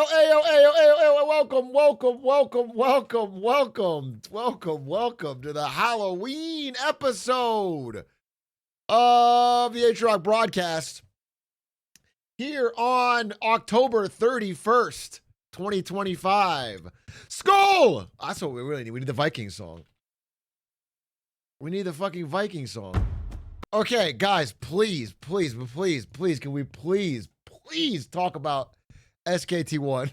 ayo, ayo, ayo, ayo, welcome to the Halloween episode of the Atrioc broadcast here on October 31st, 2025. Skull! That's what we really need. We need the Viking song. We need the fucking Viking song. Okay, guys, please, can we please talk about SKT1?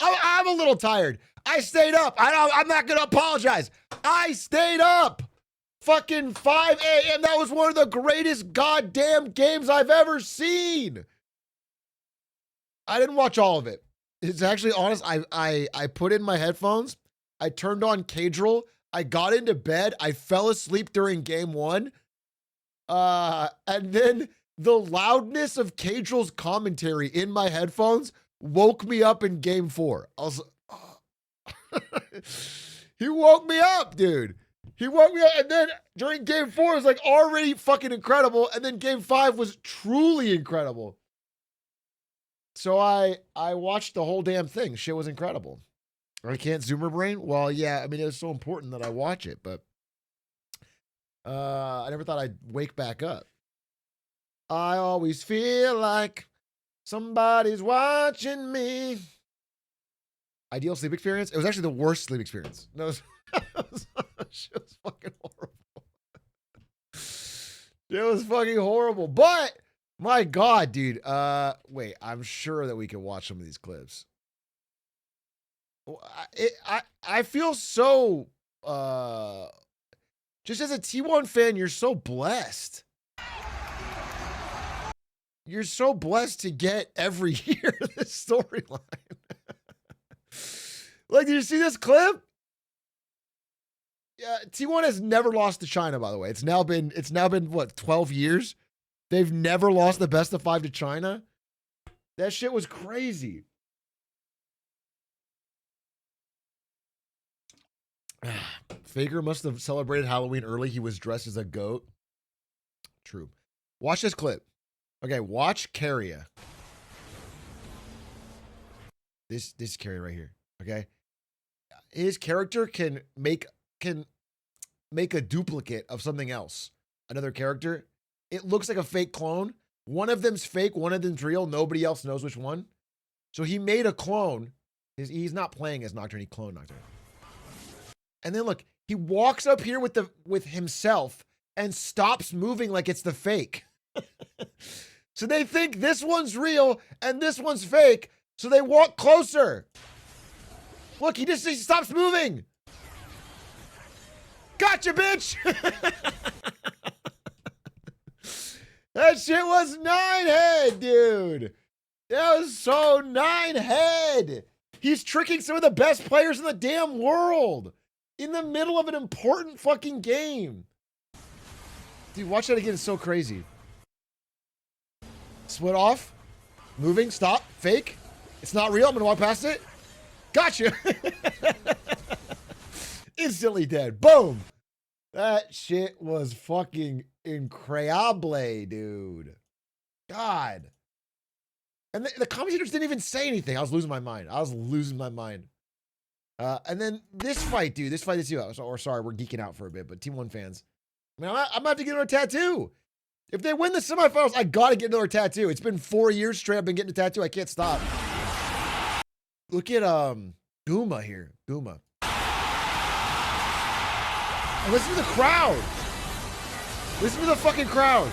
I'm a little tired. I stayed up. I'm not going to apologize. I stayed up. Fucking 5 a.m. That was one of the greatest goddamn games I've ever seen. I didn't watch all of it. It's actually honest. I put in my headphones. I turned on Cadril. I got into bed. I fell asleep during game one. And then the loudness of Cadril's commentary in my headphones woke me up in game four. I was he woke me up, dude. He woke me up. And then during game four, it was like already fucking incredible. And then game five was truly incredible. So I watched the whole damn thing. Shit was incredible. I can't Zoomer brain? Well, yeah, I mean, it was so important that I watch it, but I never thought I'd wake back up. I always feel like somebody's watching me. Ideal sleep experience? It was actually the worst sleep experience. No, it was fucking horrible. It was fucking horrible. But, my God, dude. Wait, I'm sure that we can watch some of these clips. I feel so, just as a T1 fan, you're so blessed. You're so blessed to get every year this storyline. Like, did you see this clip? Yeah, T1 has never lost to China, by the way. It's now been what, 12 years? They've never lost the best of 5 to China. That shit was crazy. Faker must have celebrated Halloween early. He was dressed as a goat. True. Watch this clip. Okay, watch Carrier. This Carrier right here. Okay. His character can make a duplicate of something else. Another character. It looks like a fake clone. One of them's fake, one of them's real. Nobody else knows which one. So he made a clone. He's not playing as Nocturne, he cloned Nocturne. And then look, he walks up here with himself and stops moving like it's the fake. So they think this one's real and this one's fake. So they walk closer. Look, he stops moving. Gotcha, bitch. That shit was 9-head, dude. That was so 9-head. He's tricking some of the best players in the damn world. In the middle of an important fucking game. Dude, watch that again. It's so crazy. Split off. Moving. Stop. Fake. It's not real. I'm going to walk past it. Gotcha. Instantly dead. Boom. That shit was fucking incredible, dude. God. And the commentators didn't even say anything. I was losing my mind. And then this fight, dude. This fight is you. Or sorry, we're geeking out for a bit, but Team 1 fans. I mean, I'm gonna have to get another tattoo. If they win the semifinals, I gotta get another tattoo. It's been 4 years straight. I've been getting a tattoo. I can't stop. Look at Guma here. Guma. And listen to the crowd. Listen to the fucking crowd.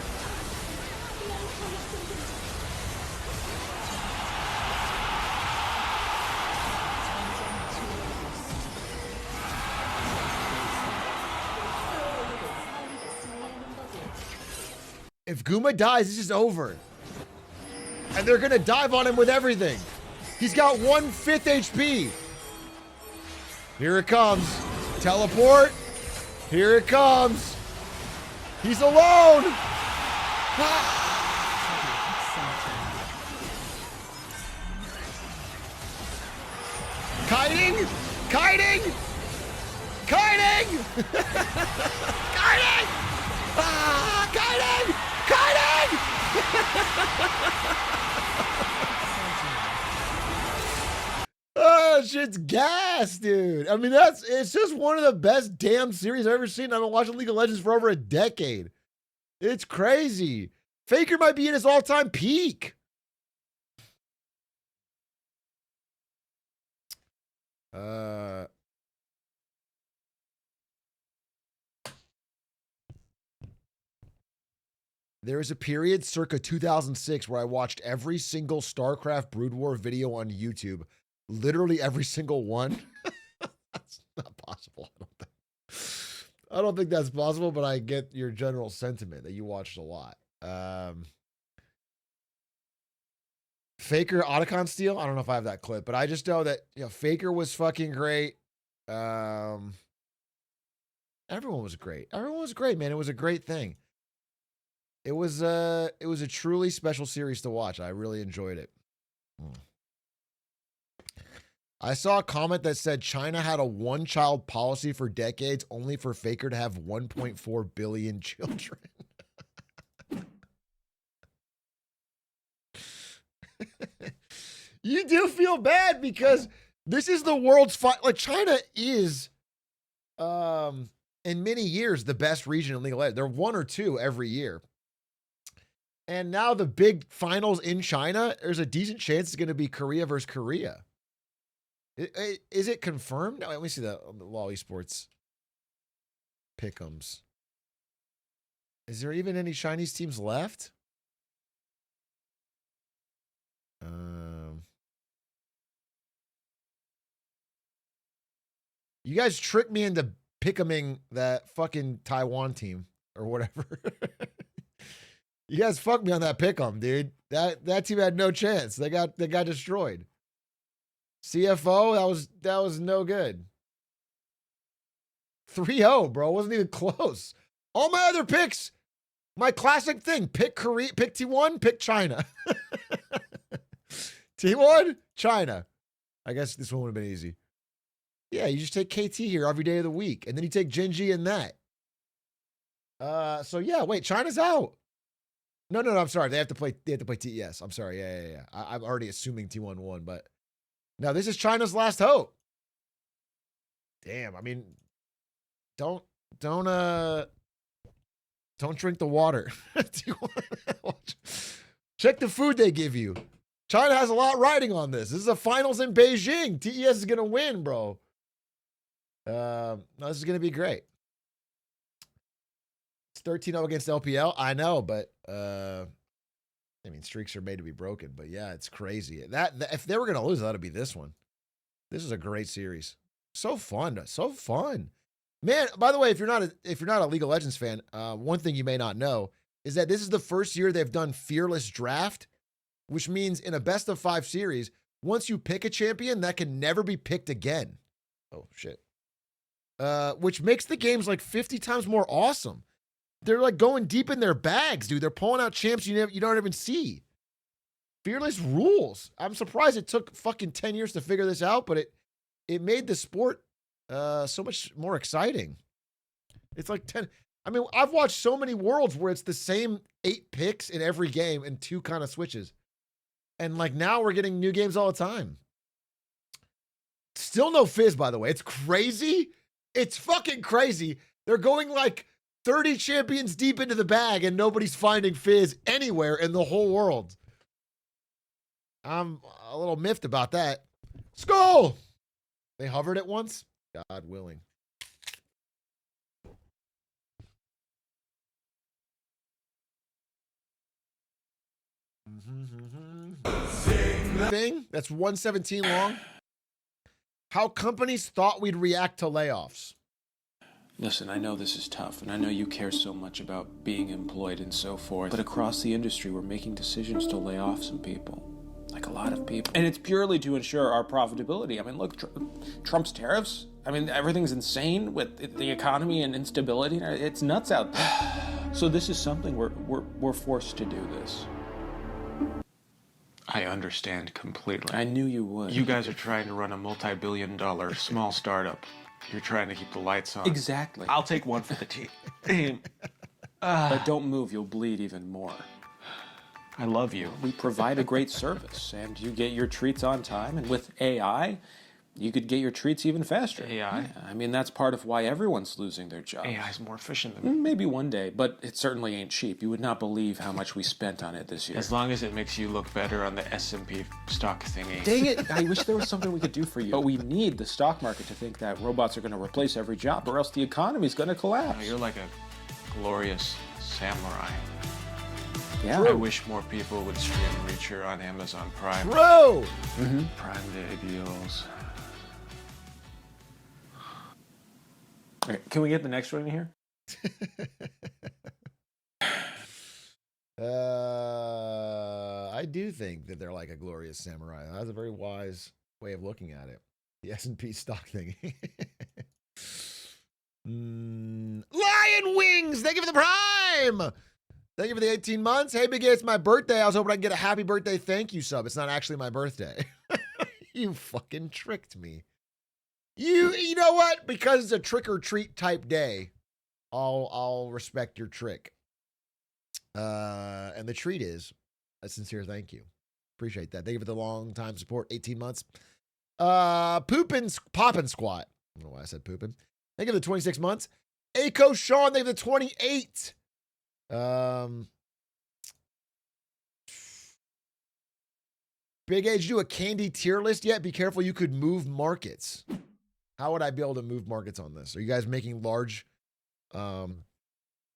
If Guma dies, this is over. And they're going to dive on him with everything. He's got 1/5 HP. Here it comes. Teleport. Here it comes. He's alone. Kiting. Kiting. Kiting. Kiting. Ah, kiting. Kiting! shit's gas, dude. I mean, it's just one of the best damn series I've ever seen. I've been watching League of Legends for over a decade. It's crazy. Faker might be at his all-time peak. There was a period circa 2006 where I watched every single StarCraft Brood War video on YouTube. Literally every single one. That's not possible, I don't think. I don't think that's possible, but I get your general sentiment that you watched a lot. Faker Otacon Steel? I don't know if I have that clip, but I just know that Faker was fucking great. Everyone was great. Everyone was great, man. It was a great thing. It was a truly special series to watch. I really enjoyed it. I saw a comment that said China had a one-child policy for decades only for Faker to have 1.4 billion children. You do feel bad because this is the world's fight. Like China is, in many years, the best region in League of Legends. They're 1 or 2 every year. And now the big finals in China, there's a decent chance it's going to be Korea versus Korea. Is it confirmed? No, let me see the LoL Esports pick'ems. Is there even any Chinese teams left? You guys tricked me into pick'eming that fucking Taiwan team or whatever. You guys fucked me on that pick'em, dude. That team had no chance. They got destroyed. CFO, that was no good. 3-0, bro. Wasn't even close. All my other picks, my classic thing. Pick Korea, pick T1, pick China. T1, China. I guess this one would have been easy. Yeah, you just take KT here every day of the week, and then you take Genji and that. So yeah, wait, China's out. No, I'm sorry. They have to play TES. I'm sorry. Yeah. I'm already assuming T1 won, but no, this is China's last hope. Damn, I mean, don't drink the water. Check the food they give you. China has a lot riding on this. This is a finals in Beijing. TES is gonna win, bro. No, this is gonna be great. It's 13-0 against LPL. I know, but I mean, streaks are made to be broken. But yeah, it's crazy. That if they were gonna lose, that'd be this one. This is a great series. So fun, man. By the way, if you're not a League of Legends fan, one thing you may not know is that this is the first year they've done fearless draft, which means in a best of 5 series, once you pick a champion, that can never be picked again. Oh shit. Which makes the games like 50 times more awesome. They're like going deep in their bags, dude. They're pulling out champs you don't even see. Fearless rules. I'm surprised it took fucking 10 years to figure this out, but it made the sport so much more exciting. It's like 10. I mean, I've watched so many worlds where it's the same 8 picks in every game and 2 kind of switches. And like now we're getting new games all the time. Still no Fizz, by the way. It's crazy. It's fucking crazy. They're going like 30 champions deep into the bag and nobody's finding Fizz anywhere in the whole world. I'm a little miffed about that. Skull! They hovered it once? God willing. Thing that's 117 long. How companies thought we'd react to layoffs. Listen, I know this is tough, and I know you care so much about being employed and so forth, but across the industry, we're making decisions to lay off some people. Like a lot of people. And it's purely to ensure our profitability. I mean, look, Trump's tariffs, I mean, everything's insane with the economy and instability. It's nuts out there. So this is something we're forced to do this. I understand completely. I knew you would. You guys are trying to run a multi-billion-dollar small startup. You're trying to keep the lights on. Exactly. I'll take one for the team. But don't move, you'll bleed even more. I love you. We provide a great service, and you get your treats on time, and with AI, You could get your treats even faster. AI? Yeah, I mean, that's part of why everyone's losing their jobs. AI is more efficient than Maybe one day, but it certainly ain't cheap. You would not believe how much we spent on it this year. as long as it makes you look better on the S&P stock thingy. Dang it, I wish there was something we could do for you. But we need the stock market to think that robots are going to replace every job, or else the economy's going to collapse. Oh, you're like a glorious samurai. Yeah. I wish more people would stream Reacher on Amazon Prime. Bro! Prime Day deals. All right, can we get the next one in here? I do think that they're like a glorious samurai. That's a very wise way of looking at it. The S&P stock thing. Lion Wings! Thank you for the prime! Thank you for the 18 months. Hey, Big A, it's my birthday. I was hoping I could get a happy birthday thank you sub. It's not actually my birthday. You fucking tricked me. You know what? Because it's a trick or treat type day, I'll respect your trick. And the treat is a sincere thank you. Appreciate that. Thank you for the long time support. 18 months. Poppin' Squat. I don't know why I said poopin'. Thank you for the 26 months. Aco Sean, thank you for the 28. Big Age, do a candy tier list yet? Be careful, you could move markets. How would I be able to move markets on this? Are you guys making large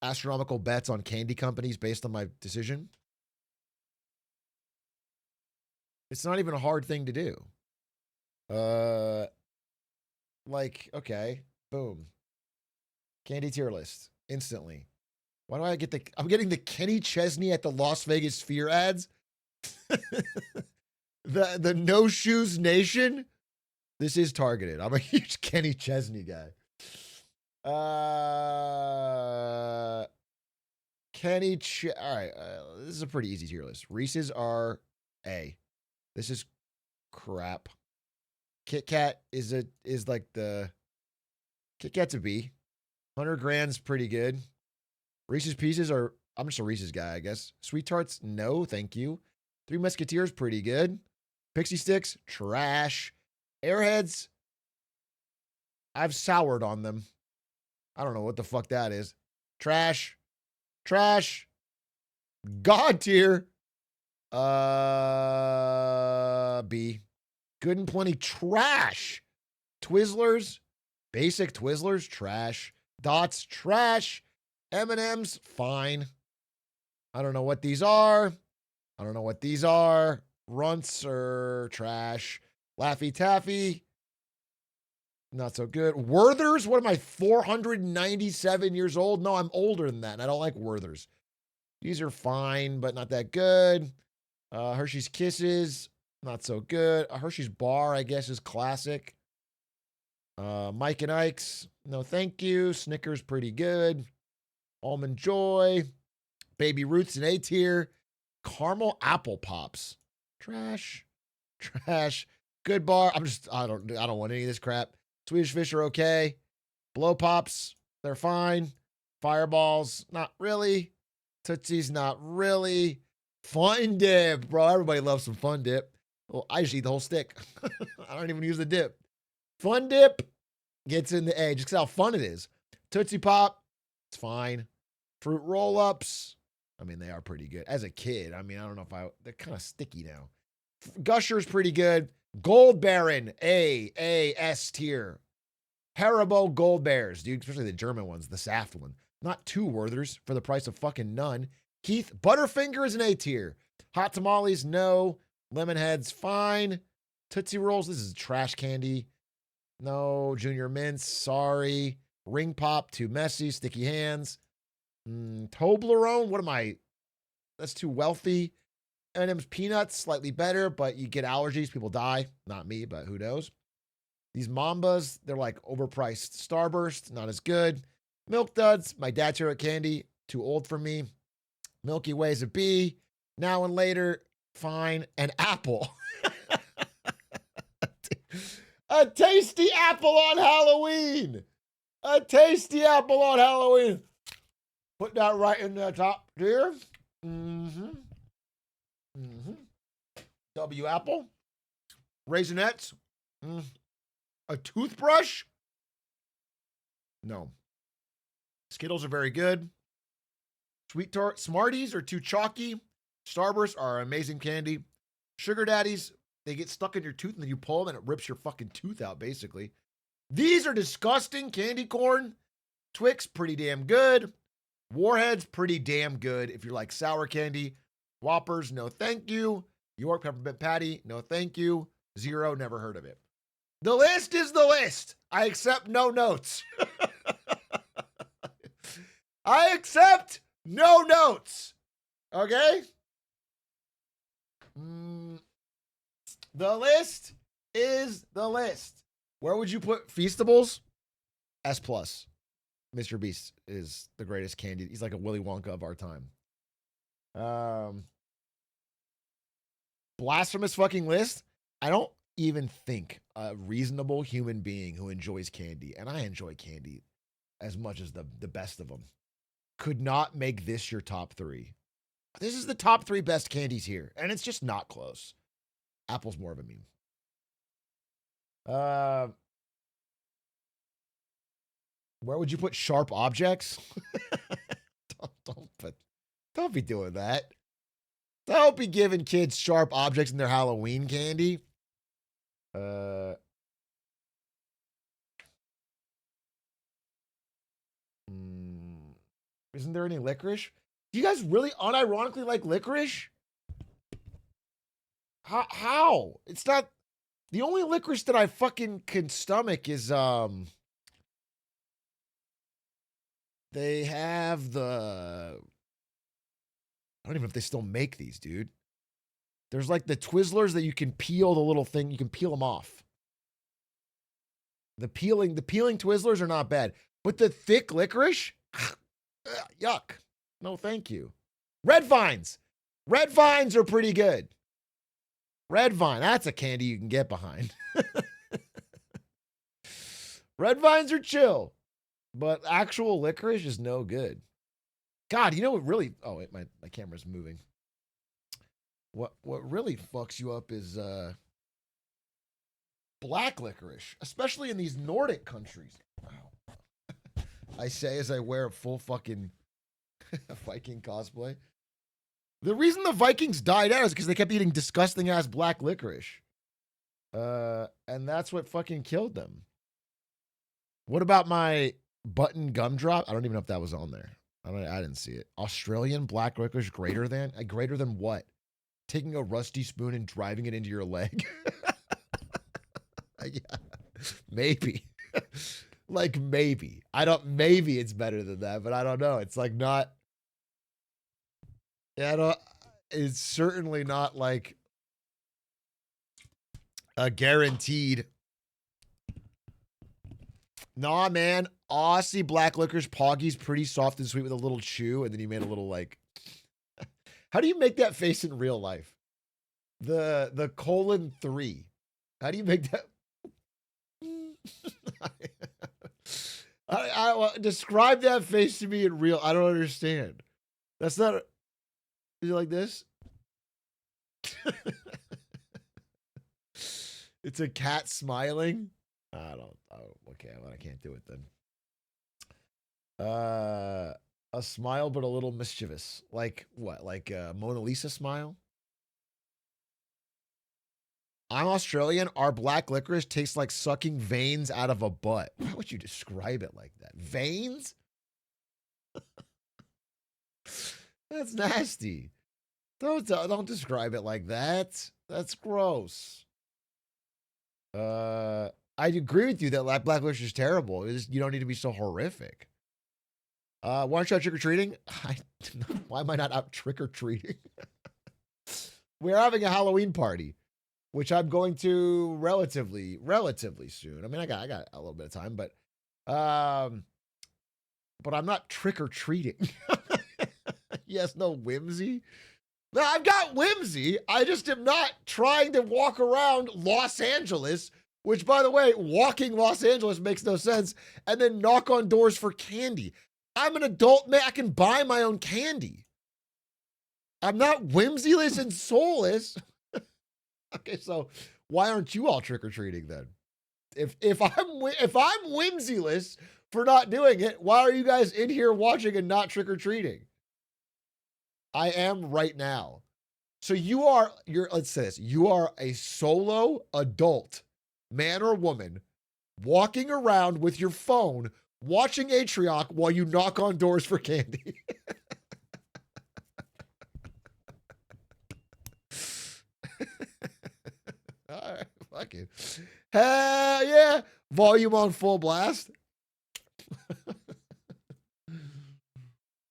astronomical bets on candy companies based on my decision? It's not even a hard thing to do. Okay, boom. Candy tier list instantly. Why do I get I'm getting the Kenny Chesney at the Las Vegas Sphere ads? the No Shoes Nation? This is targeted. I'm a huge Kenny Chesney guy. All right, this is a pretty easy tier list. Reese's are A. This is crap. Kit Kat is like the Kit Kat's a B. 100 Grand's pretty good. Reese's Pieces are, I'm just a Reese's guy, I guess. Sweet Tarts, no, thank you. Three Musketeers, pretty good. Pixie Sticks, trash. Airheads, I've soured on them. I don't know what the fuck that is. Trash. Trash. God tier. B. Good and plenty. Trash. Twizzlers. Basic Twizzlers. Trash. Dots. Trash. M&M's. Fine. I don't know what these are. Runts are trash. Laffy Taffy. Not so good. Werther's? What am I, 497 years old? No, I'm older than that, and I don't like Werther's. These are fine, but not that good. Hershey's Kisses, not so good. A Hershey's Bar, I guess, is classic. Mike and Ike's, no thank you. Snickers, pretty good. Almond Joy. Baby Roots in A tier. Caramel Apple Pops. Trash. Trash. Good Bar. I don't want any of this crap. Swedish Fish are okay. Blow Pops, they're fine. Fireballs, not really. Tootsies, not really. Fun Dip, bro. Everybody loves some Fun Dip. Well, I just eat the whole stick. I don't even use the dip. Fun Dip gets in the A just because how fun it is. Tootsie Pop, it's fine. Fruit Roll-Ups, I mean, they are pretty good. As a kid, I mean, I don't know if they're kind of sticky now. Gusher's pretty good. Gold Baron, S tier. Haribo Gold Bears, dude, especially the German ones, the Saft one. Not two Werthers for the price of fucking none. Keith, Butterfinger is an A tier. Hot Tamales, no. Lemon Heads, fine. Tootsie Rolls, this is trash candy. No. Junior Mints, sorry. Ring Pop, too messy. Sticky Hands. Toblerone, what am I? That's too wealthy. M&M's Peanuts, slightly better, but you get allergies, people die. Not me, but who knows? These Mambas, they're like overpriced. Starburst, not as good. Milk Duds, my dad's favorite candy, too old for me. Milky Way's a B. Now and Later, fine. And Apple. A tasty apple on Halloween. A tasty apple on Halloween. Put that right in the top tier. W Apple. Raisinets. A toothbrush? No. Skittles are very good. Sweet tart Smarties are too chalky. Starbursts are amazing candy. Sugar Daddies, they get stuck in your tooth and then you pull them and it rips your fucking tooth out, basically. These are disgusting. Candy corn. Twix, pretty damn good. Warheads, pretty damn good if you like sour candy. Whoppers, no thank you. York Peppermint Patty, no thank you. Zero, never heard of it. The list is the list. I accept no notes. I accept no notes. Okay? The list is the list. Where would you put Feastables? S+. Mr. Beast is the greatest candy. He's like a Willy Wonka of our time. Blasphemous fucking list. I don't even think a reasonable human being who enjoys candy, and I enjoy candy as much as the best of them, could not make this your top 3. This is the top 3 best candies here, and it's just not close. Apple's more of a meme. Where would you put sharp objects? Don't be doing that. Don't be giving kids sharp objects in their Halloween candy. Isn't there any licorice? Do you guys really unironically like licorice? How? It's not the only licorice that I fucking can stomach is they have the I don't even know if they still make these, dude. There's like the Twizzlers that you can peel the little thing, you can peel them off. The peeling Twizzlers are not bad, but the thick licorice, yuck. No, thank you. Red Vines. Red Vines are pretty good. Red Vine, that's a candy you can get behind. Red Vines are chill, but actual licorice is no good. God, you know what really, oh wait, my camera's moving. What really fucks you up is black licorice, especially in these Nordic countries. Wow. I say as I wear a full fucking Viking cosplay. The reason the Vikings died out is because they kept eating disgusting ass black licorice. And that's what fucking killed them. What about my button gumdrop? I don't even know if that was on there. I didn't see it. Australian black licorice greater than what? Taking a rusty spoon and driving it into your leg. Yeah, maybe. Like maybe. Maybe it's better than that, but I don't know. It's like not. Yeah, it's certainly not like a guaranteed. Nah, man. Aussie black licorice Poggy's pretty soft and sweet with a little chew, and then you made a little like. How do you make that face in real life? The :3. How do you make that? I describe that face to me in real. I don't understand. That's not. Is it like this? It's a cat smiling. Okay, well, I can't do it then. A smile, but a little mischievous. Like what? Like a Mona Lisa smile? I'm Australian. Our black licorice tastes like sucking veins out of a butt. Why would you describe it like that? Veins? That's nasty. Don't describe it like that. That's gross. I agree with you that black licorice is terrible. You don't need to be so horrific. Why aren't you out trick-or-treating? Why am I not out trick-or-treating? We're having a Halloween party, which I'm going to relatively soon. I mean, I got a little bit of time, but I'm not trick-or-treating. Yes, no whimsy. No, I've got whimsy. I just am not trying to walk around Los Angeles, which, by the way, walking Los Angeles makes no sense, and then knock on doors for candy. I'm an adult man. I can buy my own candy. I'm not whimsyless and soulless. Okay, so why aren't you all trick-or-treating then? If I'm whimsyless for not doing it, why are you guys in here watching and not trick or treating? I am right now. So let's say this. You are a solo adult, man or woman, walking around with your phone, watching Atrioc while you knock on doors for candy. All right, fuck it. Hell yeah. Volume on full blast.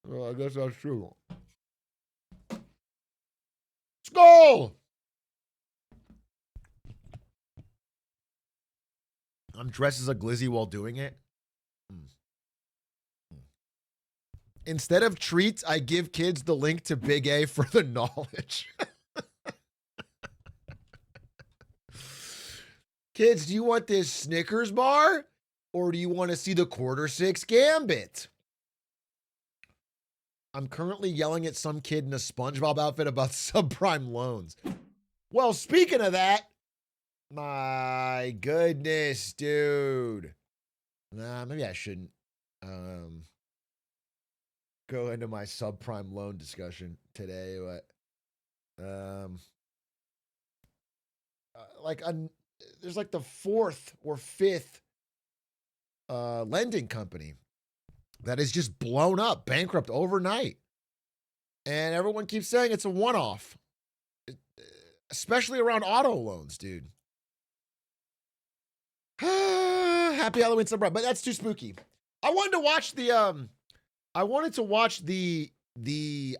Well, I guess that's true. Skull! I'm dressed as a glizzy while doing it. Instead of treats, I give kids the link to Big A for the knowledge. Kids, do you want this Snickers bar? Or do you want to see the Q6 Gambit? I'm currently yelling at some kid in a SpongeBob outfit about subprime loans. Well, speaking of that, my goodness, dude. Nah, maybe I shouldn't go into my subprime loan discussion today, but there's like the fourth or fifth lending company that is just blown up, bankrupt overnight. And everyone keeps saying it's a one-off, especially around auto loans, dude. Happy Halloween, Sunbright, but that's too spooky. I wanted to watch the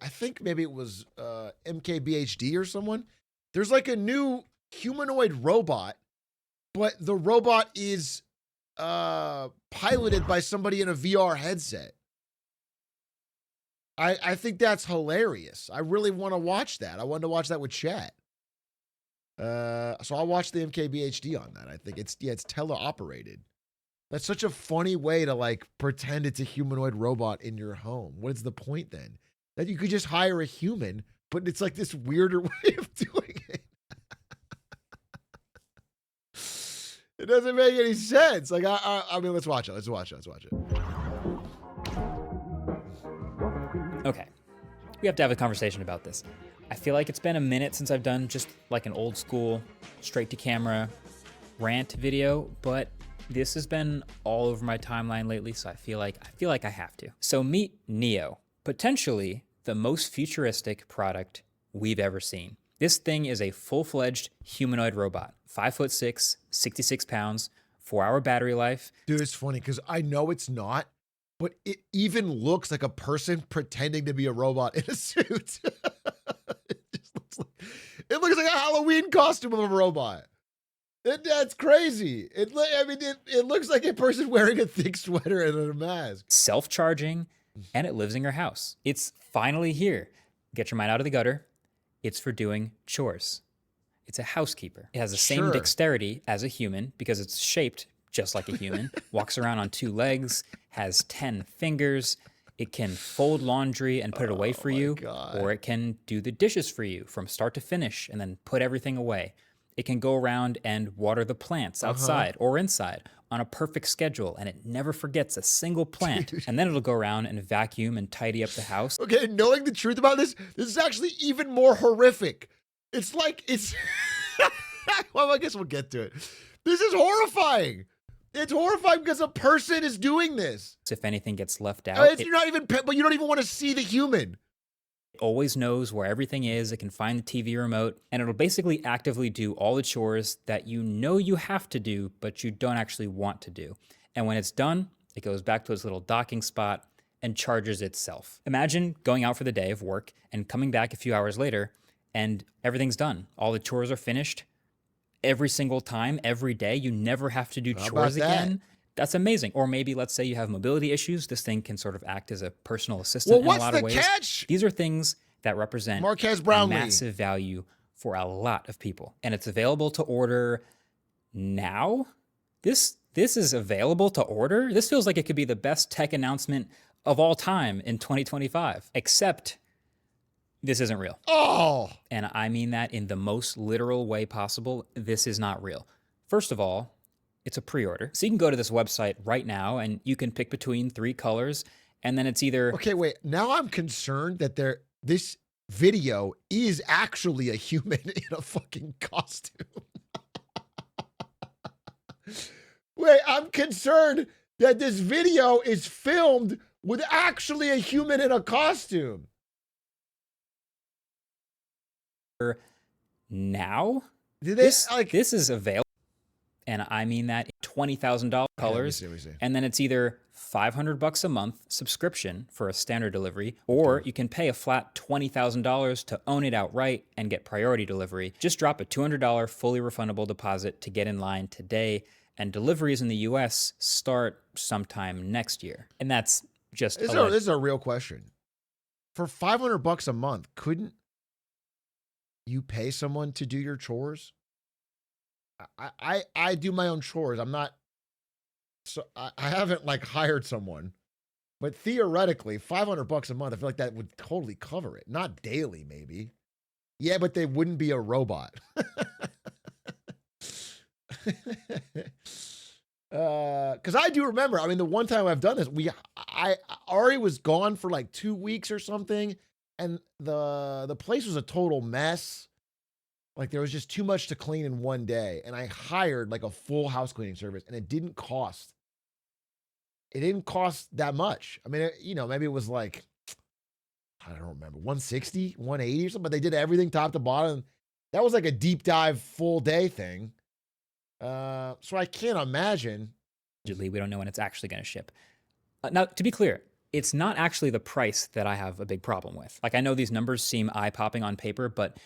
I think maybe it was MKBHD or someone. There's like a new humanoid robot, but the robot is piloted by somebody in a VR headset. I think that's hilarious. I really want to watch that. I wanted to watch that with chat. So I'll watch the MKBHD on that. I think it's teleoperated. That's such a funny way to like pretend it's a humanoid robot in your home. What is the point then? That you could just hire a human, but it's like this weirder way of doing it. It doesn't make any sense. Like I mean, let's watch it. Let's watch it. Okay, we have to have a conversation about this. I feel like it's been a minute since I've done just like an old school, straight to camera rant video, but this has been all over my timeline lately, so I feel like I have to. So meet Neo, potentially the most futuristic product we've ever seen. This thing is a full-fledged humanoid robot, 5'6", 66 pounds, 4-hour battery life. Dude, it's funny because I know it's not, but it even looks like a person pretending to be a robot in a suit. It looks like a Halloween costume of a robot. That's crazy. It looks like a person wearing a thick sweater and a mask. Self-charging, and it lives in your house. It's finally here. Get your mind out of the gutter. It's for doing chores. It's a housekeeper. It has the same dexterity as a human because it's shaped just like a human. Walks around on 2 legs, has 10 fingers. It can fold laundry and put it away for you, or it can do the dishes for you from start to finish and then put everything away. It can go around and water the plants outside or inside on a perfect schedule, and it never forgets a single plant. And then it'll go around and vacuum and tidy up the house. Okay, knowing the truth about this is actually even more horrific. It's well, I guess we'll get to it. This is horrifying. It's horrifying because a person is doing this. If anything gets left out, you're not even, but you don't even want to see the human. It always knows where everything is. It can find the TV remote, and it'll basically actively do all the chores that you know you have to do, but you don't actually want to do. And when it's done, it goes back to its little docking spot and charges itself. Imagine going out for the day of work and coming back a few hours later, and everything's done. All the chores are finished. Every single time, every day, you never have to do chores again. That's amazing. Or maybe, let's say you have mobility issues. This thing can sort of act as a personal assistant in a lot of ways. What's the catch? These are things that represent Marquez Brownlee. Massive value for a lot of people. And it's available to order now? This is available to order? This feels like it could be the best tech announcement of all time in 2025. Except this isn't real. Oh! And I mean that in the most literal way possible. This is not real. First of all, It's a pre-order. So you can go to this website right now and you can pick between 3 colors, and then it's either Okay, wait. Now I'm concerned that this video is actually a human in a fucking costume. Wait, I'm concerned that this video is filmed with actually a human in a costume. now. Did they This is available, and I mean that in $20,000 colors. Let me see. And then it's either $500 a month subscription for a standard delivery, or you can pay a flat $20,000 to own it outright and get priority delivery. Just drop a $200 fully refundable deposit to get in line today, and deliveries in the US start sometime next year. And that's just This is a real question. For $500 a month, couldn't you pay someone to do your chores? I do my own chores. I'm not, so I haven't like hired someone, but theoretically, $500 a month, I feel like that would totally cover it. Not daily, maybe. Yeah, but they wouldn't be a robot. Because I do remember, I mean, the one time I've done this, Ari was gone for like 2 weeks or something, and the place was a total mess. Like there was just too much to clean in one day, and I hired like a full house cleaning service, and it didn't cost that much. I mean, maybe it was like, I don't remember, 160, 180 or something, but they did everything top to bottom. That was like a deep dive full day thing. So I can't imagine. We don't know when it's actually going to ship. Now, to be clear, it's not actually the price that I have a big problem with. Like, I know these numbers seem eye-popping on paper, but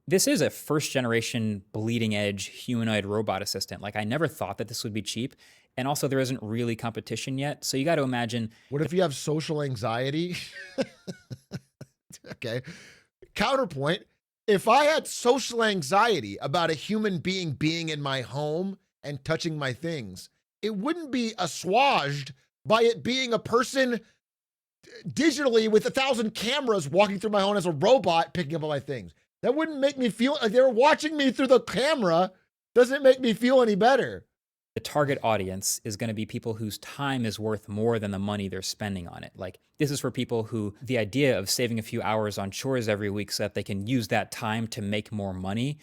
this is a first-generation, bleeding-edge humanoid robot assistant. Like, I never thought that this would be cheap. And also, there isn't really competition yet. So you got to imagine. What if you have social anxiety? Okay. Counterpoint. If I had social anxiety about a human being in my home and touching my things, it wouldn't be assuaged by it being a person digitally with 1,000 cameras walking through my home as a robot picking up all my things. That wouldn't make me feel like they're watching me through the camera. Doesn't make me feel any better. The target audience is going to be people whose time is worth more than the money they're spending on it. Like, this is for people who the idea of saving a few hours on chores every week so that they can use that time to make more money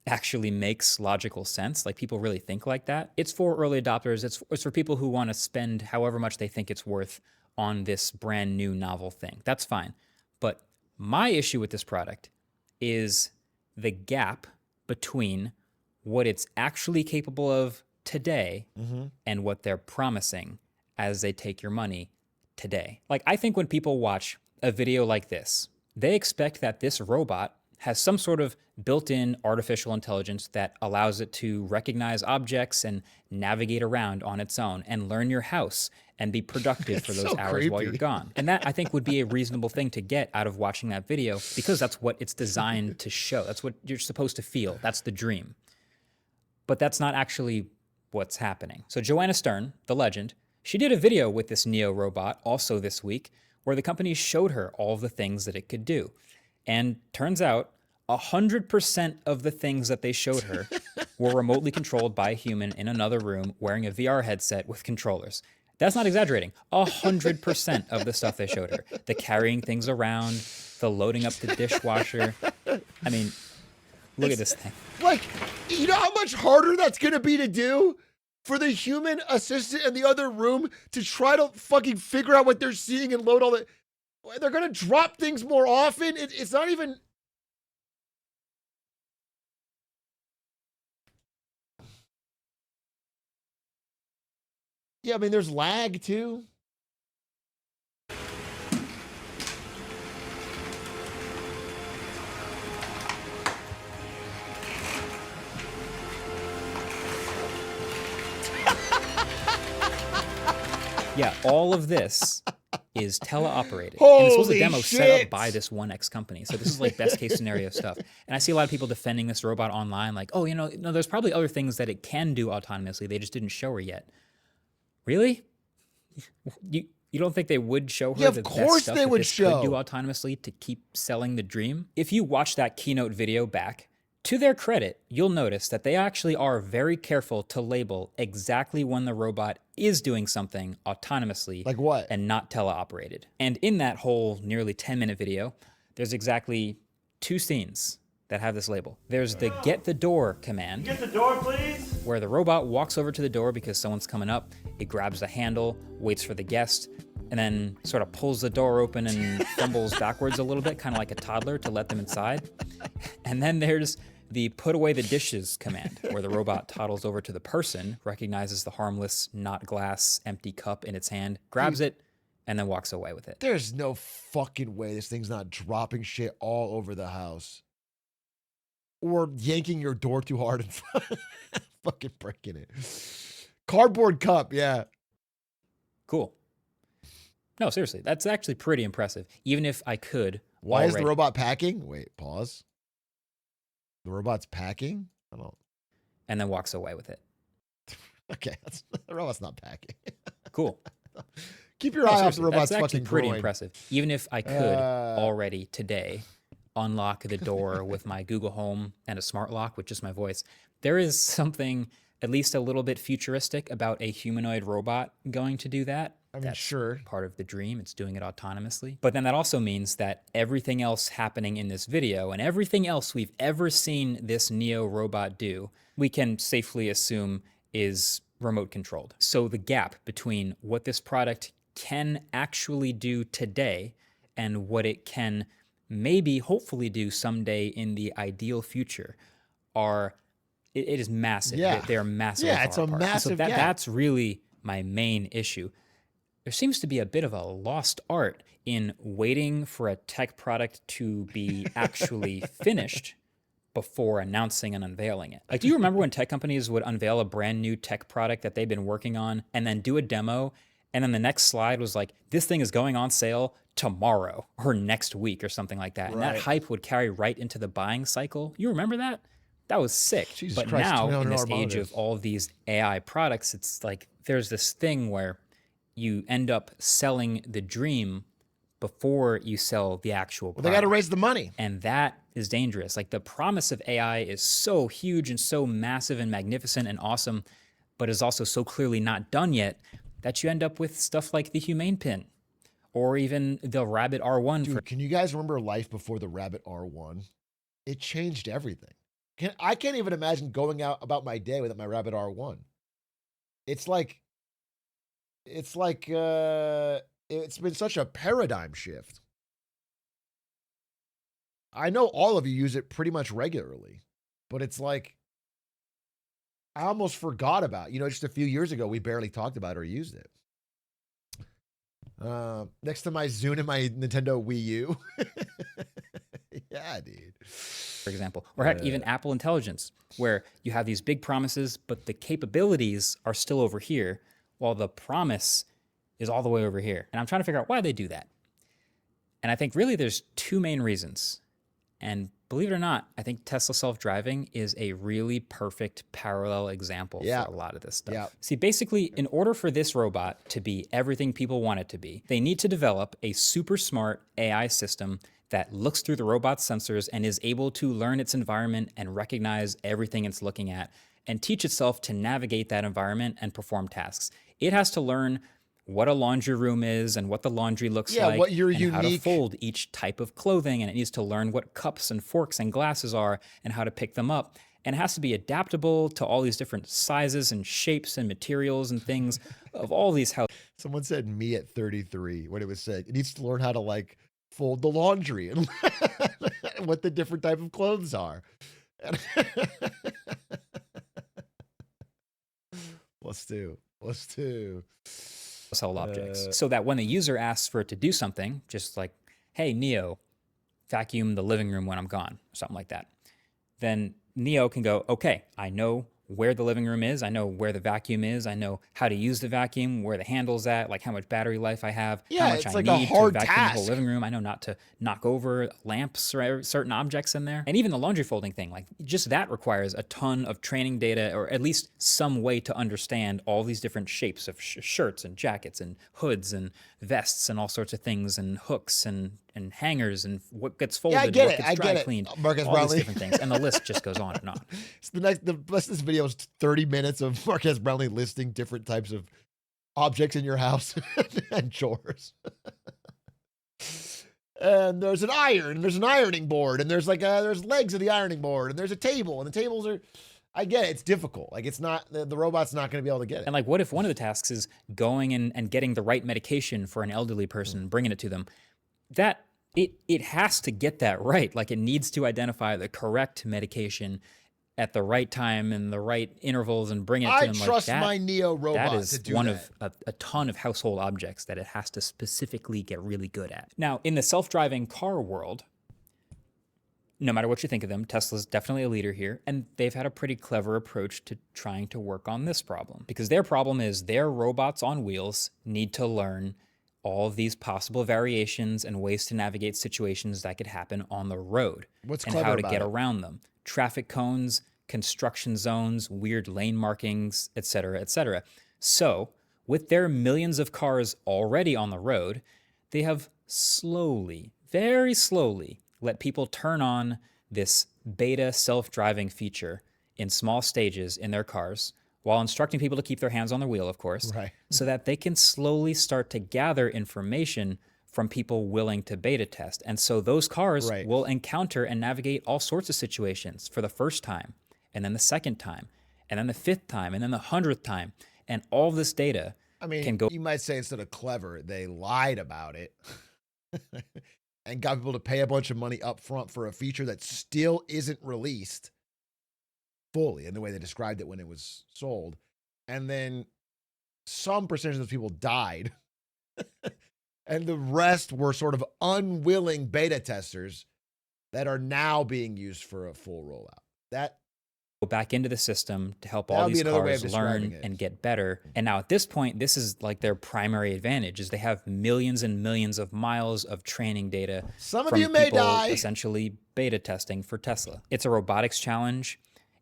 actually makes logical sense. Like, people really think like that. It's for early adopters. It's for people who want to spend however much they think it's worth on this brand new novel thing. That's fine. But my issue with this product is the gap between what it's actually capable of today and what they're promising as they take your money today. Like, I think when people watch a video like this, they expect that this robot has some sort of built-in artificial intelligence that allows it to recognize objects and navigate around on its own and learn your house and be productive for those so hours while creepy. you're gone. And that, I think, would be a reasonable thing to get out of watching that video, because that's what it's designed to show. That's what you're supposed to feel. That's the dream. But that's not actually what's happening. So Joanna Stern, the legend, she did a video with this Neo robot also this week where the company showed her all of the things that it could do. And turns out 100% of the things that they showed her were remotely controlled by a human in another room wearing a VR headset with controllers. That's not exaggerating. 100% of the stuff they showed her. The carrying things around, the loading up the dishwasher. I mean, look at this thing. Like, you know how much harder that's going to be to do for the human assistant in the other room to try to fucking figure out what they're seeing and load all the... They're going to drop things more often. It's not even... Yeah, I mean, there's lag too. Yeah, all of this is teleoperated. And this was a Holy demo set up shit. by this 1X company. So this is like best case scenario stuff. And I see a lot of people defending this robot online like, oh, no, there's probably other things that it can do autonomously. They just didn't show her yet. Really? You don't think they would show her Yeah, of the best course stuff they that would this show. could do autonomously to keep selling the dream? If you watch that keynote video back To their credit, you'll notice that they actually are very careful to label exactly when the robot is doing something autonomously Like what? and not teleoperated. And in that whole nearly 10-minute video, there's exactly 2 scenes that have this label. There's the get the door command. Get the door, please. Where the robot walks over to the door because someone's coming up. It grabs the handle, waits for the guest, and then sort of pulls the door open and fumbles backwards a little bit, kind of like a toddler, to let them inside. And then there's the put away the dishes command, where the robot toddles over to the person, recognizes the harmless, not glass, empty cup in its hand, grabs it, and then walks away with it. There's no fucking way this thing's not dropping shit all over the house. Or yanking your door too hard and fucking breaking it. Cardboard cup, yeah. Cool. No, seriously, that's actually pretty impressive. Even if I could. Why is the robot packing? Wait, pause. The robot's packing? I don't. And then walks away with it. Okay, the robot's not packing. Cool. Keep your eye off the robot's that's fucking actually pretty groin. impressive. Even if I could already today unlock the door with my Google Home and a smart lock with just my voice, there is something at least a little bit futuristic about a humanoid robot going to do that. I mean, That's sure. part of the dream. It's doing it autonomously. But then that also means that everything else happening in this video and everything else we've ever seen this Neo robot do, we can safely assume is remote controlled. So the gap between what this product can actually do today and what it can maybe hopefully do someday in the ideal future it is massive. Yeah. They're massive. Yeah, it's a apart. massive so gap. that's really my main issue. There seems to be a bit of a lost art in waiting for a tech product to be actually finished before announcing and unveiling it. Like, do you remember when tech companies would unveil a brand new tech product that they've been working on and then do a demo, and then the next slide was like, this thing is going on sale tomorrow or next week or something like that. And that Right. hype would carry right into the buying cycle. You remember that? That was sick. Jesus But Christ, now, in this $200 age monitors. of all of these AI products, it's like there's this thing where you end up selling the dream before you sell the actual Well, product. they got to raise the money. And that is dangerous. Like, the promise of AI is so huge and so massive and magnificent and awesome, but is also so clearly not done yet that you end up with stuff like the Humane Pin or even the Rabbit R1. Dude, can you guys remember life before the Rabbit R1? It changed everything. I can't even imagine going out about my day without my Rabbit R1. It's been such a paradigm shift. I know all of you use it pretty much regularly, but it's like, I almost forgot about, just a few years ago, we barely talked about it or used it. Next to my Zune and my Nintendo Wii U. Yeah, dude. For example, or heck, even Apple Intelligence, where you have these big promises, but the capabilities are still over here, while the promise is all the way over here. And I'm trying to figure out why they do that. And I think really there's 2 main reasons. And believe it or not, I think Tesla self-driving is a really perfect parallel example for a lot of this stuff. Yeah. See, basically, in order for this robot to be everything people want it to be, they need to develop a super smart AI system that looks through the robot's sensors and is able to learn its environment and recognize everything it's looking at and teach itself to navigate that environment and perform tasks. It has to learn what a laundry room is and what the laundry looks like, what your and how to unique fold each type of clothing, and it needs to learn what cups and forks and glasses are and how to pick them up. And it has to be adaptable to all these different sizes and shapes and materials and things of all these houses. Someone said me at 33 when it was said it needs to learn how to fold the laundry and what the different type of clothes are. Let's do. Household objects, so that when the user asks for it to do something, just like, hey, Neo, vacuum the living room when I'm gone, or something like that, then Neo can go, okay, I know where the living room is, I know where the vacuum is, I know how to use the vacuum, where the handle's at, like how much battery life I have, how much it's I like a need hard to vacuum the whole task. living room. I know not to knock over lamps or certain objects in there. And even the laundry folding thing, like just that requires a ton of training data, or at least some way to understand all these different shapes of shirts and jackets and hoods and vests and all sorts of things and hooks and and hangers and what gets folded, Yeah, I get what it. gets I dry get it. cleaned, Marcus all Brownlee. these different things. And the list just goes on and on. So the rest of this video is 30 minutes of Marquez Brownlee listing different types of objects in your house and chores. And there's an iron, and there's an ironing board, and there's there's legs of the ironing board, and there's a table, and the tables are, I get it, it's difficult. Like it's not, the robot's not going to be able to get it. And like, what if one of the tasks is going and getting the right medication for an elderly person, bringing it to them? That it has to get that right. Like it needs to identify the correct medication at the right time and the right intervals and bring it to I them. trust like that, my Neo robot that is to do one that. of a ton of household objects that it has to specifically get really good at. Now, in the self-driving car world, no matter what you think of them, Tesla's definitely a leader here, and they've had a pretty clever approach to trying to work on this problem. Because their problem is their robots on wheels need to learn all of these possible variations and ways to navigate situations that could happen on the road. What's and clever how to about get it? around them. Traffic cones, construction zones, weird lane markings, etc., etc. So, with their millions of cars already on the road, they have slowly, very slowly, let people turn on this beta self-driving feature in small stages in their cars, while instructing people to keep their hands on the wheel, of course, Right. so that they can slowly start to gather information from people willing to beta test. And so those cars Right. will encounter and navigate all sorts of situations for the first time, and then the second time, and then the fifth time, and then the 100th time. And all this data I mean, can go. you might say instead of clever, they lied about it and got people to pay a bunch of money up front for a feature that still isn't released fully in the way they described it when it was sold. And then some percentage of those people died. And the rest were sort of unwilling beta testers that are now being used for a full rollout. That Go back into the system to help That all would be these another way of cars describing learn it. and get better. And now at this point, this is like their primary advantage is they have millions and millions of miles of training data some of from you may people die. essentially beta testing for Tesla. It's a robotics challenge.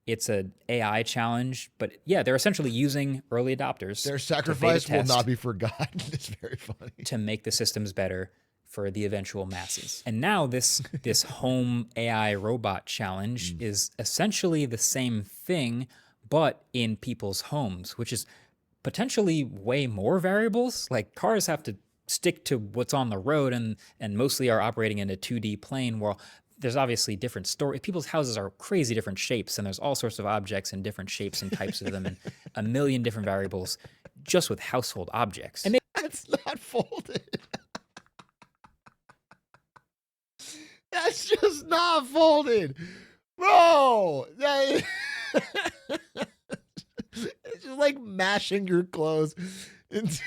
It's an AI challenge, but yeah, they're essentially using early adopters. Their to beta sacrifice will test not be forgotten. It's very funny. to make the systems better for the eventual masses. And now this home AI robot challenge is essentially the same thing, but in people's homes, which is potentially way more variables. Like cars have to stick to what's on the road and mostly are operating in a 2D plane where there's obviously different stories. People's houses are crazy different shapes, and there's all sorts of objects in different shapes and types of them and a million different variables just with household objects. And That's not folded. That's just not folded. Bro. It's just like mashing your clothes into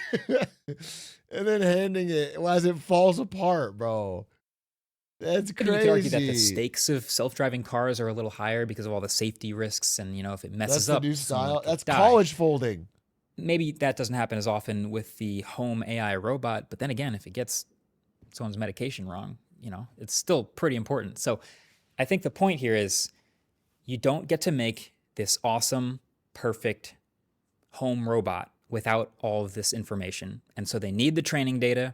and then handing it as it falls apart, bro. That's crazy. You could argue that the stakes of self-driving cars are a little higher because of all the safety risks, and if it messes That's up, the new someone style. could That's die. college folding. Maybe that doesn't happen as often with the home AI robot, but then again, if it gets someone's medication wrong, it's still pretty important. So I think the point here is you don't get to make this awesome, perfect home robot without all of this information. And so they need the training data,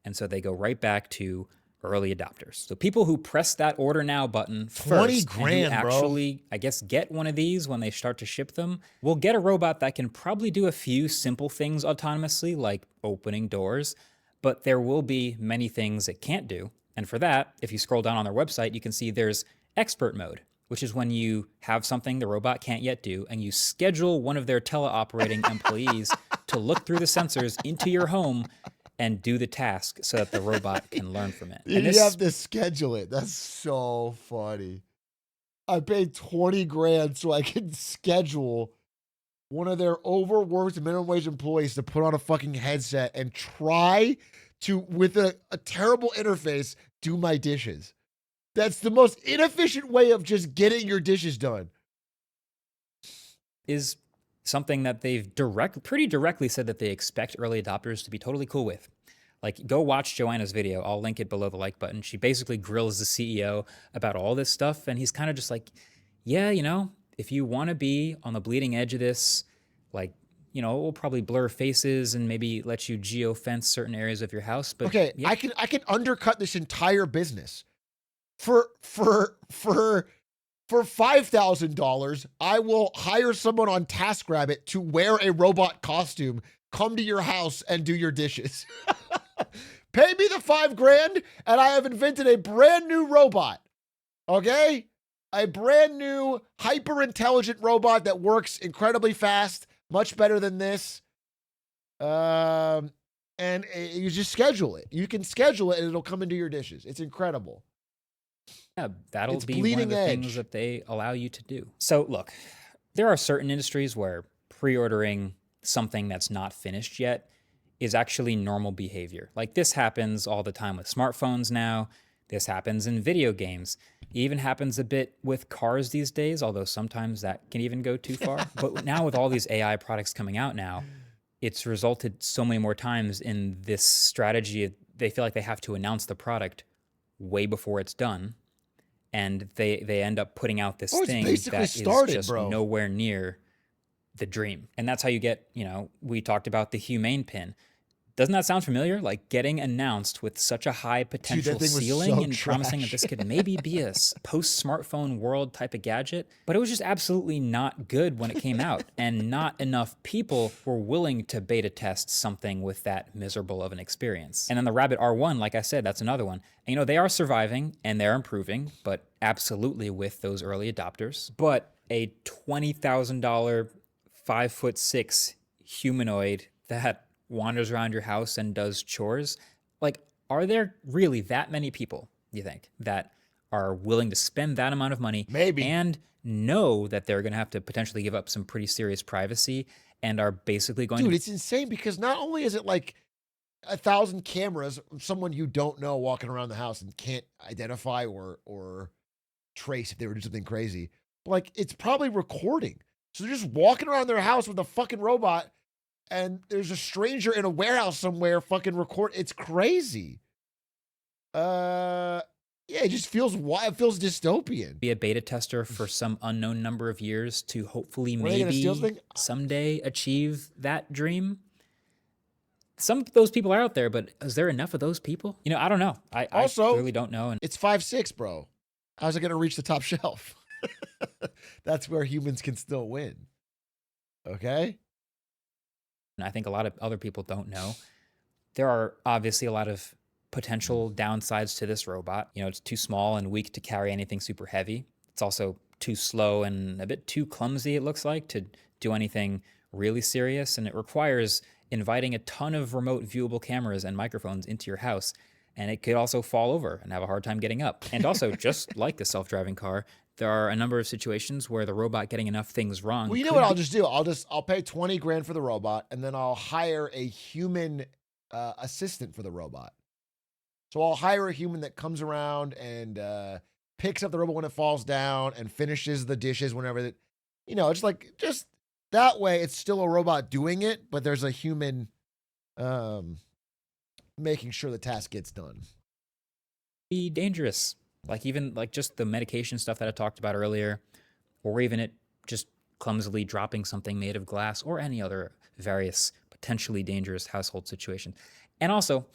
and so they go right back to early adopters. So people who press that order now button 20 first grand, and who bro. actually, I guess, get one of these when they start to ship them, will get a robot that can probably do a few simple things autonomously, like opening doors, but there will be many things it can't do. And for that, if you scroll down on their website, you can see there's expert mode, which is when you have something the robot can't yet do, and you schedule one of their teleoperating employees to look through the sensors into your home and do the task so that the robot can learn from it. And You have to schedule it. That's so funny. I paid 20 grand so I could schedule one of their overworked minimum wage employees to put on a fucking headset and try to, with a terrible interface, do my dishes. That's the most inefficient way of just getting your dishes done. is something that they've pretty directly said that they expect early adopters to be totally cool with. Like, go watch Joanna's video. I'll link it below the like button. She basically grills the CEO about all this stuff, and he's kind of just like, yeah, if you want to be on the bleeding edge of this, like, you know, it will probably blur faces and maybe let you geo-fence certain areas of your house. But Okay, yeah, I can undercut this entire business. For $5,000, I will hire someone on TaskRabbit to wear a robot costume, come to your house and do your dishes. Pay me the $5,000 and I have invented a brand new robot. Okay? A brand new hyper intelligent robot that works incredibly fast, much better than this. And you just schedule it. You can schedule it and it'll come into your dishes. It's incredible. yeah, that'll It's be one of bleeding the edge. things that they allow you to do. So look, there are certain industries where pre-ordering something that's not finished yet is actually normal behavior. Like this happens all the time with smartphones now. This happens in video games. It even happens a bit with cars these days, although sometimes that can even go too far. But now with all these AI products coming out now, it's resulted so many more times in this strategy. They feel like they have to announce the product way before it's done. And they end up putting out this Oh, it's thing basically that started, is just bro. nowhere near the dream. And that's how you get, you know, we talked about the humane pin. Doesn't that sound familiar? Like getting announced with such a high potential thing was ceiling so and promising that trash. this could maybe be a post-smartphone world type of gadget. But it was just absolutely not good when it came out. And not enough people were willing to beta test something with that miserable of an experience. And then the Rabbit R1, like I said, that's another one. And, you know, they are surviving and they're improving, but absolutely with those early adopters. But a $20,000, 5'6" humanoid that wanders around your house and does chores, like, are there really that many people, you think, that are willing to spend that amount of money Maybe. and know that they're going to have to potentially give up some pretty serious privacy and are basically going Dude, to it's insane because not only is it like 1,000 cameras, someone you don't know walking around the house and can't identify or trace if they were doing something crazy, but like it's probably recording. So they're just walking around their house with a fucking robot and there's a stranger in a warehouse somewhere fucking record. It's crazy. Yeah, it just feels wild. It feels dystopian. be a beta tester for some unknown number of years to hopefully Were they gonna steal maybe something? someday achieve that dream. Some of those people are out there, but is there enough of those people? You know, I don't know. I Also- clearly don't know. And It's 5'6", bro. How's it gonna reach the top shelf? That's where humans can still win. Okay? I think a lot of other people don't know. There are obviously a lot of potential downsides to this robot. You know, it's too small and weak to carry anything super heavy. It's also too slow and a bit too clumsy, it looks like, to do anything really serious. And it requires inviting a ton of remote viewable cameras and microphones into your house. And it could also fall over and have a hard time getting up. And also, just like the self-driving car, there are a number of situations where the robot getting enough things wrong. Well, you know could what I'll be- just do? I'll pay 20 grand for the robot, and then I'll hire a human assistant for the robot. So I'll hire a human that comes around and picks up the robot when it falls down and finishes the dishes whenever that, you know, it's like just that way it's still a robot doing it, but there's a human making sure the task gets done. be dangerous. Like even like just the medication stuff that I talked about earlier, or even it just clumsily dropping something made of glass or any other various potentially dangerous household situation. And also,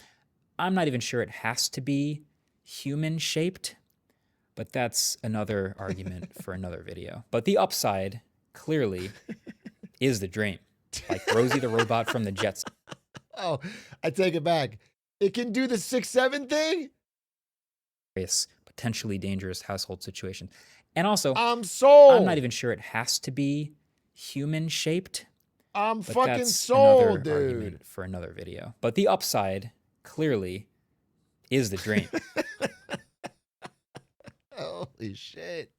I'm not even sure it has to be human shaped, but that's another argument for another video. But the upside clearly is the dream. Like Rosie the robot from the Jetsons. Oh, I take it back. It can do the 6'7" thing? Various potentially dangerous household situation. And also, I'm sold. I'm not even sure it has to be human shaped. I'm But fucking that's sold, another dude. argument for another video. But the upside clearly is the dream. Holy shit.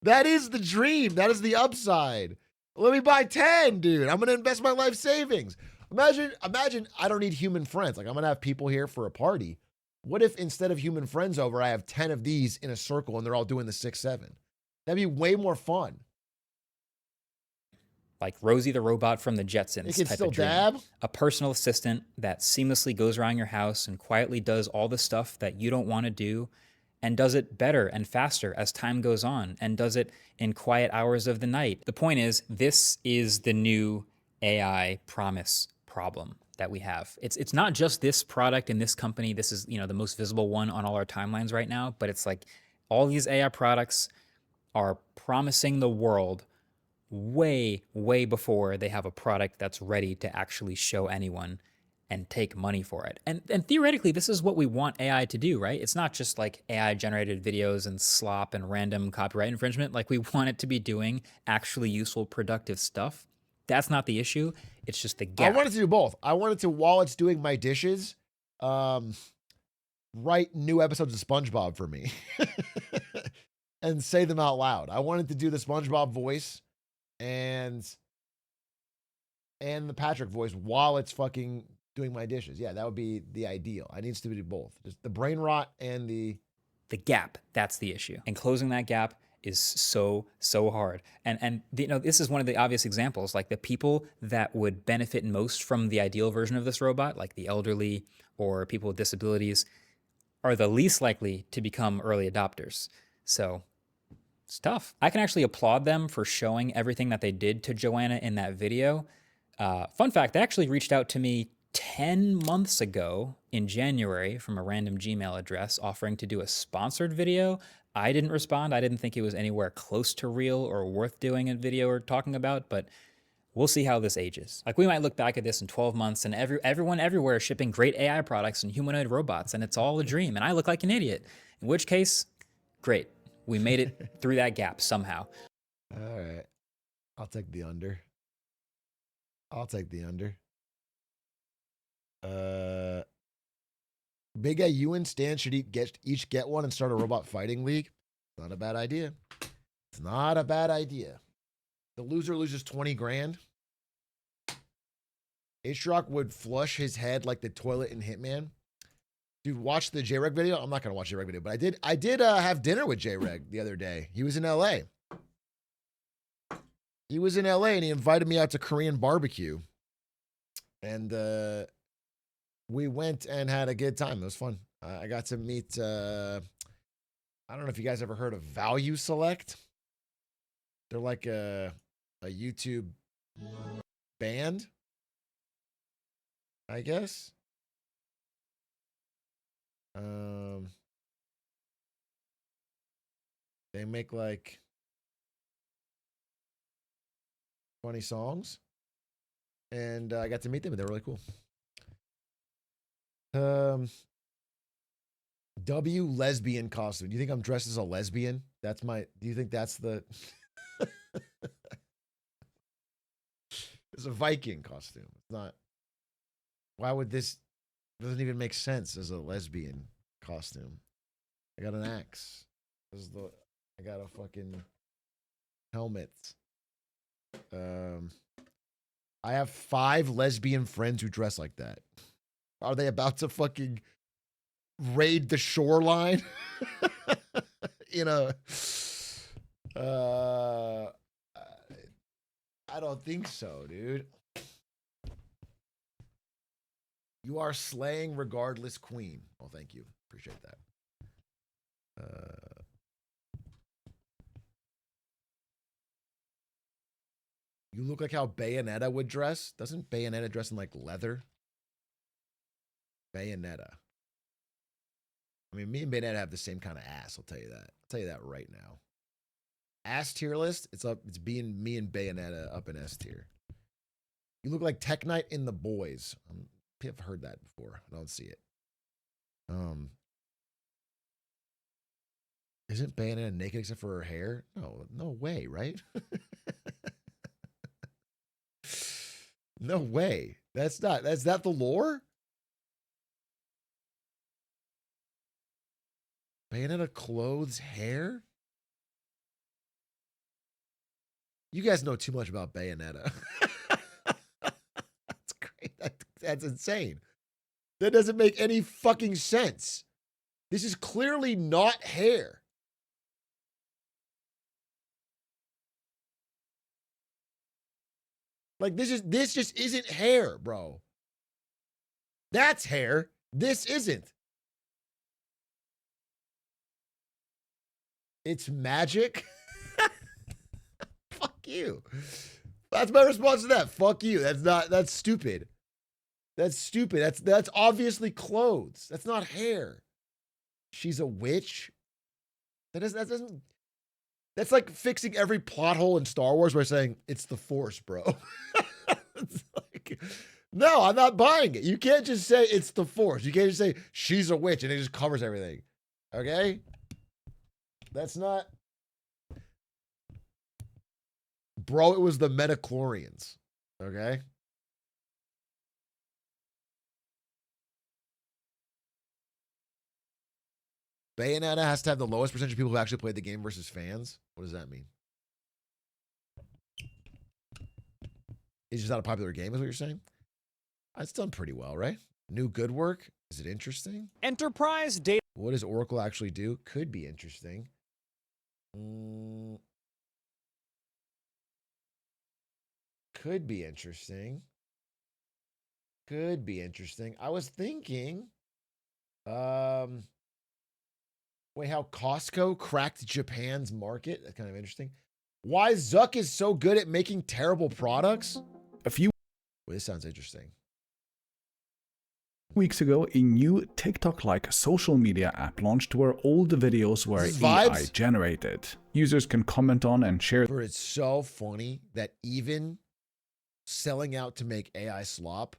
That is the dream. That is the upside. Let me buy 10, dude. I'm going to invest my life savings. Imagine I don't need human friends. Like I'm going to have people here for a party. What if instead of human friends over, I have 10 of these in a circle and they're all doing the 6'7"? That'd be way more fun. Like Rosie the robot from the It Jetsons can type still of dream. dab. A personal assistant that seamlessly goes around your house and quietly does all the stuff that you don't want to do and does it better and faster as time goes on and does it in quiet hours of the night. The point is, this is the new AI promise problem that we have. It's not just this product and this company. This is, the most visible one on all our timelines right now, but it's like all these AI products are promising the world way, way before they have a product that's ready to actually show anyone and take money for it. And theoretically, this is what we want AI to do, right? It's not just like AI generated videos and slop and random copyright infringement. Like, we want it to be doing actually useful, productive stuff. That's not the issue. It's just the gap. I wanted to do both. I wanted to, while it's doing my dishes, write new episodes of SpongeBob for me and say them out loud. I wanted to do the SpongeBob voice and the Patrick voice while it's fucking doing my dishes. Yeah, that would be the ideal. I needs to do both. Just the brain rot and the gap. That's the issue. And closing that gap is so hard. And this is one of the obvious examples. Like, the people that would benefit most from the ideal version of this robot, like the elderly or people with disabilities, are the least likely to become early adopters. So it's tough. I can actually applaud them for showing everything that they did to Joanna in that video. Fun fact, they actually reached out to me 10 months ago in January from a random Gmail address offering to do a sponsored video. I didn't respond. I didn't think it was anywhere close to real or worth doing a video or talking about, but we'll see how this ages. Like, we might look back at this in 12 months and everyone everywhere is shipping great AI products and humanoid robots, and it's all a dream, and I look like an idiot. In which case, great. We made it through that gap somehow. All right. I'll take the under. Big A, you and Stan should each get one and start a robot fighting league. Not a bad idea. It's not a bad idea. The loser loses 20 grand. Atrioc would flush his head like the toilet in Hitman. Dude, watch the JREG video. I'm not gonna watch the JREG video, but I did have dinner with JREG the other day. He was in LA. And he invited me out to Korean barbecue. And we went and had a good time. It was fun. I got to meet, I don't know if you guys ever heard of Value Select. They're like a YouTube band, I guess. They make like funny songs. And I got to meet them, and they're really cool. W lesbian costume. Do you think I'm dressed as a lesbian? Do you think that's the... It's a Viking costume. It's not... Why would this... It doesn't even make sense as a lesbian costume. I got an axe. I got a fucking helmet. I have 5 lesbian friends who dress like that. Are they about to fucking raid the shoreline? I don't think so, dude. You are slaying regardless, queen. Oh, thank you. Appreciate that. You look like how Bayonetta would dress. Doesn't Bayonetta dress in like leather? Bayonetta. I mean, me and Bayonetta have the same kind of ass. I'll tell you that. I'll tell you that right now. Ass tier list. It's being me and Bayonetta up in S tier. You look like Tech Knight in The Boys. I've heard that before. I don't see it. Isn't Bayonetta naked except for her hair? No way, right? No way. That's that the lore? Bayonetta clothes hair? You guys know too much about Bayonetta. That's great. That's insane. That doesn't make any fucking sense. This is clearly not hair. Like, this just isn't hair, bro. That's hair. This isn't. It's magic. Fuck you. That's my response to that. Fuck you. That's stupid. That's stupid. That's obviously clothes. That's not hair. She's a witch. That's like fixing every plot hole in Star Wars by saying it's the Force, bro. It's like, no, I'm not buying it. You can't just say it's the Force. You can't just say she's a witch and it just covers everything. Okay? That's not. Bro, it was the Metachlorians. Okay? Bayonetta has to have the lowest percentage of people who actually played the game versus fans. What does that mean? It's just not a popular game, is what you're saying? It's done pretty well, right? New good work. Is it interesting? Enterprise data. What does Oracle actually do? Could be interesting. Could be interesting. Could be interesting. I was thinking, wait, how Costco cracked Japan's market? That's kind of interesting. Why Zuck is so good at making terrible products? Well, this sounds interesting. Weeks ago, a new TikTok-like social media app launched where all the videos were This is AI Vibes? generated. Users can comment on and share. But it's so funny that even selling out to make AI slop,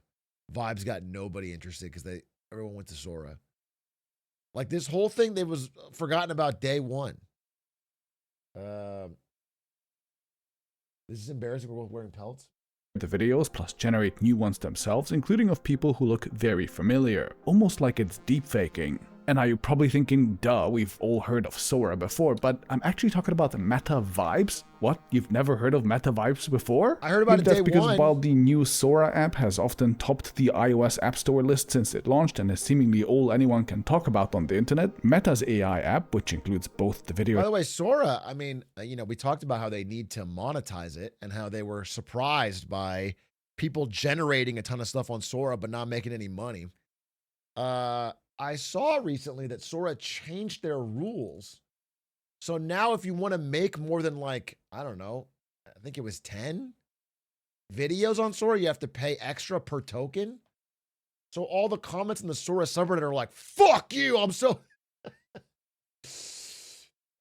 Vibes got nobody interested because everyone went to Sora. Like this whole thing, they was forgotten about day one. This is embarrassing. We're both wearing pelts. The videos plus generate new ones themselves, including of people who look very familiar, almost like it's deepfaking. And now you're probably thinking, duh, we've all heard of Sora before, but I'm actually talking about Meta Vibes. What? You've never heard of Meta Vibes before? I heard about it That's day because one. while the new Sora app has often topped the iOS App Store list since it launched and is seemingly all anyone can talk about on the internet, Meta's AI app, which includes both the video By the way, Sora, I mean, we talked about how they need to monetize it and how they were surprised by people generating a ton of stuff on Sora but not making any money. I saw recently that Sora changed their rules. So now if you want to make more than like, I don't know, I think it was 10 videos on Sora, you have to pay extra per token. So all the comments in the Sora subreddit are like, fuck you, I'm so...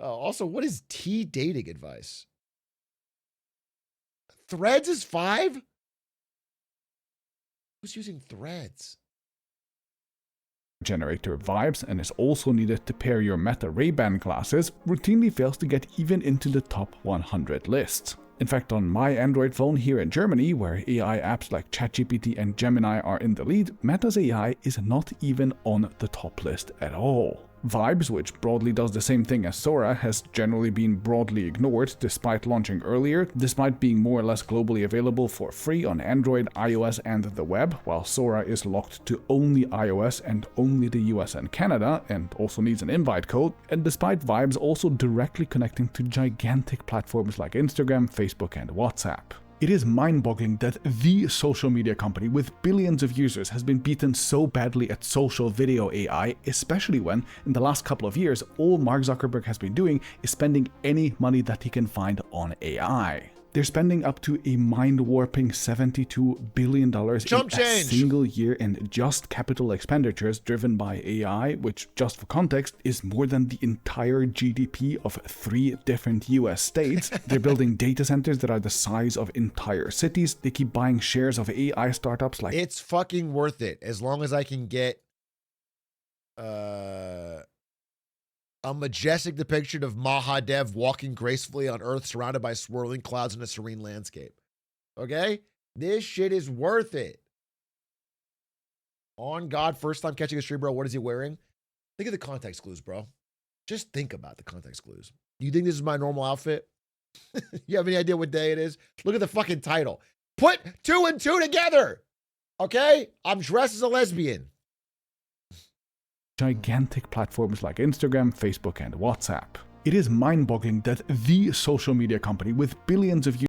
Oh, also, what is T dating advice? Threads is 5? Who's using Threads? generator Vibes and is also needed to pair your Meta Ray-Ban glasses, routinely fails to get even into the top 100 lists. In fact, on my Android phone here in Germany, where AI apps like ChatGPT and Gemini are in the lead, Meta's AI is not even on the top list at all. Vibes, which broadly does the same thing as Sora, has generally been broadly ignored despite launching earlier, despite being more or less globally available for free on Android, iOS and the web, while Sora is locked to only iOS and only the US and Canada, and also needs an invite code, and despite Vibes also directly connecting to gigantic platforms like Instagram, Facebook and WhatsApp. It is mind-boggling that the social media company with billions of users has been beaten so badly at social video AI, especially when, in the last couple of years, all Mark Zuckerberg has been doing is spending any money that he can find on AI. They're spending up to a mind-warping $72 billion in a single year in just capital expenditures driven by AI, which, just for context, is more than the entire GDP of 3 different US states. They're building data centers that are the size of entire cities. They keep buying shares of AI startups like... It's fucking worth it, as long as I can get a majestic depiction of Mahadev walking gracefully on Earth surrounded by swirling clouds in a serene landscape. Okay? This shit is worth it. On God, first time catching a stream, bro. What is he wearing? Think of the context clues, bro. Just think about the context clues. You think this is my normal outfit? You have any idea what day it is? Look at the fucking title. Put 2 and 2 together. Okay? I'm dressed as a lesbian. Gigantic platforms like Instagram, Facebook and WhatsApp. It is mind-boggling that the social media company with billions of users...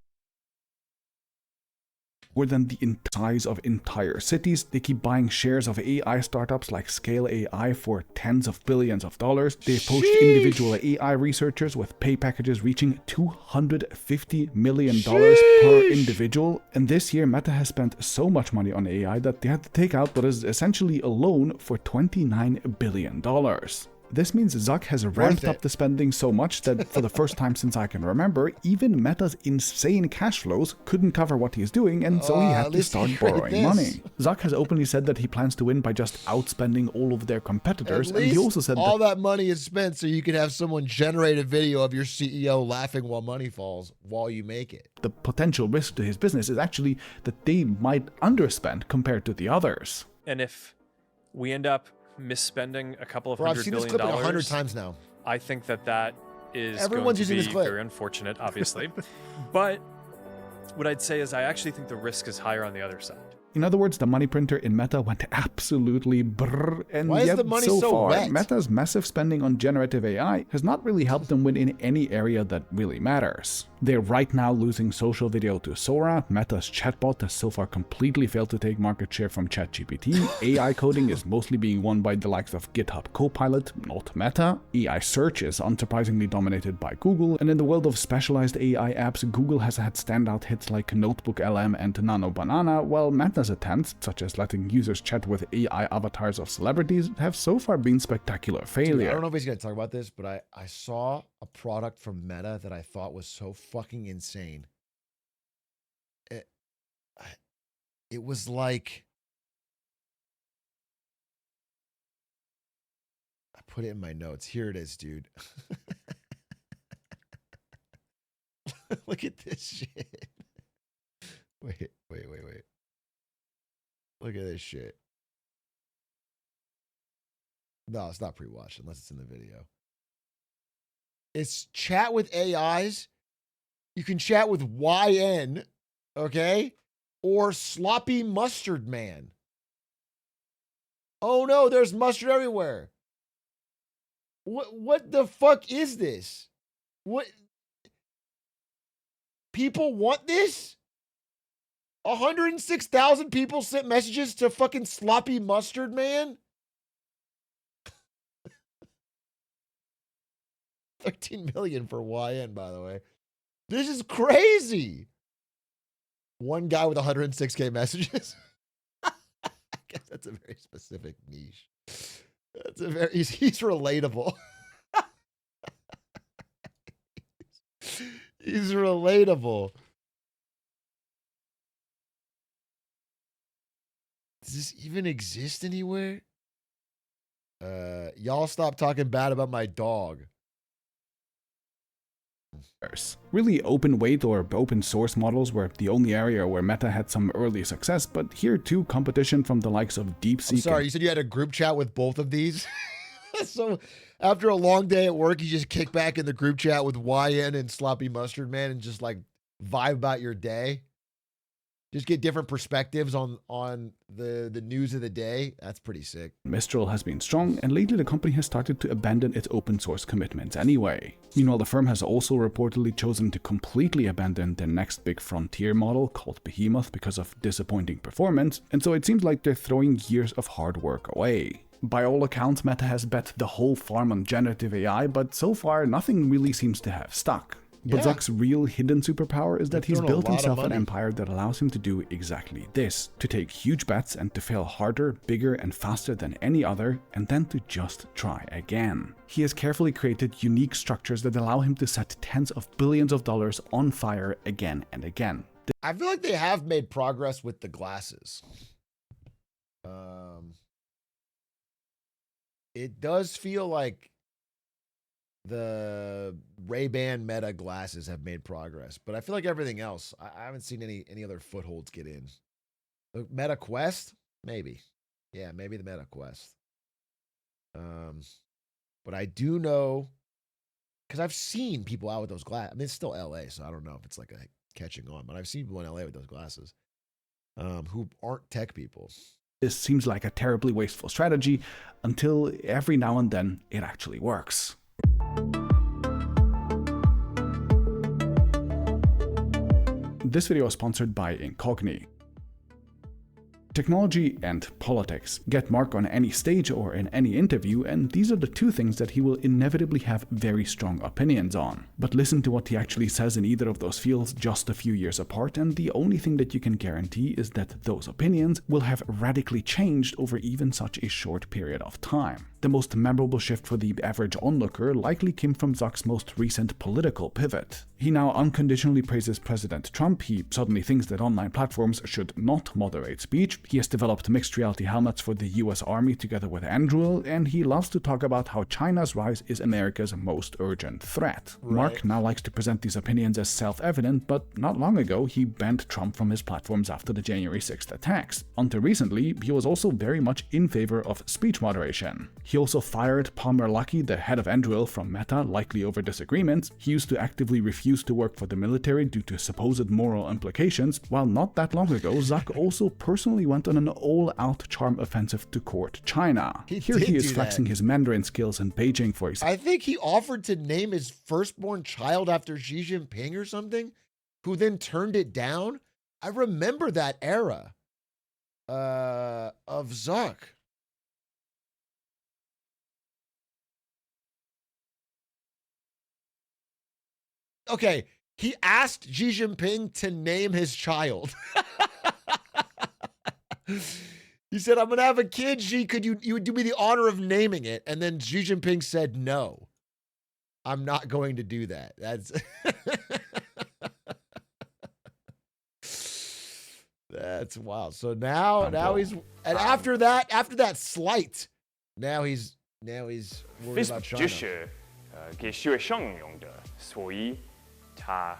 more than the size of entire cities. They keep buying shares of AI startups like Scale AI for tens of billions of dollars. They poached individual AI researchers with pay packages reaching $250 million per individual. And this year, Meta has spent so much money on AI that they had to take out what is essentially a loan for $29 billion. This means Zuck has ramped up the spending so much that for the first time since I can remember, even Meta's insane cash flows couldn't cover what he's doing, and so he had to start borrowing money. Zuck has openly said that he plans to win by just outspending all of their competitors, and he also said all that money is spent so you can have someone generate a video of your CEO laughing while money falls while you make it. The potential risk to his business is actually that they might underspend compared to the others. And if we end up misspending a couple of $100 I've seen this billion, clip 100 times now. I think that is Everyone's going to using be this clip. very unfortunate, obviously. But what I'd say is I actually think the risk is higher on the other side. In other words, the money printer in Meta went absolutely brrr, and Why is yet the money so so far, wet? Meta's massive spending on generative AI has not really helped them win in any area that really matters. They're right now losing social video to Sora. Meta's chatbot has so far completely failed to take market share from ChatGPT. AI coding is mostly being won by the likes of GitHub Copilot, not Meta. AI search is unsurprisingly dominated by Google. And in the world of specialized AI apps, Google has had standout hits like Notebook LM and Nano Banana, while Meta's attempts, such as letting users chat with AI avatars of celebrities, have so far been spectacular failure. Dude, I don't know if he's going to talk about this, but I saw a product from Meta that I thought was so fucking insane. It was like, I put it in my notes. Here it is, dude. Look at this shit. Wait. Look at this shit. No, it's not pre-watched unless it's in the video. It's chat with AIs. You can chat with YN, okay? Or Sloppy Mustard Man. Oh no, there's mustard everywhere. What the fuck is this? What? People want this? 106,000 people sent messages to fucking Sloppy Mustard Man? 13 million for YN, by the way. This is crazy. One guy with 106K messages. I guess that's a very specific niche. That's a very, he's relatable. He's relatable. Does this even exist anywhere? Y'all stop talking bad about my dog. Really, open weight or open source models were the only area where Meta had some early success, but here too, competition from the likes of DeepSeek. I'm sorry, you said you had a group chat with both of these? So after a long day at work, you just kick back in the group chat with YN and Sloppy Mustard Man and just like vibe about your day? Just get different perspectives on the news of the day. That's pretty sick. Mistral has been strong, and lately the company has started to abandon its open source commitments anyway. Meanwhile, the firm has also reportedly chosen to completely abandon their next big frontier model called Behemoth because of disappointing performance, and so it seems like they're throwing years of hard work away. By all accounts, Meta has bet the whole farm on generative AI, but so far nothing really seems to have stuck. But Zuck's real hidden superpower is that he's built himself an empire that allows him to do exactly this, to take huge bets and to fail harder, bigger and faster than any other, and then to just try again. He has carefully created unique structures that allow him to set tens of billions of dollars on fire again and again. I feel like they have made progress with the glasses. It does feel like the Ray-Ban Meta glasses have made progress, but I feel like everything else, I haven't seen any other footholds get in. The Meta Quest, maybe. Yeah, maybe the Meta Quest. But I do know, because I've seen people out with those glasses. I mean, it's still LA, so I don't know if it's like a catching on, but I've seen people in LA with those glasses who aren't tech people. This seems like a terribly wasteful strategy until every now and then it actually works. This video is sponsored by Incogni. Technology and politics get Mark on any stage or in any interview, and these are the two things that he will inevitably have very strong opinions on. But listen to what he actually says in either of those fields just a few years apart, and the only thing that you can guarantee is that those opinions will have radically changed over even such a short period of time. The most memorable shift for the average onlooker likely came from Zuck's most recent political pivot. He now unconditionally praises President Trump. He suddenly thinks that online platforms should not moderate speech. He has developed mixed reality helmets for the US Army together with Andrew, and he loves to talk about how China's rise is America's most urgent threat. Right. Mark now likes to present these opinions as self-evident, but not long ago he banned Trump from his platforms after the January 6th attacks. Until recently, he was also very much in favor of speech moderation. He also fired Palmer Luckey, the head of Anduril, from Meta, likely over disagreements. He used to actively refuse to work for the military due to supposed moral implications, while not that long ago, Zuck also personally went on an all-out charm offensive to court China. Here he is flexing his Mandarin skills in Beijing, for example. I think he offered to name his firstborn child after Xi Jinping or something, who then turned it down. I remember that era of Zuck. Okay, he asked Xi Jinping to name his child. He said, I'm going to have a kid, Xi, could you would do me the honor of naming it? And then Xi Jinping said, no, I'm not going to do that. That's that's wild. So now he's, and after that slight, now he's worried about China. 这是给学生用的，所以他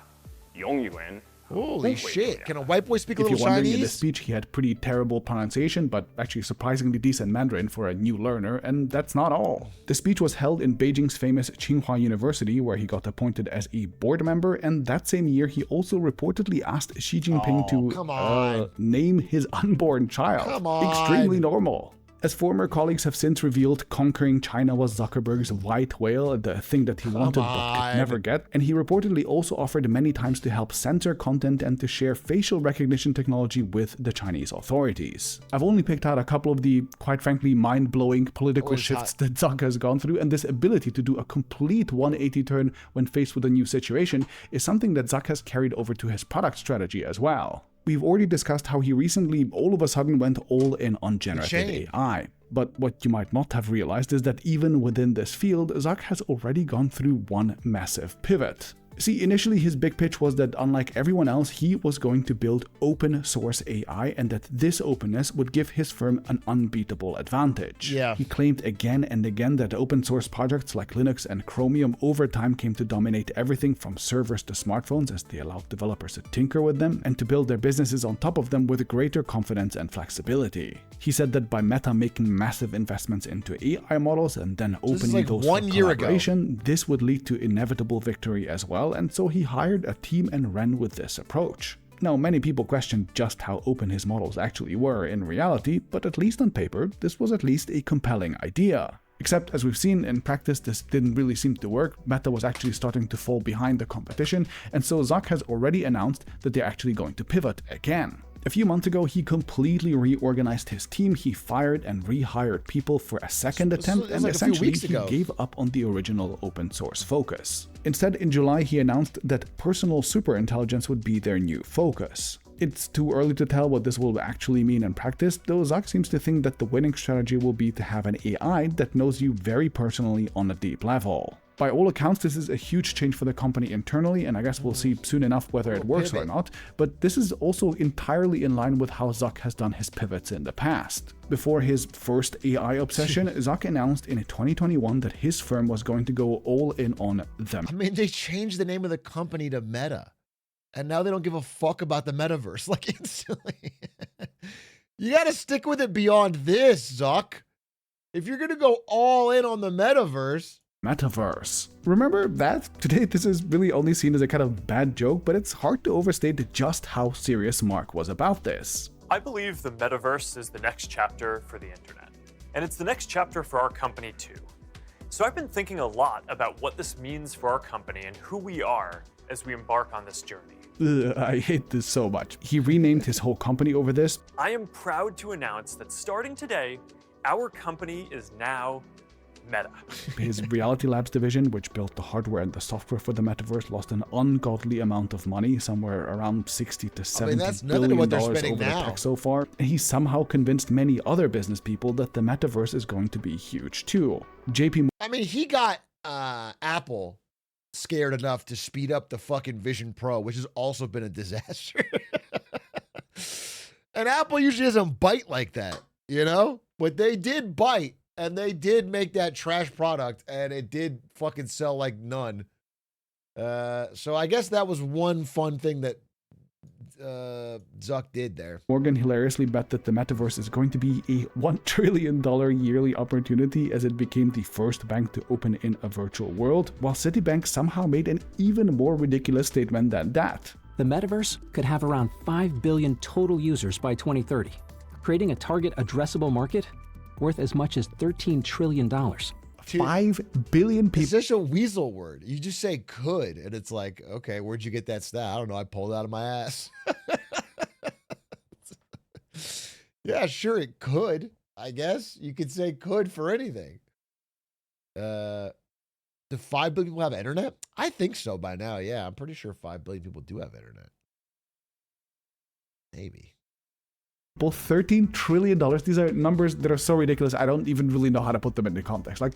永远 Holy shit. Can a white boy speak a If little you're wondering, in Chinese? this speech he had pretty terrible pronunciation, but actually surprisingly decent Mandarin for a new learner, and that's not all. The speech was held in Beijing's famous Tsinghua University, where he got appointed as a board member, and that same year he also reportedly asked Xi Jinping to name his unborn child. Come on. Extremely normal. As former colleagues have since revealed, conquering China was Zuckerberg's white whale, the thing that he wanted but could never get, and he reportedly also offered many times to help censor content and to share facial recognition technology with the Chinese authorities. I've only picked out a couple of the, quite frankly, mind-blowing political shifts that Zuck has gone through, and this ability to do a complete 180 turn when faced with a new situation is something that Zuck has carried over to his product strategy as well. We've already discussed how he recently all of a sudden went all in on generative AI. But what you might not have realized is that even within this field, Zuck has already gone through one massive pivot. See, initially his big pitch was that unlike everyone else, he was going to build open source AI and that this openness would give his firm an unbeatable advantage. Yeah. He claimed again and again that open source projects like Linux and Chromium over time came to dominate everything from servers to smartphones as they allowed developers to tinker with them and to build their businesses on top of them with greater confidence and flexibility. He said that by Meta making massive investments into AI models and then opening those for collaboration, this would lead to inevitable victory as well. And so he hired a team and ran with this approach. Now, many people questioned just how open his models actually were in reality, but at least on paper, this was at least a compelling idea. Except, as we've seen in practice, this didn't really seem to work. Meta was actually starting to fall behind the competition, and so Zuck has already announced that they're actually going to pivot again. A few months ago, he completely reorganized his team, he fired and rehired people for a second attempt, and essentially he gave up on the original open source focus. Instead, in July, he announced that personal superintelligence would be their new focus. It's too early to tell what this will actually mean in practice, though Zuck seems to think that the winning strategy will be to have an AI that knows you very personally on a deep level. By all accounts, this is a huge change for the company internally, and I guess we'll see soon enough whether it works or not, but this is also entirely in line with how Zuck has done his pivots in the past. Before his first AI obsession, Zuck announced in 2021 that his firm was going to go all in on them. I mean, they changed the name of the company to Meta, and now they don't give a fuck about the metaverse, like instantly. You gotta stick with it beyond this, Zuck. If you're gonna go all in on the metaverse, Remember that? Today this is really only seen as a kind of bad joke, but it's hard to overstate just how serious Mark was about this. I believe the metaverse is the next chapter for the internet. And it's the next chapter for our company too. So I've been thinking a lot about what this means for our company and who we are as we embark on this journey. Ugh, I hate this so much. He renamed his whole company over this. I am proud to announce that starting today, our company is now Meta. His Reality Labs division, which built the hardware and the software for the metaverse, lost an ungodly amount of money, somewhere around 60 to 70 that's nothing to billion what they're dollars spending over now. the tech so far. And he somehow convinced many other business people that the metaverse is going to be huge too. JP I mean, he got Apple scared enough to speed up the fucking Vision Pro, which has also been a disaster. And Apple usually doesn't bite like that, you know? But they did bite, and they did make that trash product, and it did fucking sell like none. So I guess that was one fun thing that Zuck did there. Morgan hilariously bet that the metaverse is going to be a $1 trillion yearly opportunity as it became the first bank to open in a virtual world, while Citibank somehow made an even more ridiculous statement than that. The metaverse could have around 5 billion total users by 2030, creating a target addressable market worth as much as $13 trillion. 5 billion It's people. such a weasel word. You just say could, and it's like, okay, where'd you get that stat? I don't know. I pulled it out of my ass. Yeah, sure, it could. I guess you could say could for anything. Do 5 billion people have internet? I think so by now. Yeah, I'm pretty sure 5 billion people do have internet. Maybe. $13 trillion. These are numbers that are so ridiculous, I don't even really know how to put them into context. Like,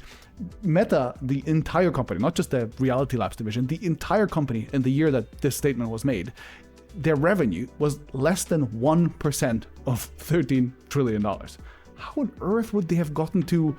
Meta, the entire company, not just the Reality Labs division, the entire company in the year that this statement was made, their revenue was less than 1% of $13 trillion. How on earth would they have gotten to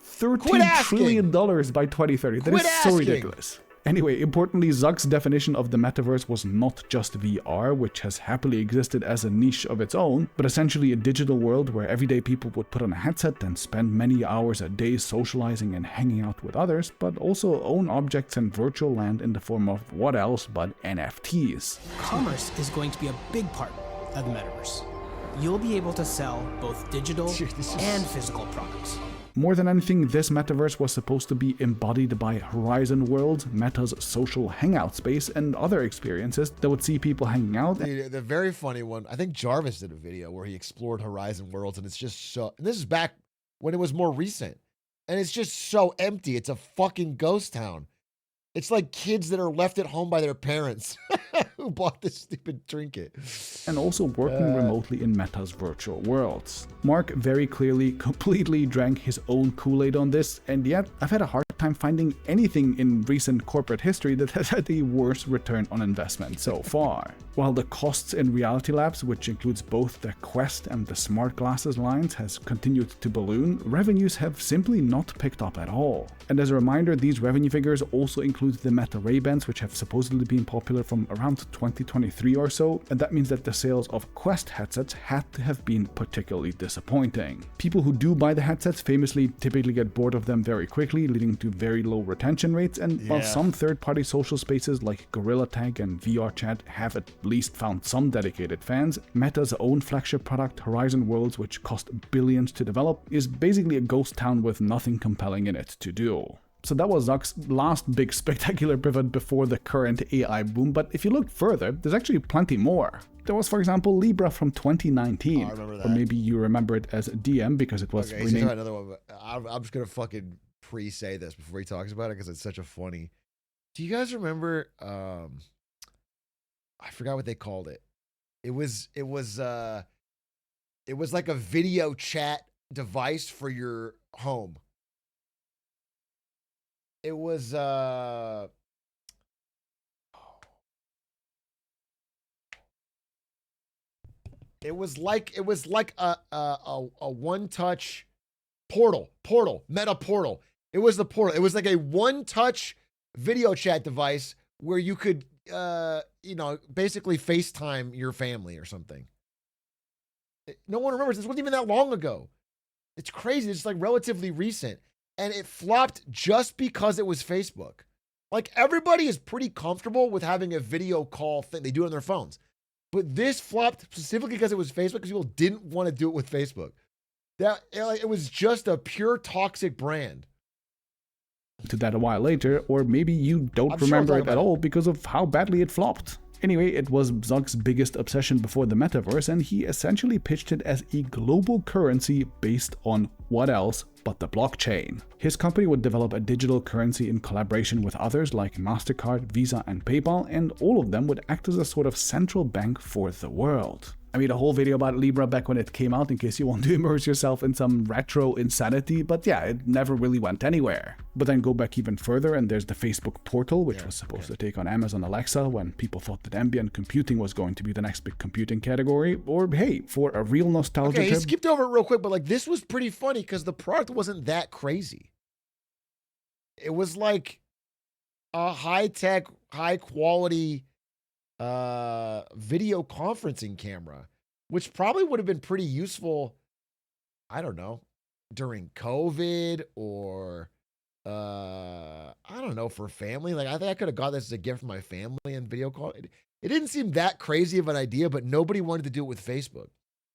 $13 trillion by 2030? That is so ridiculous. Anyway, importantly, Zuck's definition of the metaverse was not just VR, which has happily existed as a niche of its own, but essentially a digital world where everyday people would put on a headset and spend many hours a day socializing and hanging out with others, but also own objects in virtual land in the form of what else but NFTs. Commerce is going to be a big part of the metaverse. You'll be able to sell both digital and physical products. More than anything, this metaverse was supposed to be embodied by Horizon Worlds, Meta's social hangout space, and other experiences that would see people hanging out. The very funny one, I think Jarvis did a video where he explored Horizon Worlds, and it's just so, and this is back when it was more recent, and it's just so empty. It's a fucking ghost town. It's like kids that are left at home by their parents who bought this stupid trinket. And also working remotely in Meta's virtual worlds. Mark very clearly completely drank his own Kool-Aid on this, and yet I've had a hard time finding anything in recent corporate history that has had a worse return on investment so far. While the costs in Reality Labs, which includes both the Quest and the smart glasses lines, has continued to balloon, revenues have simply not picked up at all. And as a reminder, these revenue figures also include the Meta Ray-Bans, which have supposedly been popular from around 2023 or so, and that means that the sales of Quest headsets had to have been particularly disappointing. People who do buy the headsets famously typically get bored of them very quickly, leading to very low retention rates, and while some third-party social spaces like Gorilla Tag and VR Chat have at least found some dedicated fans, Meta's own flagship product, Horizon Worlds, which cost billions to develop, is basically a ghost town with nothing compelling in it to do. So that was Zuck's last big spectacular pivot before the current AI boom, but if you look further, there's actually plenty more. There was, for example, Libra from 2019, I remember that. or maybe you remember it as DM because it was Okay, renamed. another one. But I'm just gonna fucking pre-say this before he talks about it because it's such a funny. Do you guys remember? I forgot what they called it. It was like a video chat device for your home. It was like a one-touch portal, Meta Portal. It was the portal. It was like a one-touch video chat device where you could basically FaceTime your family or something. No one remembers. This wasn't even that long ago. It's crazy. It's like relatively recent. And it flopped just because it was Facebook. Like, everybody is pretty comfortable with having a video call thing. They do it on their phones. But this flopped specifically because it was Facebook, because people didn't want to do it with Facebook. It was just a pure toxic brand. To that a while later, or maybe you don't remember it at all because of how badly it flopped. Anyway, it was Zuck's biggest obsession before the metaverse, and he essentially pitched it as a global currency based on what else but the blockchain. His company would develop a digital currency in collaboration with others like MasterCard, Visa, and PayPal, and all of them would act as a sort of central bank for the world. I made a whole video about Libra back when it came out in case you want to immerse yourself in some retro insanity, but yeah, it never really went anywhere. But then go back even further and there's the Facebook portal, which was supposed to take on Amazon Alexa when people thought that ambient computing was going to be the next big computing category. Or hey, for a real nostalgia Okay, he trip, skipped over it real quick, but like this was pretty funny because the product wasn't that crazy. It was like a high-tech, high-quality video conferencing camera, which probably would have been pretty useful, I don't know, during COVID or I don't know, for family. Like I think I could have got this as a gift for my family and video call. It didn't seem that crazy of an idea, but nobody wanted to do it with Facebook.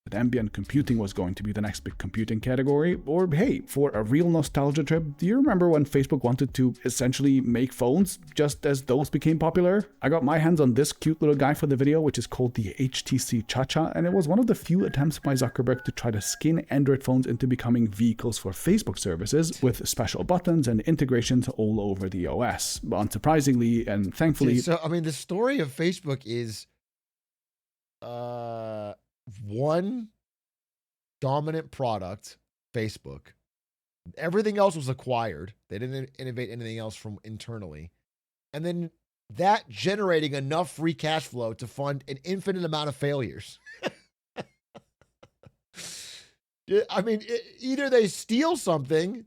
that ambient computing was going to be the next big computing category. Or hey, for a real nostalgia trip, do you remember when Facebook wanted to essentially make phones just as those became popular? I got my hands on this cute little guy for the video, which is called the HTC Cha-Cha, and it was one of the few attempts by Zuckerberg to try to skin Android phones into becoming vehicles for Facebook services with special buttons and integrations all over the OS. Unsurprisingly and thankfully... So, I mean, the story of Facebook is one dominant product, Facebook. Everything else was acquired. They didn't innovate anything else from internally. And then that generating enough free cash flow to fund an infinite amount of failures. I mean, either they steal something,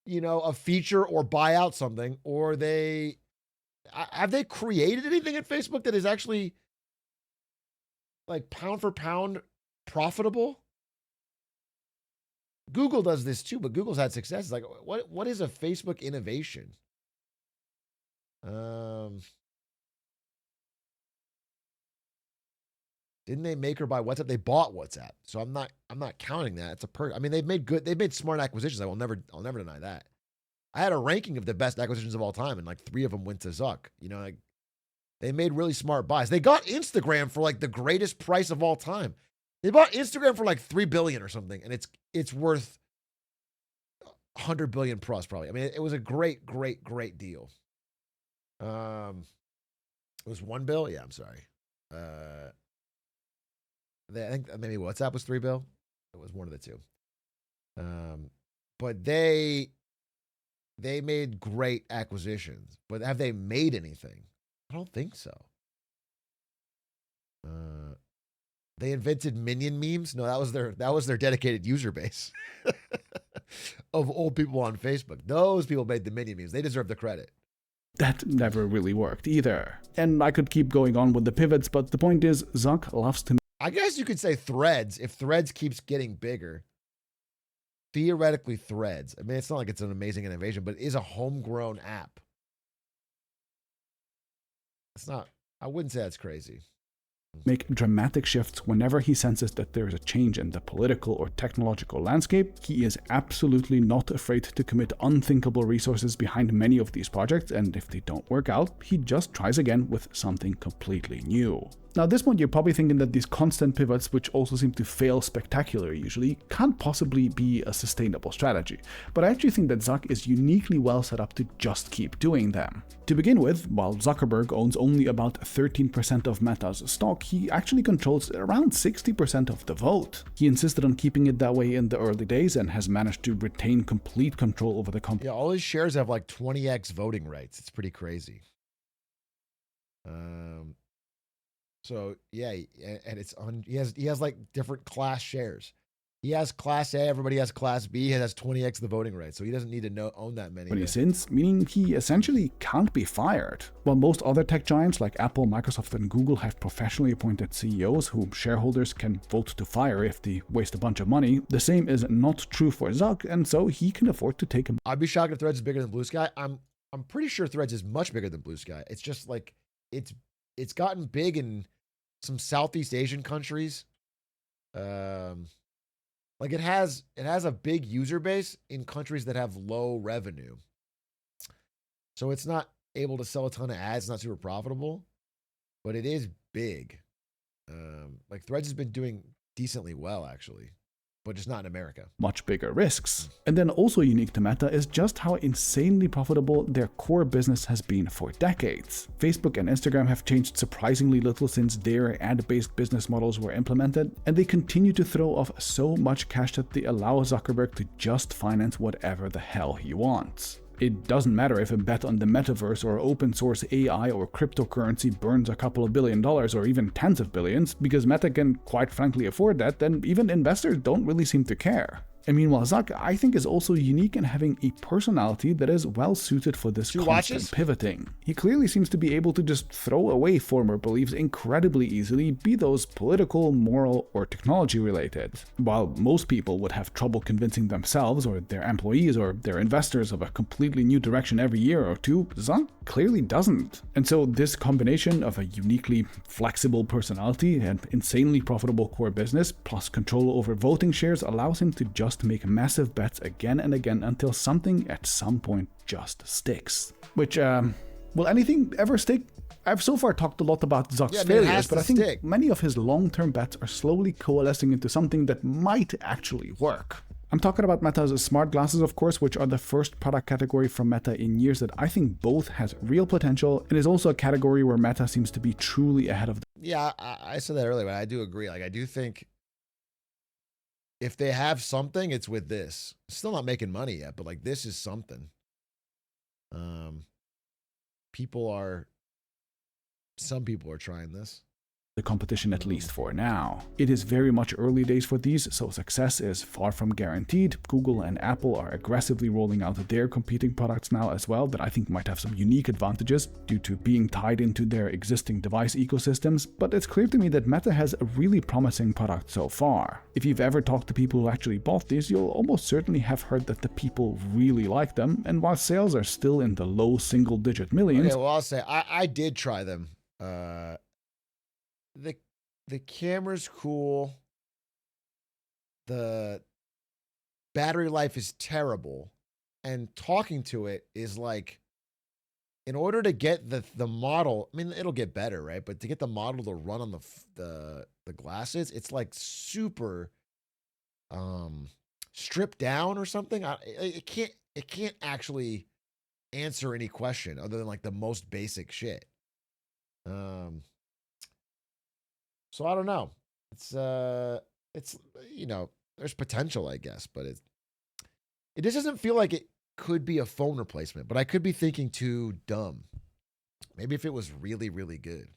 you know, a feature, or buy out something, or have they created anything at Facebook that is actually like pound for pound profitable? Google does this too, but Google's had success. It's like, what is a Facebook innovation? Didn't they make or buy WhatsApp? They bought WhatsApp, so I'm not counting that. It's I mean, they've made smart acquisitions. I'll never deny that. I had a ranking of the best acquisitions of all time, and like 3 of them went to Zuck. You know, like, they made really smart buys. They got Instagram for like the greatest price of all time. They bought Instagram for like $3 billion or something, and it's worth $100 billion plus probably. I mean, it was a great deal. It was $1 billion. Yeah, I'm sorry. I think maybe WhatsApp was $3 billion. It was one of the two. But they made great acquisitions. But have they made anything? I don't think so. They invented minion memes. No, that was their dedicated user base of old people on Facebook. Those people made the minion memes. They deserve the credit. That never really worked either. And I could keep going on with the pivots, but the point is, Zuck loves to... I guess you could say Threads. If Threads keeps getting bigger, theoretically Threads. I mean, it's not like it's an amazing innovation, but it is a homegrown app. It's not, I wouldn't say that's crazy. Make dramatic shifts whenever he senses that there is a change in the political or technological landscape. He is absolutely not afraid to commit unthinkable resources behind many of these projects, and if they don't work out, he just tries again with something completely new. Now at this point you're probably thinking that these constant pivots, which also seem to fail spectacularly usually, can't possibly be a sustainable strategy. But I actually think that Zuck is uniquely well set up to just keep doing them. To begin with, while Zuckerberg owns only about 13% of Meta's stock, he actually controls around 60% of the vote. He insisted on keeping it that way in the early days and has managed to retain complete control over the company. Yeah, all his shares have like 20x voting rights. It's pretty crazy. So yeah, and it's on. He has like different class shares. He has Class A. Everybody has Class B. He has 20x the voting rights, so he doesn't need to own that many. Since, meaning he essentially can't be fired. While most other tech giants like Apple, Microsoft, and Google have professionally appointed CEOs whom shareholders can vote to fire if they waste a bunch of money, the same is not true for Zuck, and so he can afford to take him. I'd be shocked if Threads is bigger than Blue Sky. I'm pretty sure Threads is much bigger than Blue Sky. It's just like it's gotten big in some Southeast Asian countries. Like it has a big user base in countries that have low revenue. So it's not able to sell a ton of ads, it's not super profitable. but it is big. Like Threads has been doing decently well, actually, but just not in America. Much bigger risks. And then also unique to Meta is just how insanely profitable their core business has been for decades. Facebook and Instagram have changed surprisingly little since their ad-based business models were implemented, and they continue to throw off so much cash that they allow Zuckerberg to just finance whatever the hell he wants. It doesn't matter if a bet on the metaverse or open source AI or cryptocurrency burns a couple of $1 billion or even tens of billions, because Meta can quite frankly afford that, then even investors don't really seem to care. And meanwhile, Zuck, I think, is also unique in having a personality that is well suited for this constant pivoting. He clearly seems to be able to just throw away former beliefs incredibly easily, be those political, moral, or technology related. While most people would have trouble convincing themselves or their employees or their investors of a completely new direction every year or two, Zuck clearly doesn't. And so this combination of a uniquely flexible personality and insanely profitable core business, plus control over voting shares, allows him to just make massive bets again and again until something at some point just sticks. Which, will anything ever stick? I've so far talked a lot about Zuck's failures, but I think many of his long-term bets are slowly coalescing into something that might actually work. I'm talking about Meta's smart glasses, of course, which are the first product category from Meta in years that I think both has real potential and is also a category where Meta seems to be truly ahead of. Yeah, I said that earlier, but I do agree. Like, I do think if they have something, it's with this. Still not making money yet, but like this is something. Some people are trying this. The competition, at least for now. It is very much early days for these, so success is far from guaranteed. Google and Apple are aggressively rolling out their competing products now as well that I think might have some unique advantages due to being tied into their existing device ecosystems, but it's clear to me that Meta has a really promising product so far. If you've ever talked to people who actually bought these, you'll almost certainly have heard that the people really like them, and while sales are still in the low single-digit millions... Okay, well, I'll say, I did try them. The camera's cool. The battery life is terrible. And talking to it is like, in order to get the model, I mean, it'll get better, right? But to get the model to run on the glasses, it's like super stripped down or something. It can't actually answer any question other than like the most basic shit. So I don't know. It's you know, there's potential, I guess, but it just doesn't feel like it could be a phone replacement, but I could be thinking too dumb. Maybe if it was really, really good.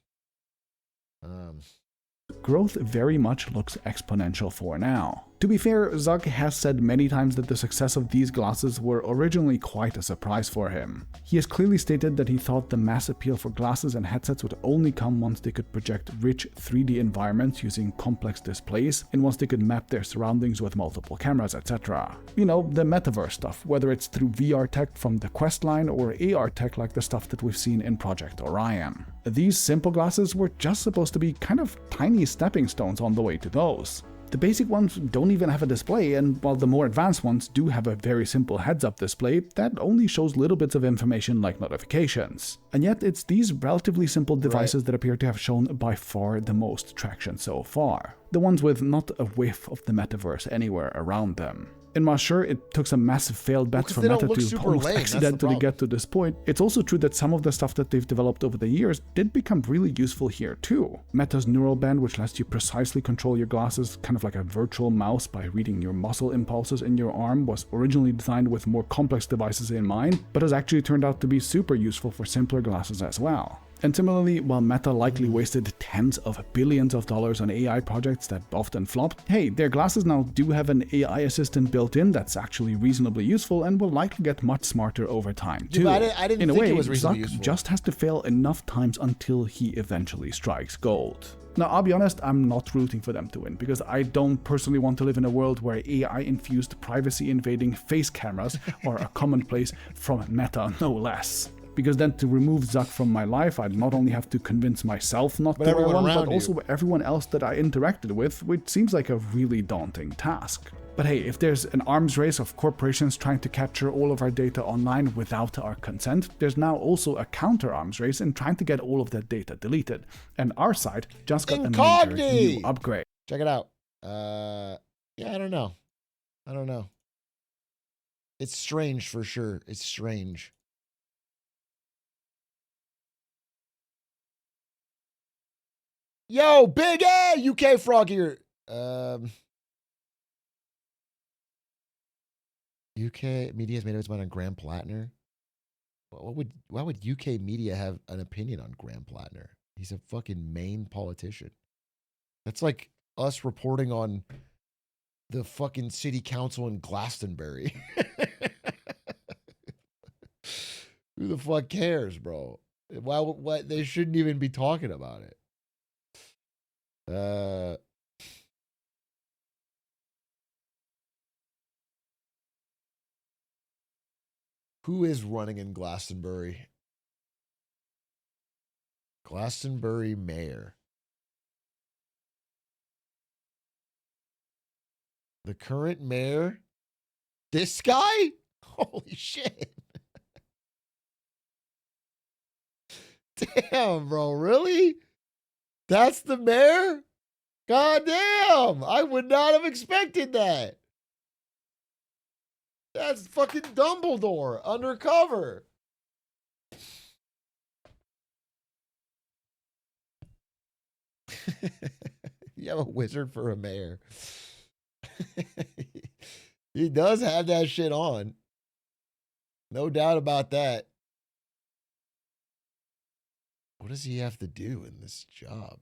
Growth very much looks exponential for now. To be fair, Zuck has said many times that the success of these glasses were originally quite a surprise for him. He has clearly stated that he thought the mass appeal for glasses and headsets would only come once they could project rich 3D environments using complex displays, and once they could map their surroundings with multiple cameras, etc. You know, the metaverse stuff, whether it's through VR tech from the Quest line or AR tech like the stuff that we've seen in Project Orion. These simple glasses were just supposed to be kind of tiny stepping stones on the way to those. The basic ones don't even have a display, and while the more advanced ones do have a very simple heads-up display, that only shows little bits of information like notifications. And yet it's these relatively simple devices that appear to have shown by far the most traction so far. The ones with not a whiff of the metaverse anywhere around them. And while sure, it took some massive failed bets for Meta to almost accidentally get to this point, it's also true that some of the stuff that they've developed over the years did become really useful here too. Meta's neural band, which lets you precisely control your glasses, kind of like a virtual mouse by reading your muscle impulses in your arm, was originally designed with more complex devices in mind, but has actually turned out to be super useful for simpler glasses as well. And similarly, while Meta likely wasted tens of billions of dollars on AI projects that often flop, hey, their glasses now do have an AI assistant built in that's actually reasonably useful and will likely get much smarter over time too. Yeah, I didn't think it was reasonably useful. Zuck just has to fail enough times until he eventually strikes gold. Now, I'll be honest, I'm not rooting for them to win, because I don't personally want to live in a world where AI-infused privacy-invading face cameras are a commonplace from Meta, no less. Because then to remove Zuck from my life, I'd not only have to convince myself not to wear one, but also everyone else that I interacted with, which seems like a really daunting task. But hey, if there's an arms race of corporations trying to capture all of our data online without our consent, there's now also a counter arms race in trying to get all of that data deleted. And our site just got a major new upgrade. Check it out. Yeah, I don't know. I don't know. It's strange for sure. It's strange. Yo, big A, UK Frog here. UK media has made up its mind on Graham Plattner. Why would UK media have an opinion on Graham Plattner? He's a fucking Maine politician. That's like us reporting on the fucking city council in Glastonbury. Who the fuck cares, bro? Why they shouldn't even be talking about it. Who is running in Glastonbury? Glastonbury mayor. The current mayor? This guy? Holy shit. Damn, bro, really? That's the mayor? God damn, I would not have expected that. That's fucking Dumbledore undercover. You have a wizard for a mayor. He does have that shit on. No doubt about that. What does he have to do in this job?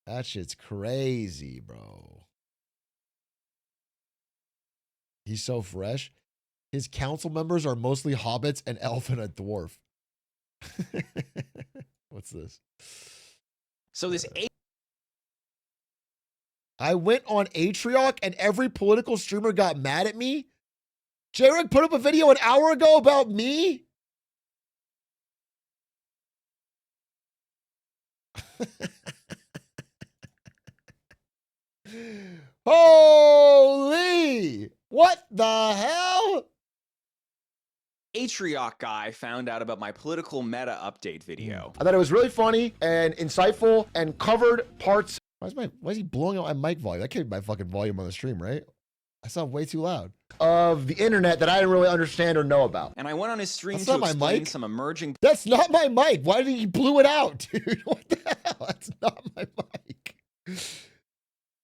That shit's crazy, bro. He's so fresh. His council members are mostly hobbits, an elf, and a dwarf. What's this? So this I went on Atrioc and every political streamer got mad at me. JREG put up a video an hour ago about me. Holy! What the hell? Atrioc guy found out about my political meta update video. I thought it was really funny and insightful and covered parts. Why is he blowing out my mic volume? I can't be my fucking volume on the stream, right? I sound way too loud. Of the internet that I didn't really understand or know about. And I went on his stream That's to not my explain mic. some emerging. That's not my mic. Why did he blew it out, dude? What the hell? That's not my mic.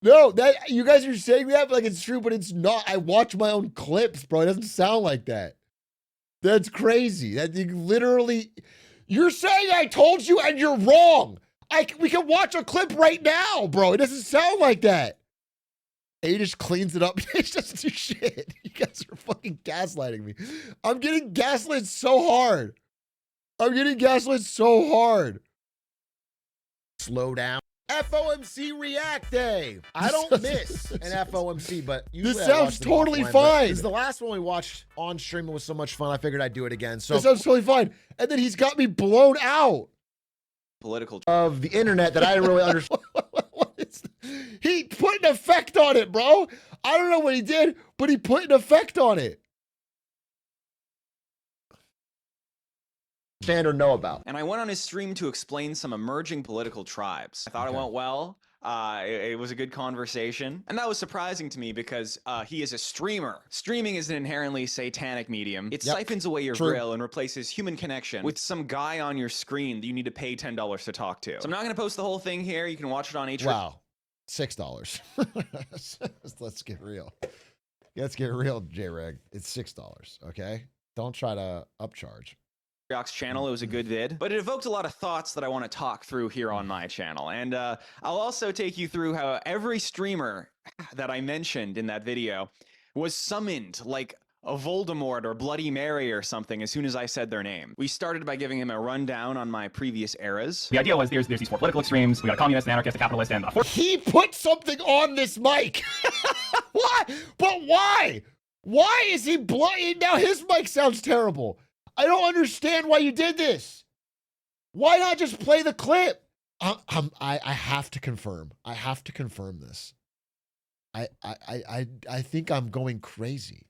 No, that you guys are saying that like it's true, but it's not. I watch my own clips, bro. It doesn't sound like that. That's crazy. That you literally, you're saying I told you and you're wrong. We can watch a clip right now, bro. It doesn't sound like that. He just cleans it up. It doesn't do shit. You guys are fucking gaslighting me. I'm getting gaslit so hard. Slow down. FOMC React Day. I don't miss an FOMC, but usually This I sounds watch them totally offline, but fine. This is the last one we watched on stream. It was so much fun. I figured I'd do it again. So this sounds totally fine. And then he's got me blown out Political of the internet that I didn't really understand. He put an effect on it, bro. I don't know what he did, but he put an effect on it. Stand or know about. And I went on his stream to explain some emerging political tribes. I thought it went well. It was a good conversation. And that was surprising to me because he is a streamer. Streaming is an inherently satanic medium. It siphons away your grill and replaces human connection with some guy on your screen that you need to pay $10 to talk to. So I'm not going to post the whole thing here. You can watch it on Atrioc. Wow. $6. Let's get real. Let's get real, JREG. It's $6, okay? Don't try to upcharge. Atrioc's channel. It was a good vid, but it evoked a lot of thoughts that I want to talk through here on my channel. And I'll also take you through how every streamer that I mentioned in that video was summoned like a Voldemort or Bloody Mary or something as soon as I said their name. We started by giving him a rundown on my previous eras. The idea was there's these four political extremes. We got a communist, an anarchist, a capitalist, and a fourth. He put something on this mic. Why? But why? Why is he blind? Now his mic sounds terrible. I don't understand why you did this. Why not just play the clip? I have to confirm. I have to confirm this. I think I'm going crazy.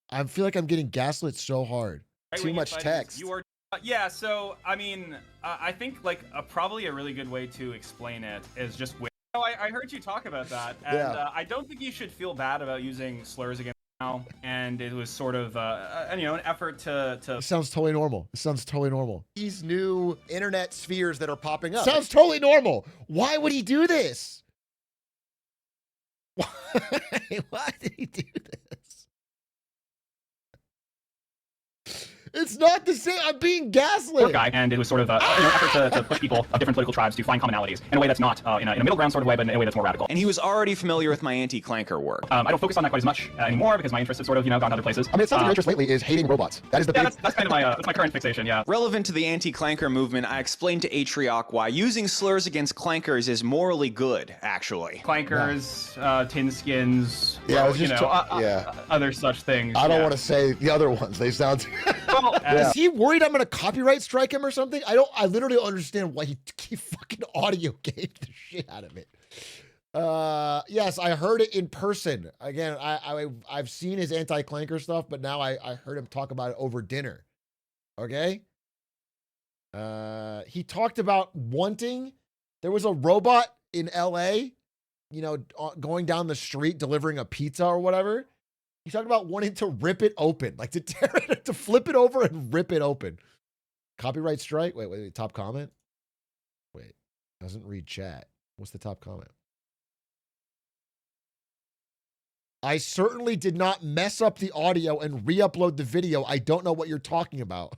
I feel like I'm getting gaslit so hard. Too much text. You are. Yeah. So I mean, I think like probably a really good way to explain it is just. Oh, I heard you talk about that, and I don't think you should feel bad about using slurs against now. And it was sort of, an effort to. It sounds totally normal. It sounds totally normal. These new internet spheres that are popping up. Sounds totally normal. Why would he do this? Why did he do this? It's not the same. I'm being gaslit. Guy, and it was sort of an effort to push people of different political tribes to find commonalities in a way that's not in a middle ground sort of way, but in a way that's more radical. And he was already familiar with my anti-clanker work. I don't focus on that quite as much anymore because my interest has sort of, gone other places. I mean, it sounds like your interest lately is hating robots. That is the big... That's kind of that's my current fixation, yeah. Relevant to the anti-clanker movement, I explained to Atrioc why using slurs against clankers is morally good, actually. Clankers, tin skins, yeah, I was just other such things. I don't want to say the other ones. They sound... Well, is he worried I'm going to copyright strike him or something? I literally don't understand why he fucking audio gave the shit out of it. Yes, I heard it in person. Again, I've seen his anti-clanker stuff, but now I heard him talk about it over dinner. Okay? He talked about wanting, there was a robot in LA, going down the street delivering a pizza or whatever. He talked about wanting to rip it open, like to tear it, to flip it over and rip it open. Copyright strike? Wait, top comment? Wait, doesn't read chat. What's the top comment? I certainly did not mess up the audio and re-upload the video. I don't know what you're talking about.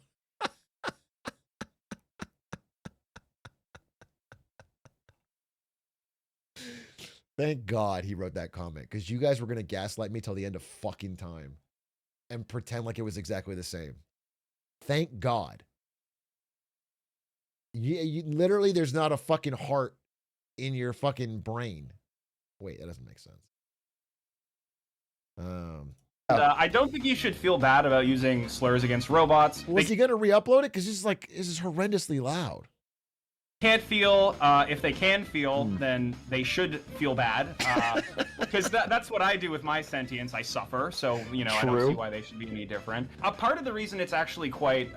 Thank God he wrote that comment, because you guys were going to gaslight me till the end of fucking time and pretend like it was exactly the same. Thank God. Literally, there's not a fucking heart in your fucking brain. Wait, that doesn't make sense. I don't think you should feel bad about using slurs against robots. Was he going to re-upload it? Because this is horrendously loud. Can't feel, if they can feel, then they should feel bad, because that's what I do with my sentience. I suffer, so I don't see why they should be any different. Part of the reason it's actually quite,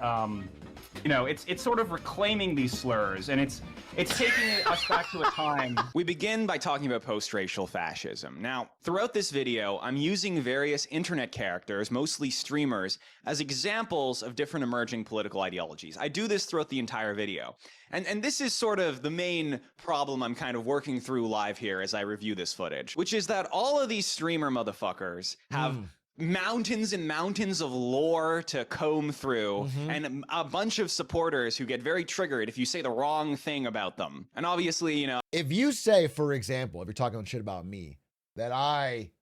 it's sort of reclaiming these slurs, and it's taking us back to a time. We begin by talking about post-racial fascism. Now, throughout this video, I'm using various internet characters, mostly streamers, as examples of different emerging political ideologies. I do this throughout the entire video. And this is sort of the main problem I'm kind of working through live here as I review this footage, which is that all of these streamer motherfuckers have mountains and mountains of lore to comb through, and a bunch of supporters who get very triggered if you say the wrong thing about them. And obviously, if you say, for example, if you're talking shit about me, that I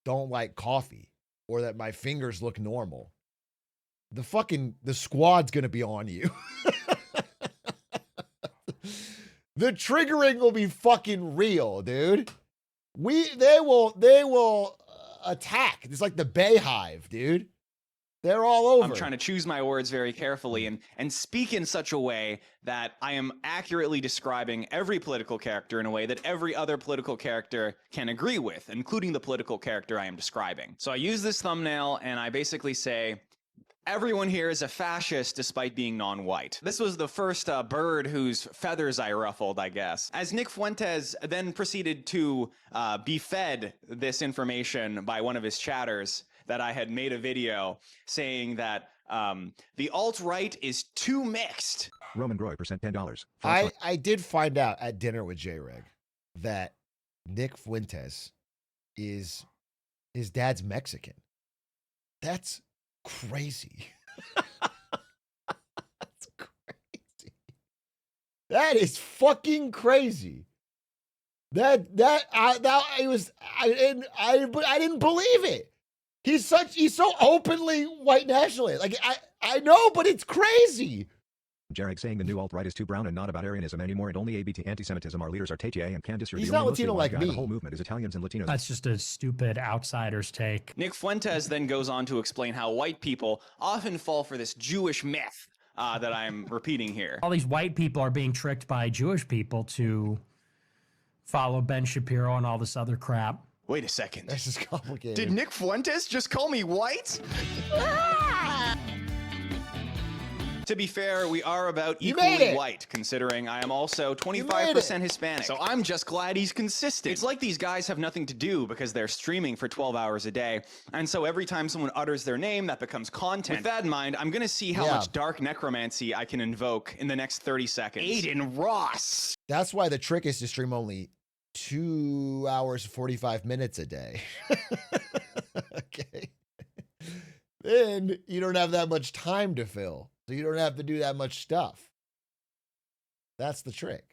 don't like coffee or that my fingers look normal, the squad's gonna be on you. The triggering will be fucking real, dude. They will attack. It's like the Bayhive, dude. They're all over. I'm trying to choose my words very carefully and speak in such a way that I am accurately describing every political character in a way that every other political character can agree with, including the political character I am describing. So I use this thumbnail and I basically say, everyone here is a fascist despite being non-white. This was the first bird whose feathers I ruffled, I guess. As Nick Fuentes then proceeded to be fed this information by one of his chatters, that I had made a video saying that the alt-right is too mixed. Roman Groy, $10. I did find out at dinner with JREG that Nick Fuentes is his dad's Mexican. That's crazy. That's crazy. That is fucking crazy. I didn't believe it. He's so openly white nationalist. Like I know, but it's crazy. JREG saying the new alt-right is too brown and not about Aryanism anymore and only ABT anti-Semitism. Our leaders are Taitier and Candice. You're He's the only not Muslim Latino white like guy. me. The whole movement is Italians and Latinos. That's just a stupid outsider's take. Nick Fuentes then goes on to explain how white people often fall for this Jewish myth that I'm repeating here. All these white people are being tricked by Jewish people to follow Ben Shapiro and all this other crap. Wait a second. This is complicated. Did Nick Fuentes just call me white? To be fair, we are about equally white, considering I am also 25% Hispanic. So I'm just glad he's consistent. It's like these guys have nothing to do because they're streaming for 12 hours a day. And so every time someone utters their name, that becomes content. With that in mind, I'm going to see how much dark necromancy I can invoke in the next 30 seconds. Aiden Ross! That's why the trick is to stream only 2 hours, 45 minutes a day. Okay. Then you don't have that much time to fill. So you don't have to do that much stuff. That's the trick.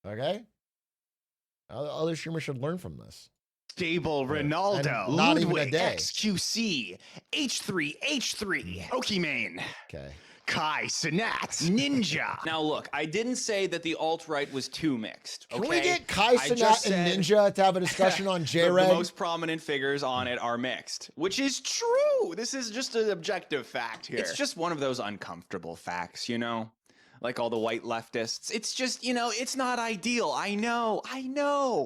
Okay? Other streamers should learn from this. Stable Ronaldo, And not even a Ludwig day. XQC, H3H3, Okimane. Okay. Kai Sinat, Ninja. Now look, I didn't say that the alt-right was too mixed. Can Okay? we get Kai I just Sinat and said Ninja to have a discussion on the JREG? most prominent figures on it are mixed, which is true. This is just an objective fact here. It's just one of those uncomfortable facts, you know? Like all the white leftists. It's just, you know, it's not ideal. I know.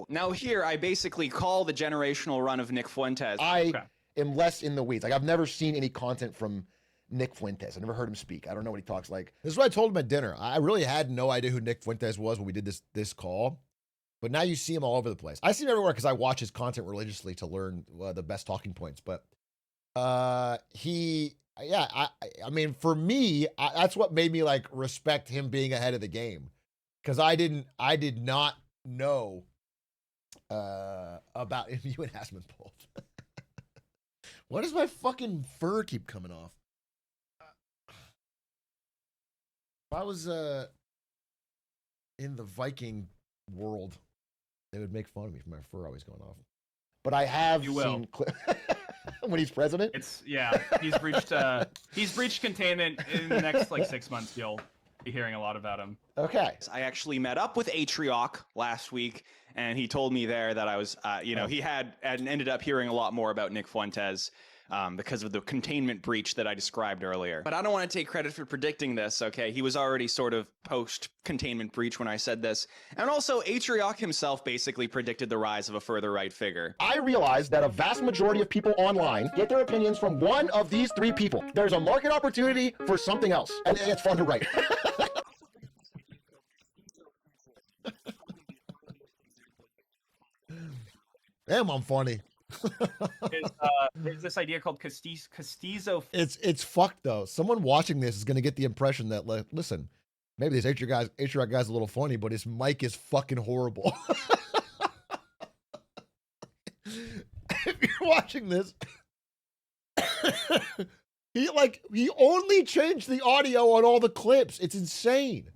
Now here, I basically call the generational run of Nick Fuentes. I am less in the weeds. Like, I've never seen any content from Nick Fuentes. I never heard him speak. I don't know what he talks like. This is what I told him at dinner. I really had no idea who Nick Fuentes was when we did this call. But now you see him all over the place. I see him everywhere because I watch his content religiously to learn the best talking points. But I mean, for me, that's what made me like respect him being ahead of the game, because I did not know about you and Asmund both. Why does my fucking fur keep coming off? If I was in the Viking world, they would make fun of me for my fur always going off. But I have You will. seen when he's president. He's breached containment in the next like 6 months. You'll be hearing a lot about him. Okay. I actually met up with Atrioc last week, and he told me there that I was, he had ended up hearing a lot more about Nick Fuentes because of the containment breach that I described earlier. But I don't want to take credit for predicting this, okay? He was already sort of post-containment breach when I said this. And also, Atrioc himself basically predicted the rise of a further right figure. I realize that a vast majority of people online get their opinions from one of these three people. There's a market opportunity for something else, and it's fun to write. Damn, I'm funny. There's this idea called castizo. It's fucked though. Someone watching this is gonna get the impression that, like, listen, maybe this Atrioc guy's a little funny, but his mic is fucking horrible. If you're watching this, he only changed the audio on all the clips. It's insane.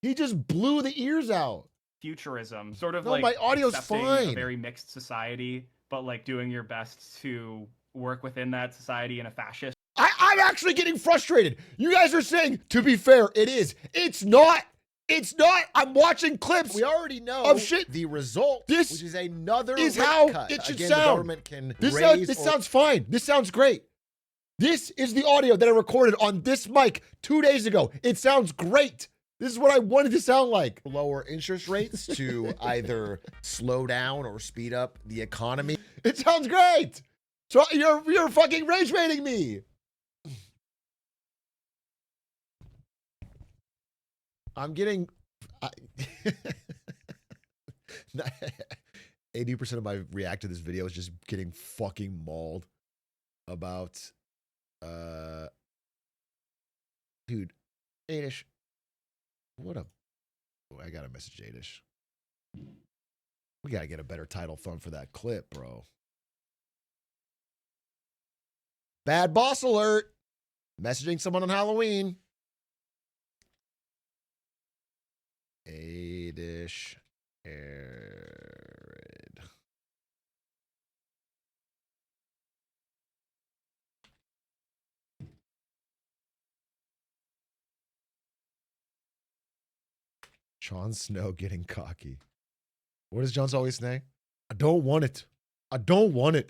He just blew the ears out. Futurism, sort of No, like my audio's accepting fine. a very mixed society, but like doing your best to work within that society in a fascist. I'm actually getting frustrated. You guys are saying, to be fair, it is. It's not. It's not. I'm watching clips. We already know of shit. the result, This which is another is rate how cut. it should Again, sound. The government can This raise sounds fine. This sounds great. This is the audio that I recorded on this mic 2 days ago. It sounds great. This is what I wanted to sound like. lower interest rates to either slow down or speed up the economy. It sounds great. So you're fucking rage baiting me. I'm getting 80% of my react to this video is just getting fucking mauled about dude, Adish. What a I gotta message Adish. We gotta get a better title thumb for that clip, bro. Bad boss alert. Messaging someone on Halloween. Adish Arid. Jon Snow getting cocky. What does Jon Snow always say? I don't want it. I don't want it.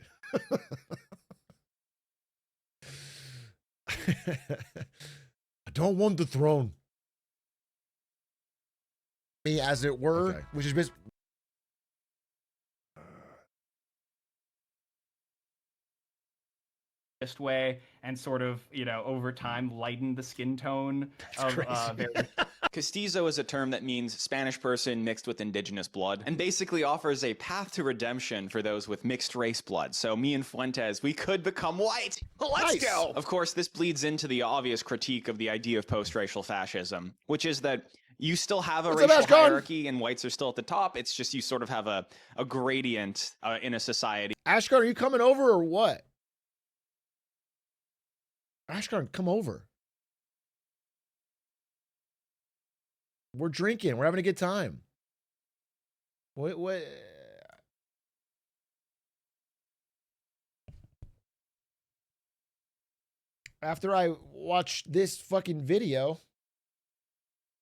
I don't want the throne. Me, as it were, which is basically. Way and sort of, you know, over time lighten the skin tone of Castizo is a term that means Spanish person mixed with indigenous blood and basically offers a path to redemption for those with mixed race blood. So me and Fuentes, we could become white. Let's go. Of course, this bleeds into the obvious critique of the idea of post-racial fascism, which is that you still have a racial hierarchy and whites are still at the top. It's just you sort of have a gradient in a society. Ashkan, are you coming over or what? Ashkan, come over. We're drinking. We're having a good time. What? After I watch this fucking video,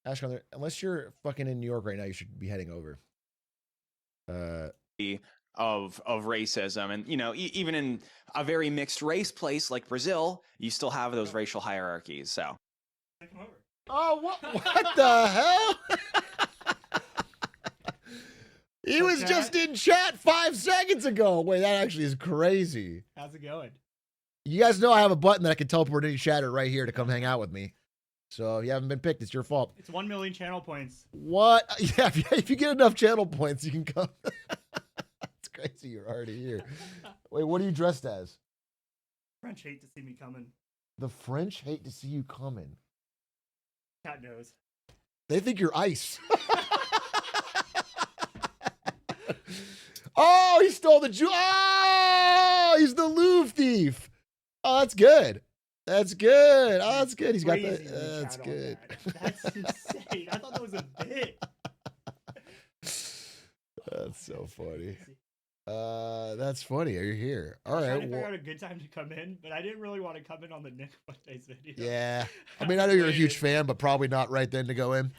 Ashkan, unless you're fucking in New York right now, you should be heading over. Of racism, and you know, even in a very mixed race place like Brazil, you still have those racial hierarchies. So, oh, what the hell? He was just in chat 5 seconds ago. Wait, that actually is crazy. How's it going? You guys know I have a button that I can teleport any chatter right here to come hang out with me. So if you haven't been picked, it's your fault. It's 1 million channel points. What? Yeah, if you get enough channel points, you can come. It's crazy. You're already here. Wait, what are you dressed as? French hate to see me coming. The French hate to see you coming. Cat knows. They think you're ice. Oh, he stole the jewel. Oh, he's the Louvre thief. Oh, that's good. That's good. Oh, that's good. He's got the. That's good. That's insane. I thought that was a bit. That's so funny. That's funny. Are you here? All I was right. trying to figure out a good time to come in, but I didn't really want to come in on the Nick Mondays video. Yeah. I mean, I know you're a huge fan, but probably not right then to go in.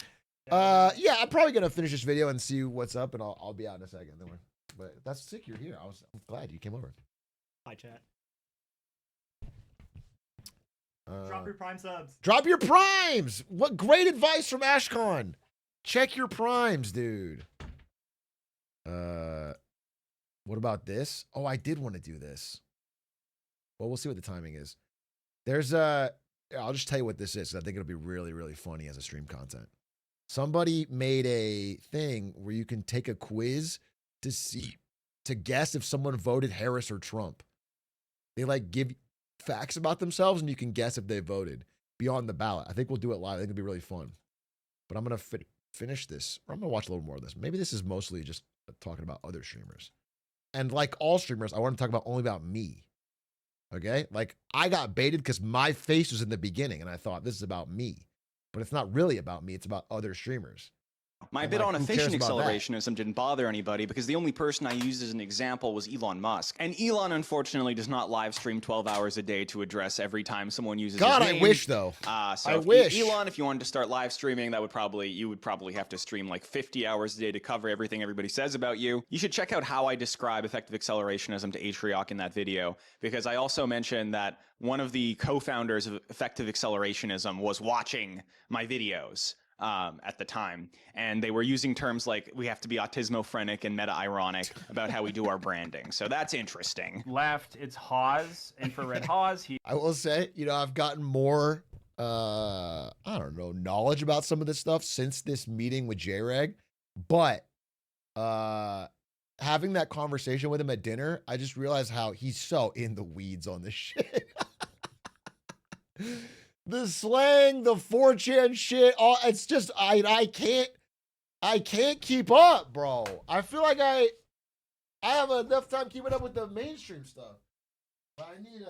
Yeah, I'm probably gonna finish this video and see what's up, and I'll be out in a second. Don't worry. But that's sick. You're here. I'm glad you came over. Hi, chat. Drop your Prime subs. Drop your primes. What great advice from Ashcon. Check your primes, dude. What about this? Oh, I did want to do this. Well, we'll see what the timing is. There's I'll just tell you what this is, 'cause I think it'll be really, really funny as a stream content. Somebody made a thing where you can take a quiz to guess if someone voted Harris or Trump. They like give facts about themselves and you can guess if they voted beyond the ballot. I think we'll do it live. I think it'll be really fun. But I'm going to finish this, or I'm going to watch a little more of this. Maybe this is mostly just talking about other streamers. And like all streamers, I want to talk about only about me. Okay? Like I got baited because my face was in the beginning and I thought this is about me. But it's not really about me. It's about other streamers. My bit on efficient accelerationism didn't bother anybody because the only person I used as an example was Elon Musk. And Elon, unfortunately, does not live stream 12 hours a day to address every time someone uses his name. I wish, though. So I wish. Elon, if you wanted to start live streaming, you would probably have to stream like 50 hours a day to cover everything everybody says about you. You should check out how I describe effective accelerationism to Atrioc in that video, because I also mentioned that one of the co-founders of effective accelerationism was watching my videos. At the time, and they were using terms like we have to be autismophrenic and meta-ironic about how we do our branding. So that's interesting. Left, it's Hawes, infrared Hawes. I will say, I've gotten more, I don't know, knowledge about some of this stuff since this meeting with JREG, but having that conversation with him at dinner, I just realized how he's so in the weeds on this shit. The slang, the 4chan shit, it's just I can't keep up, bro. I feel like I have enough time keeping up with the mainstream stuff. But I need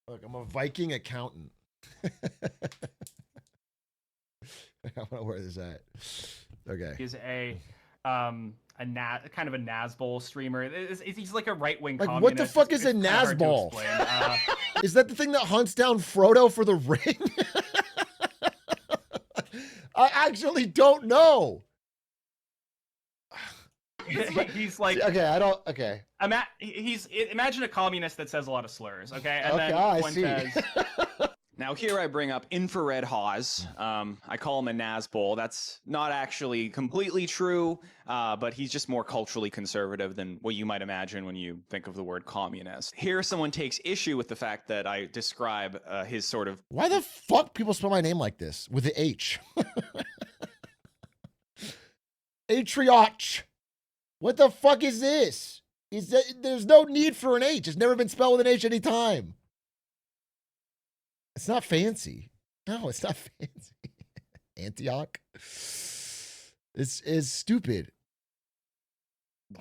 Look, I'm a Viking accountant. I want to wear this at. Okay. Is a kind of a Nazbol streamer. He's like a right-wing Like, communist. what the fuck is a Nazbol? Is that the thing that hunts down Frodo for the ring? I actually don't know. He's like, okay, I don't. Okay, imagine a communist that says a lot of slurs. Okay, and okay, then I Fuentes, see. Now here I bring up infrared Haas. I call him a Nazbol. That's not actually completely true, but he's just more culturally conservative than what you might imagine when you think of the word communist. Here someone takes issue with the fact that I describe his sort of... Why the fuck people spell my name like this with the H? Atrioc. What the fuck is this? There's no need for an H. It's never been spelled with an H any time. It's not fancy. No, it's not fancy. Antioch. This is stupid.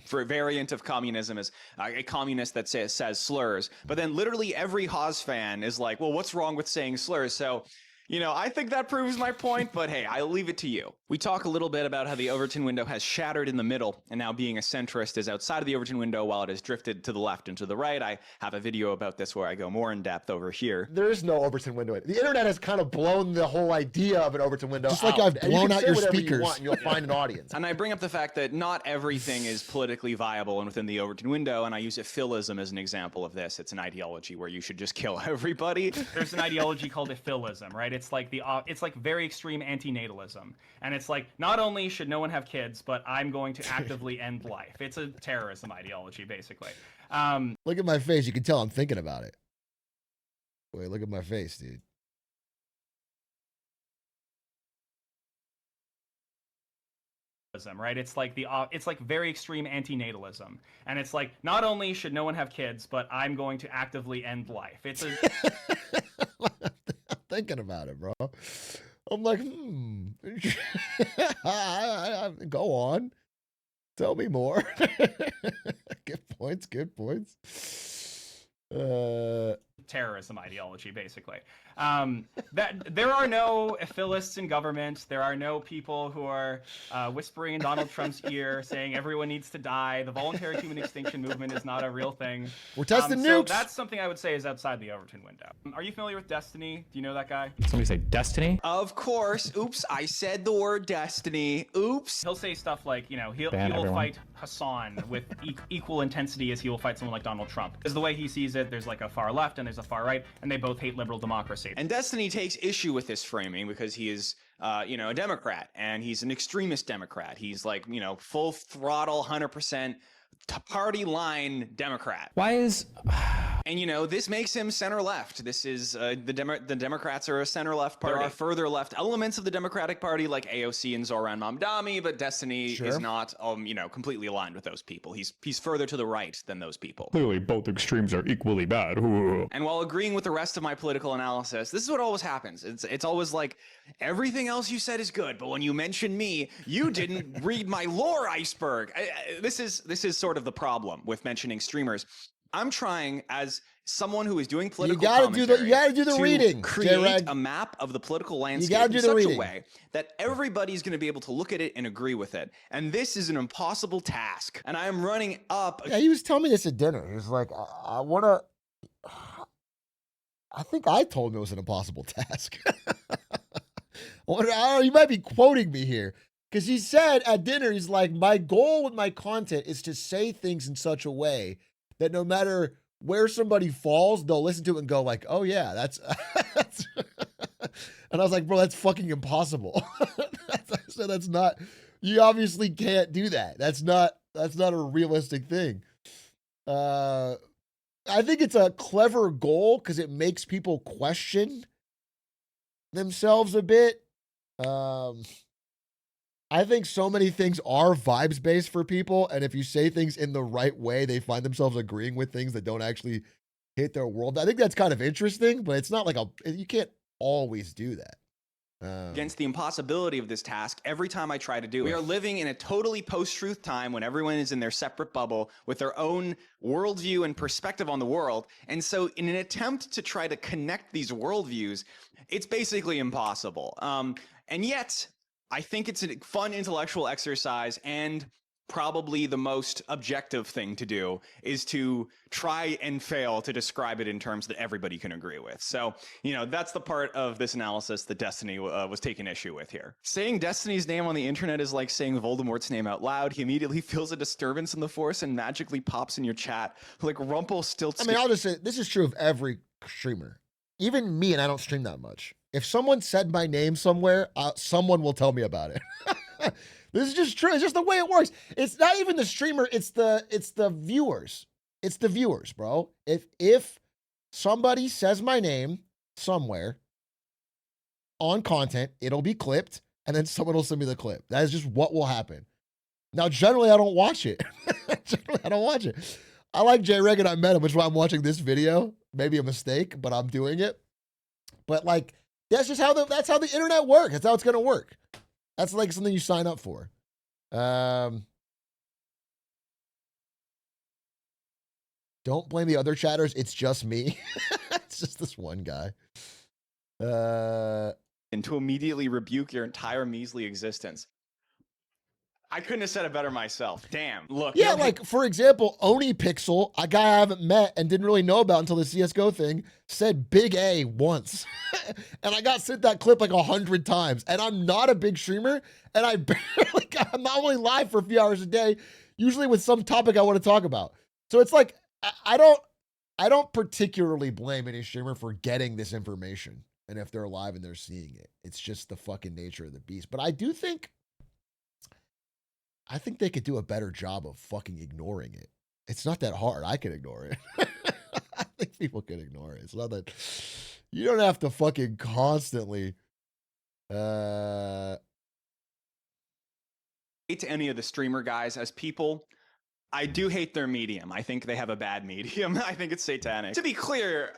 For a variant of communism is a communist that says slurs, but then literally every Haas fan is like, well, what's wrong with saying slurs? So, you know, I think that proves my point, but hey, I'll leave it to you. We talk a little bit about how the Overton window has shattered in the middle, and now being a centrist is outside of the Overton window while it has drifted to the left and to the right. I have a video about this where I go more in depth over here. There is no Overton window. The internet has kind of blown the whole idea of an Overton window Just like out. I've blown out your speakers. You want, and you'll find an audience. And I bring up the fact that not everything is politically viable and within the Overton window, and I use Ephilism as an example of this. It's an ideology where you should just kill everybody. There's an ideology called Ephilism, right? It's like it's like very extreme antinatalism, and it's like not only should no one have kids, but I'm going to actively end life. It's a terrorism ideology, basically. Look at my face. You can tell I'm thinking about it. Wait, look at my face, dude. Right? It's like it's like very extreme antinatalism, and it's like not only should no one have kids, but I'm going to actively end life. It's a I'm thinking about it, bro. I'm like, go on. Tell me more. Good points, good points. terrorism ideology, basically. That there are no Philists in government. There are no people who are whispering in Donald Trump's ear saying everyone needs to die. The voluntary human extinction movement is not a real thing. We're testing nukes. So that's something I would say is outside the Overton window. Are you familiar with Destiny? Do you know that guy? Somebody say Destiny? Of course. Oops, I said the word Destiny. Oops. He'll say stuff like, you know, he'll everyone. fight Hassan with equal intensity as he will fight someone like Donald Trump. Because the way he sees it, there's like a far left and there's a far right, and they both hate liberal democracy. And Destiny takes issue with this framing because he is, you know, a Democrat, and he's an extremist Democrat. He's like, you know, full throttle, 100% party line Democrat. Why is... And, you know, this makes him center-left. This is, the Democrats are a center-left party. There are further left elements of the Democratic Party, like AOC and Zoran Mamdani, but Destiny is not, you know, completely aligned with those people. He's further to the right than those people. Clearly, both extremes are equally bad. And while agreeing with the rest of my political analysis, this is what always happens. It's always like, everything else you said is good, but when you mention me, you didn't read my lore iceberg. This is sort of the problem with mentioning streamers. I'm trying, as someone who is doing political commentary, you gotta do the reading. Create JREG. a map of the political landscape in such a way that everybody's going to be able to look at it and agree with it. And this is an impossible task. And I am running up. Yeah, he was telling me this at dinner. He was like, I want to. I think I told him it was an impossible task. You might be quoting me here. Because he said at dinner, he's like, my goal with my content is to say things in such a way that no matter where somebody falls, they'll listen to it and go like, oh yeah, that's and I was like, bro, that's fucking impossible. So that's not, you obviously can't do that. That's not a realistic thing. I think it's a clever goal because it makes people question themselves a bit. I think so many things are vibes-based for people, and if you say things in the right way, they find themselves agreeing with things that don't actually hit their world. I think that's kind of interesting, but it's not like you can't always do that. Against the impossibility of this task every time I try to do it. We are living in a totally post-truth time when everyone is in their separate bubble with their own worldview and perspective on the world. And so in an attempt to try to connect these worldviews, it's basically impossible. And yet, I think it's a fun intellectual exercise, and probably the most objective thing to do is to try and fail to describe it in terms that everybody can agree with. So, that's the part of this analysis that Destiny was taking issue with here. Saying Destiny's name on the internet is like saying Voldemort's name out loud. He immediately feels a disturbance in the Force and magically pops in your chat like Rumpelstiltskin. I mean, I'll just say, this is true of every streamer. Even me, and I don't stream that much. If someone said my name somewhere, someone will tell me about it. This is just true. It's just the way it works. It's not even the streamer. It's the viewers. It's the viewers, bro. If somebody says my name somewhere on content, it'll be clipped, and then someone will send me the clip. That is just what will happen. Now, generally, I don't watch it. Generally, I don't watch it. I like JREG and I met him, which is why I'm watching this video. Maybe a mistake, but I'm doing it. But like, that's just how that's how the internet works. That's how it's gonna work. That's like something you sign up for. Don't blame the other chatters. It's just me. It's just this one guy. And to immediately rebuke your entire measly existence. I couldn't have said it better myself. Damn. Look. Yeah, like, for example, Oni Pixel, a guy I haven't met and didn't really know about until the CSGO thing, said Big A once. And I got sent that clip like 100 times. And I'm not a big streamer, and I'm not only live for a few hours a day, usually with some topic I want to talk about. So it's like, I don't particularly blame any streamer for getting this information. And if they're alive and they're seeing it, it's just the fucking nature of the beast. But I think they could do a better job of fucking ignoring it. It's not that hard. I can ignore it. I think people can ignore it. It's not that you don't have to fucking constantly to any of the streamer guys as people. I do hate their medium. I think they have a bad medium. I think it's satanic. To be clear,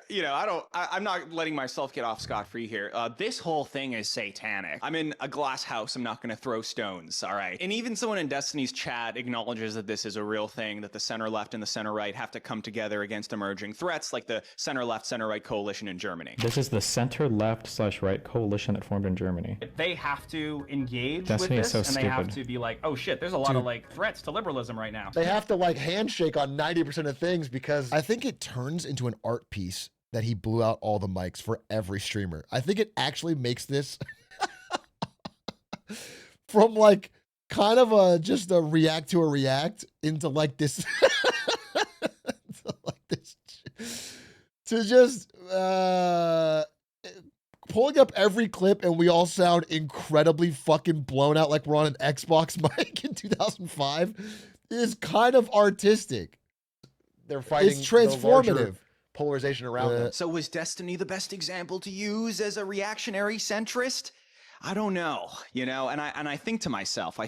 I'm not letting myself get off scot-free here. This whole thing is satanic. I'm in a glass house. I'm not going to throw stones, all right? And even someone in Destiny's chat acknowledges that this is a real thing, that the center-left and the center-right have to come together against emerging threats like the center-left, center-right coalition in Germany. This is the center-left/right coalition that formed in Germany. They have to engage Destiny with is so this, and they have stupid. to be like, oh shit, there's a lot of like threats to liberalism right now. They have to like handshake on 90% of things, because I think it turns into an art piece that he blew out all the mics for every streamer. I think it actually makes this from like kind of just a react to a react into like this to just pulling up every clip, and we all sound incredibly fucking blown out like we're on an Xbox mic in 2005 is kind of artistic. They're fighting. It's transformative. Polarization around them. So was Destiny the best example to use as a reactionary centrist? I don't know, and I think to myself,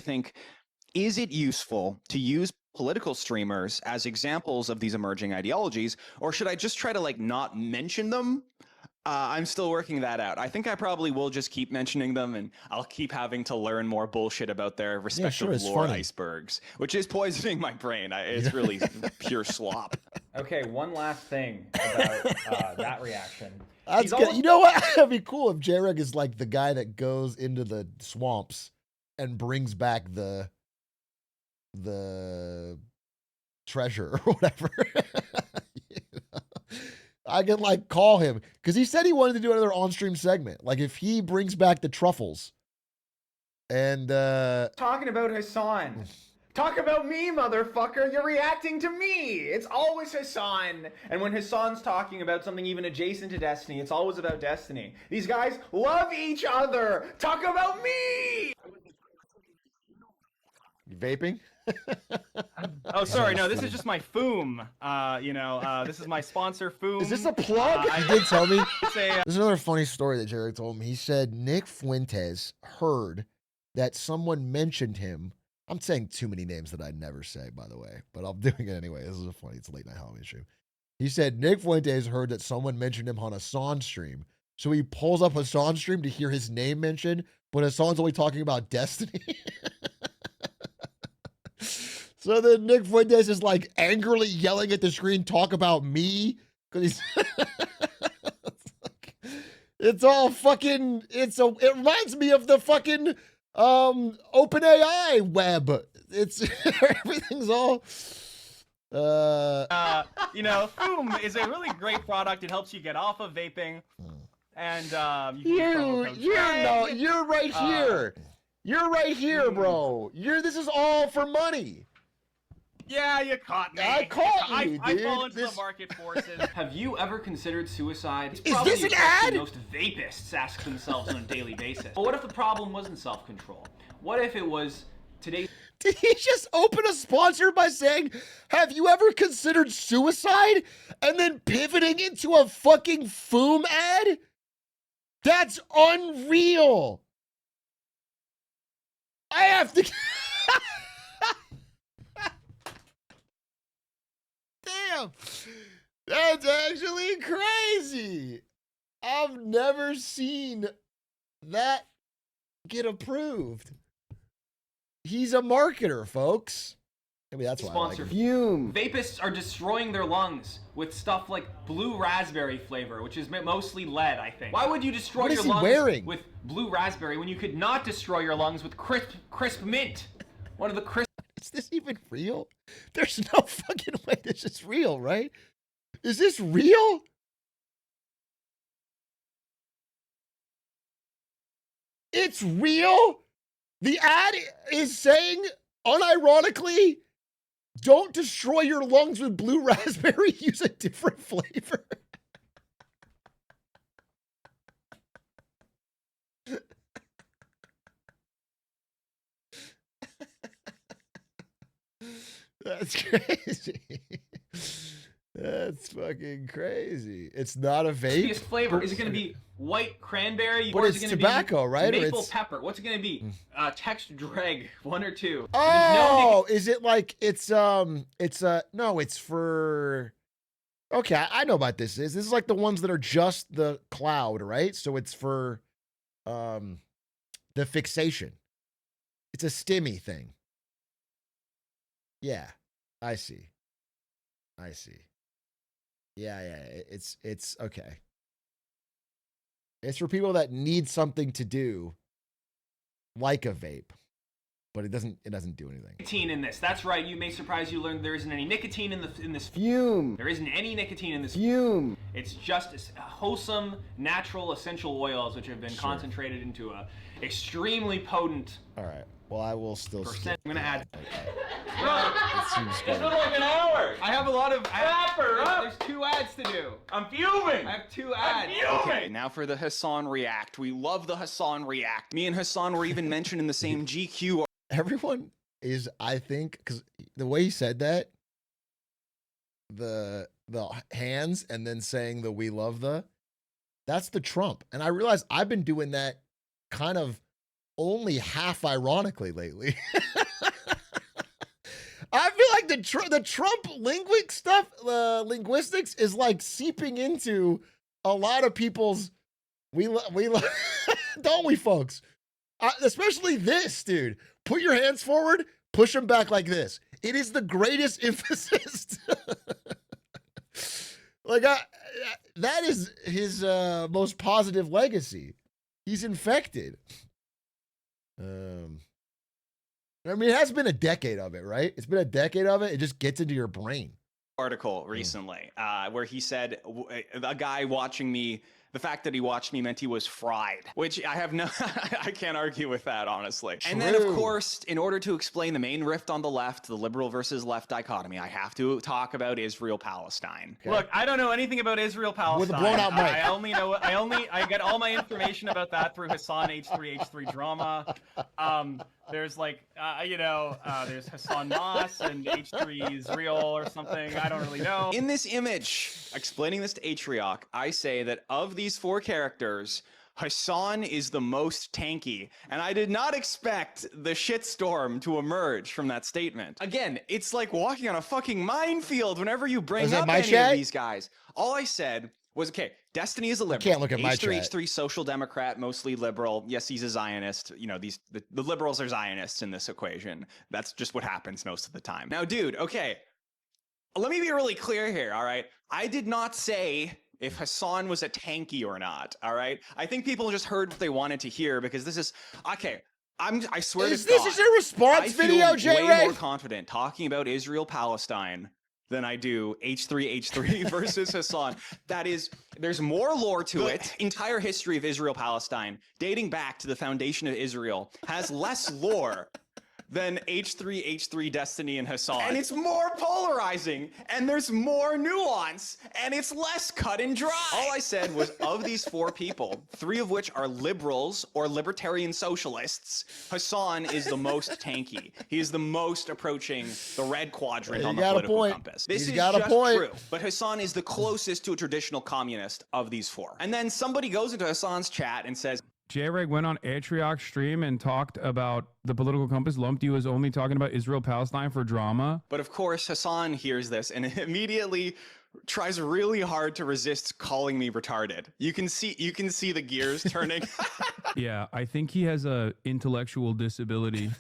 is it useful to use political streamers as examples of these emerging ideologies, or should I just try to like not mention them? I'm still working that out. I think I probably will just keep mentioning them, and I'll keep having to learn more bullshit about their respective lore icebergs, which is poisoning my brain. It's really pure slop. Okay, one last thing about that reaction. That's good. You know what? That'd be cool if JREG is like the guy that goes into the swamps and brings back the treasure or whatever. I can like call him, because he said he wanted to do another on-stream segment. Like if he brings back the truffles and Talking about Hassan. Talk about me, motherfucker. You're reacting to me. It's always Hassan. And when Hassan's talking about something even adjacent to Destiny, it's always about Destiny. These guys love each other. Talk about me. You vaping? Oh, sorry. No, this is just my Foom. This is my sponsor, Foom. Is this a plug? He did tell me. There's another funny story that JREG told me. He said Nick Fuentes heard that someone mentioned him. I'm saying too many names that I'd never say, by the way, but I'm doing it anyway. This is funny. It's a late night Halloween stream. He said Nick Fuentes heard that someone mentioned him on Hassan's stream. So he pulls up Hassan's stream to hear his name mentioned, but Hassan's only talking about Destiny. So then Nick Fuentes is like angrily yelling at the screen, talk about me. Because he's it's all fucking, it reminds me of the fucking OpenAI web. It's everything's all. You know, Foom is a really great product. It helps you get off of vaping, and you're right here. You're right here, bro. This is all for money. Yeah, you caught me. I caught you, I dude. fall into the market forces. Have you ever considered suicide? Is this an ad? Most vapists ask themselves on a daily basis. But what if the problem wasn't self-control? What if it was today's... Did he just open a sponsor by saying, have you ever considered suicide? And then pivoting into a fucking Foom ad? That's unreal. I have to... Damn. That's actually crazy. I've never seen that get approved. He's a marketer, folks. Maybe that's why sponsor I like him. Vapists are destroying their lungs with stuff like blue raspberry flavor, which is mostly lead, I think. Why would you destroy your lungs with blue raspberry when you could not destroy your lungs with crisp mint? One of the crisp... Is this even real? There's no fucking way this is real, right? Is this real? It's real? The ad is saying, unironically, don't destroy your lungs with blue raspberry, use a different flavor. That's crazy. That's fucking crazy. It's not a vape. Flavor. Is it going to be white cranberry? But or it's is it gonna tobacco, be right? Maple pepper. What's it going to be? Text JREG, 1 or 2. Oh, is it like no, it's for. Okay, I know about this. This is like the ones that are just the cloud, right? So it's for the fixation. It's a stimmy thing. Yeah, I see. Yeah, it's okay. It's for people that need something to do, like a vape, but it doesn't do anything. Nicotine in this. That's right. You may surprise you learn there isn't any nicotine in this fume. There isn't any nicotine in this fume. It's just wholesome, natural, essential oils which have been concentrated into a extremely potent. All right. Well, I will still. I'm gonna add. It seems It's good. been like an hour. I have a lot of. There's 2 ads to do. I'm fuming. I have 2 ads. Okay, now for the Hassan React. We love the Hassan React. Me and Hassan were even mentioned in the same GQ. Everyone is, I think, because the way he said that, the hands and then saying the "we love the," that's the Trump. And I realized I've been doing that kind of only half ironically lately. I feel like the Trump linguistics is like seeping into a lot of people's don't we, folks? Especially this, dude. Put your hands forward, push them back like this. It is the greatest emphasis. Like that is his most positive legacy. He's infected. I mean, it has been a decade of it, right? It's been a decade of it. It just gets into your brain. Article recently where he said a guy watching me, the fact that he watched me meant he was fried, which I have no, I can't argue with that, honestly. True. And then, of course, in order to explain the main rift on the left, the liberal versus left dichotomy, I have to talk about Israel-Palestine. Okay. Look, I don't know anything about Israel-Palestine. With a blown-out mic. I get all my information about that through Hassan H3 Drama. There's like, there's Hassan Moss and H3 Israel or something. I don't really know. In this image, explaining this to Atrioc, I say that of these 4 characters, Hassan is the most tanky, and I did not expect the shitstorm to emerge from that statement. Again, it's like walking on a fucking minefield whenever you bring up any of these guys. All I said was, okay, Destiny is a liberal. Can't look at my H3 social democrat, mostly liberal. Yes, he's a Zionist. You know, the liberals are Zionists in this equation. That's just what happens most of the time. Now, dude, okay, let me be really clear here, all right? I did not say if Hassan was a tanky or not, all right? I think people just heard what they wanted to hear because this is, okay, I swear Is to God. this just a response video, I feel way JREG? more confident talking about Israel-Palestine than I do H3H3 versus Hassan. There's more lore to it. Entire history of Israel-Palestine, dating back to the foundation of Israel, has less lore than H3H3 Destiny and Hassan. And it's more polarizing, and there's more nuance, and it's less cut and dry. All I said was, of these 4 people, 3 of which are liberals or libertarian socialists, Hassan is the most tanky. He is the most approaching the red quadrant on the political compass. This is just true, but Hassan is the closest to a traditional communist of these 4. And then somebody goes into Hassan's chat and says, JREG went on Atrioc stream and talked about the political compass, lumped you as only talking about Israel-Palestine for drama. But of course, Hassan hears this and immediately tries really hard to resist calling me retarded. You can see the gears turning. Yeah, I think he has a intellectual disability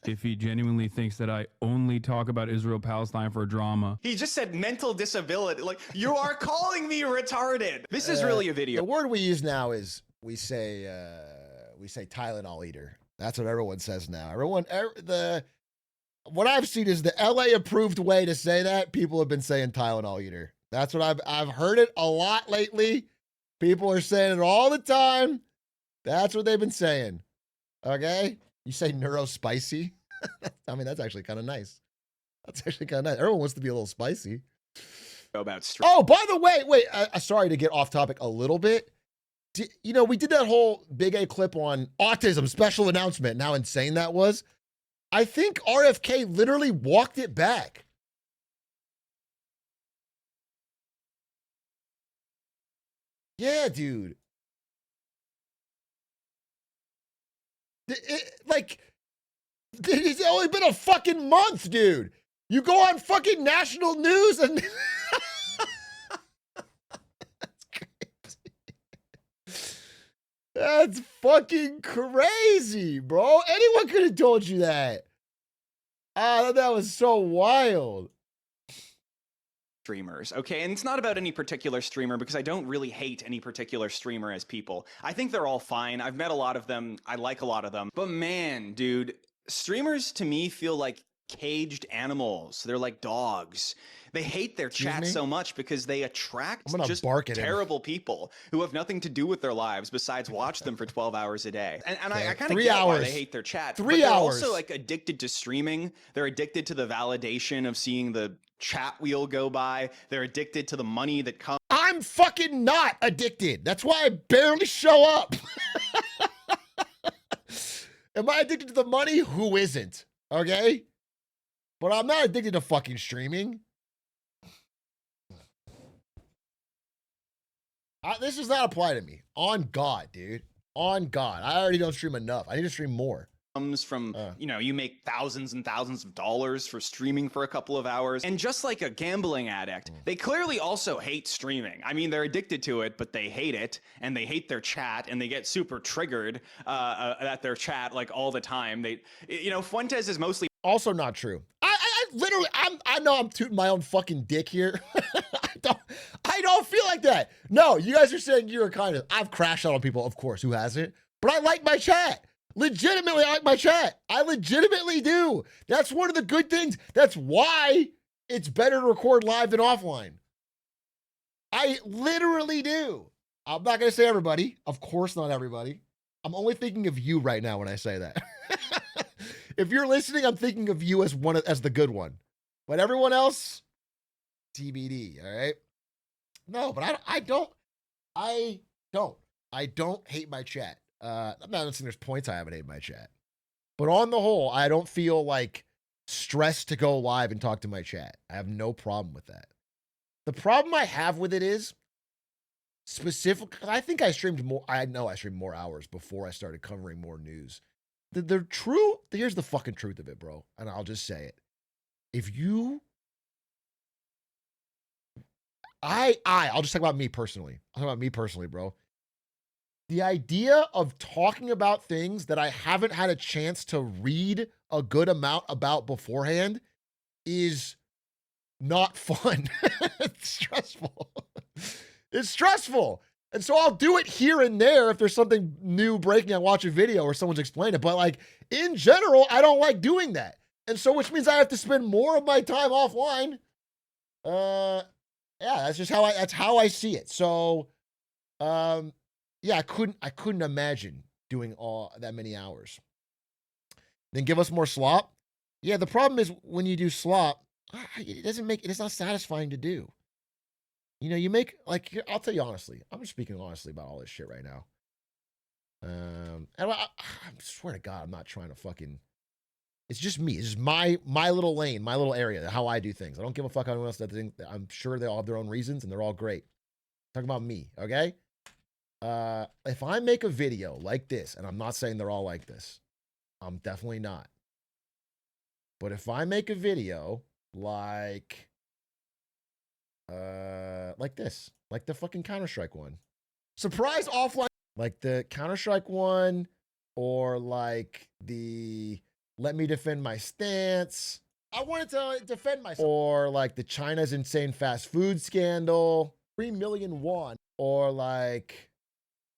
if he genuinely thinks that I only talk about Israel-Palestine for drama. He just said mental disability. Like, you are calling me retarded. This is really a video. The word we use now is we say Tylenol eater. That's what everyone says now. What I've seen is the LA approved way to say that. People have been saying Tylenol eater. That's what I've heard it a lot lately. People are saying it all the time. That's what they've been saying. Okay? You say neurospicy? I mean, that's actually kind of nice. That's actually kind of nice. Everyone wants to be a little spicy. Oh, by the way, wait, sorry to get off topic a little bit. You know, we did that whole Big A clip on autism special announcement and how insane that was. I think RFK literally walked it back. Yeah, dude. It's only been a fucking month, dude. You go on fucking national news and... That's fucking crazy, bro. Anyone could have told you that. Ah, that was so wild. Streamers, okay? And it's not about any particular streamer because I don't really hate any particular streamer as people. I think they're all fine. I've met a lot of them. I like a lot of them. But man, dude, streamers to me feel like caged animals. They're like dogs. They hate their chat so much because they attract just terrible people who have nothing to do with their lives besides watch them for 12 hours a day. And I kind of get why they hate their chat. 3 they're hours. Also like addicted to streaming. They're addicted to the validation of seeing the chat wheel go by. They're addicted to the money that comes. I'm fucking not addicted. That's why I barely show up. Am I addicted to the money? Who isn't? Okay? But I'm not addicted to fucking streaming. This does not apply to me. On God, dude. On God. I already don't stream enough. I need to stream more. Comes from, you know, you make thousands and thousands of dollars for streaming for a couple of hours. And just like a gambling addict, they clearly also hate streaming. I mean, they're addicted to it, but they hate it, and they hate their chat, and they get super triggered at their chat like all the time. You know, Fuentes is mostly also not true. I know I'm tooting my own fucking dick here. I don't feel like that. No, you guys are saying you're kind of, I've crashed out on people, of course, who hasn't, but I like my chat. Legitimately, I like my chat. I legitimately do. That's one of the good things. That's why it's better to record live than offline. I literally do. I'm not going to say everybody. Of course, not everybody. I'm only thinking of you right now when I say that. If you're listening, I'm thinking of you as the good one. But everyone else, TBD, all right? No, but I don't hate my chat. I'm not saying there's points I haven't hated my chat. But on the whole, I don't feel like stressed to go live and talk to my chat. I have no problem with that. The problem I have with it is specifically, I think I streamed more. I know I streamed more hours before I started covering more news. Here's the fucking truth of it, bro. And I'll just say it. If you, I'll just talk about me personally. I'll talk about me personally, bro. The idea of talking about things that I haven't had a chance to read a good amount about beforehand is not fun. It's stressful. It's stressful. And so I'll do it here and there if there's something new breaking, I watch a video or someone's explained it. But like in general, I don't like doing that. And so which means I have to spend more of my time offline. Yeah, that's just how I see it. So yeah, I couldn't imagine doing all that many hours. Then give us more slop. Yeah, the problem is when you do slop, it's not satisfying to do. You know, you make, like, I'll tell you honestly, I'm speaking honestly about all this shit right now. And I swear to God, I'm not trying to fucking, it's just me. It's just my little lane, my little area, how I do things. I don't give a fuck how anyone else does things. I'm sure they all have their own reasons and they're all great. Talking about me, okay? If I make a video like this, and I'm not saying they're all like this, I'm definitely not. But if I make a video like this, like the fucking Counter-Strike one, surprise offline, like the Counter-Strike one, or like the let me defend my stance, I wanted to defend myself, or like the China's insane fast food scandal, 3 million won, or like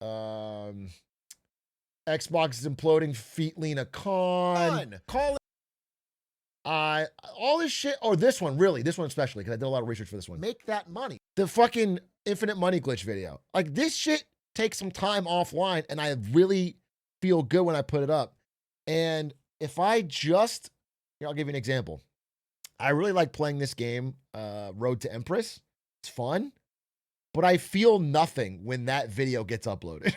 Xbox is imploding, feet lean a con, call it. All this shit, or this one especially, because I did a lot of research for this one. Make that money. The fucking infinite money glitch video. Like this shit takes some time offline, and I really feel good when I put it up. And if I just, here, I'll give you an example. I really like playing this game, Road to Empress. It's fun, but I feel nothing when that video gets uploaded.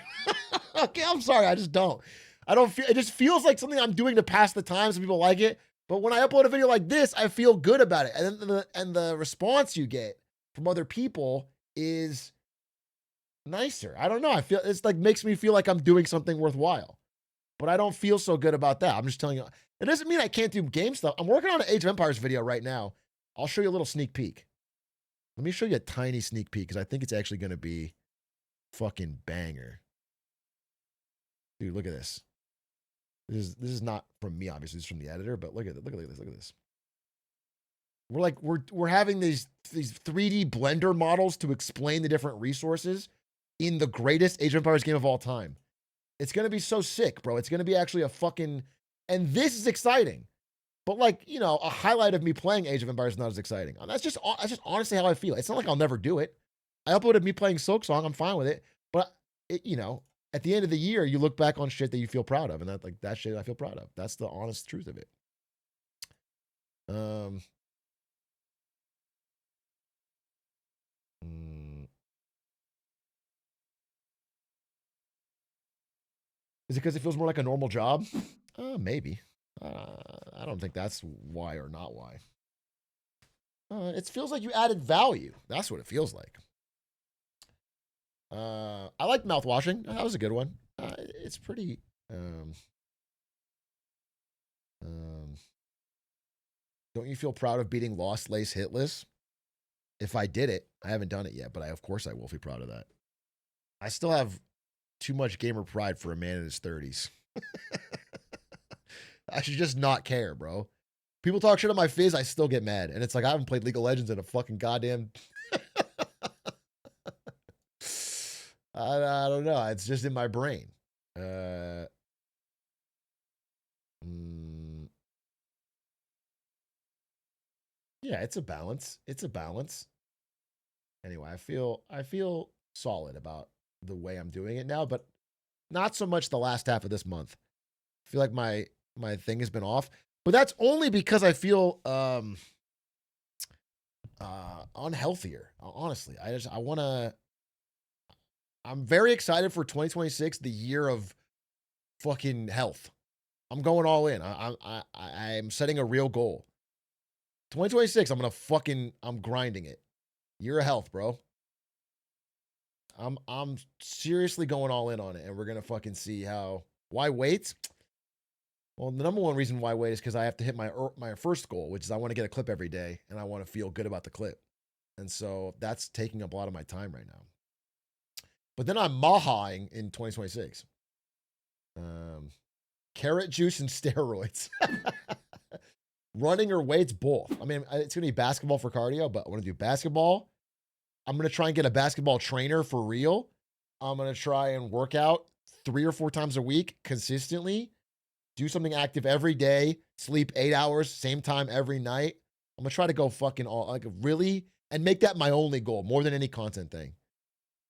Okay, I'm sorry, I just don't. I don't feel, it just feels like something I'm doing to pass the time so people like it. But when I upload a video like this, I feel good about it. And the response you get from other people is nicer. I don't know. I feel it's like makes me feel like I'm doing something worthwhile. But I don't feel so good about that. I'm just telling you. It doesn't mean I can't do game stuff. I'm working on an Age of Empires video right now. I'll show you a little sneak peek. Let me show you a tiny sneak peek because I think it's actually going to be fucking banger. Dude, look at this. This is not from me, obviously. This is from the editor, but look at this. We're having these 3D Blender models to explain the different resources in the greatest Age of Empires game of all time. It's gonna be so sick, bro. It's gonna be actually a fucking, and this is exciting. But like, you know, a highlight of me playing Age of Empires is not as exciting. That's just honestly how I feel. It's not like I'll never do it. I uploaded me playing Silksong. I'm fine with it. But it, you know, at the end of the year, you look back on shit that you feel proud of, and that shit I feel proud of. That's the honest truth of it. Is it because it feels more like a normal job? Maybe. I don't think that's why or not why. It feels like you added value. That's what it feels like. I like mouthwashing. That was a good one. It's pretty. Don't you feel proud of beating Lost Lace Hitless? If I did it, I haven't done it yet, but of course I will be proud of that. I still have too much gamer pride for a man in his 30s. I should just not care, bro. People talk shit on my fizz, I still get mad. And it's like I haven't played League of Legends in a fucking goddamn... I don't know. It's just in my brain. Yeah, it's a balance. It's a balance. Anyway, I feel solid about the way I'm doing it now, but not so much the last half of this month. I feel like my thing has been off, but that's only because I feel unhealthier. Honestly, I'm very excited for 2026, the year of fucking health. I'm going all in. I'm setting a real goal. 2026, I'm grinding it. Year of health, bro. I'm seriously going all in on it, and we're gonna fucking see how. Why wait? Well, the number one reason why wait is because I have to hit my first goal, which is I want to get a clip every day, and I want to feel good about the clip, and so that's taking up a lot of my time right now. But then I'm mahaing in 2026. Carrot juice and steroids. Running or weights, both. I mean, it's going to be basketball for cardio, but I want to do basketball. I'm going to try and get a basketball trainer for real. I'm going to try and work out 3 or 4 times a week consistently, do something active every day, sleep 8 hours, same time every night. I'm going to try to go fucking all, like really, and make that my only goal more than any content thing.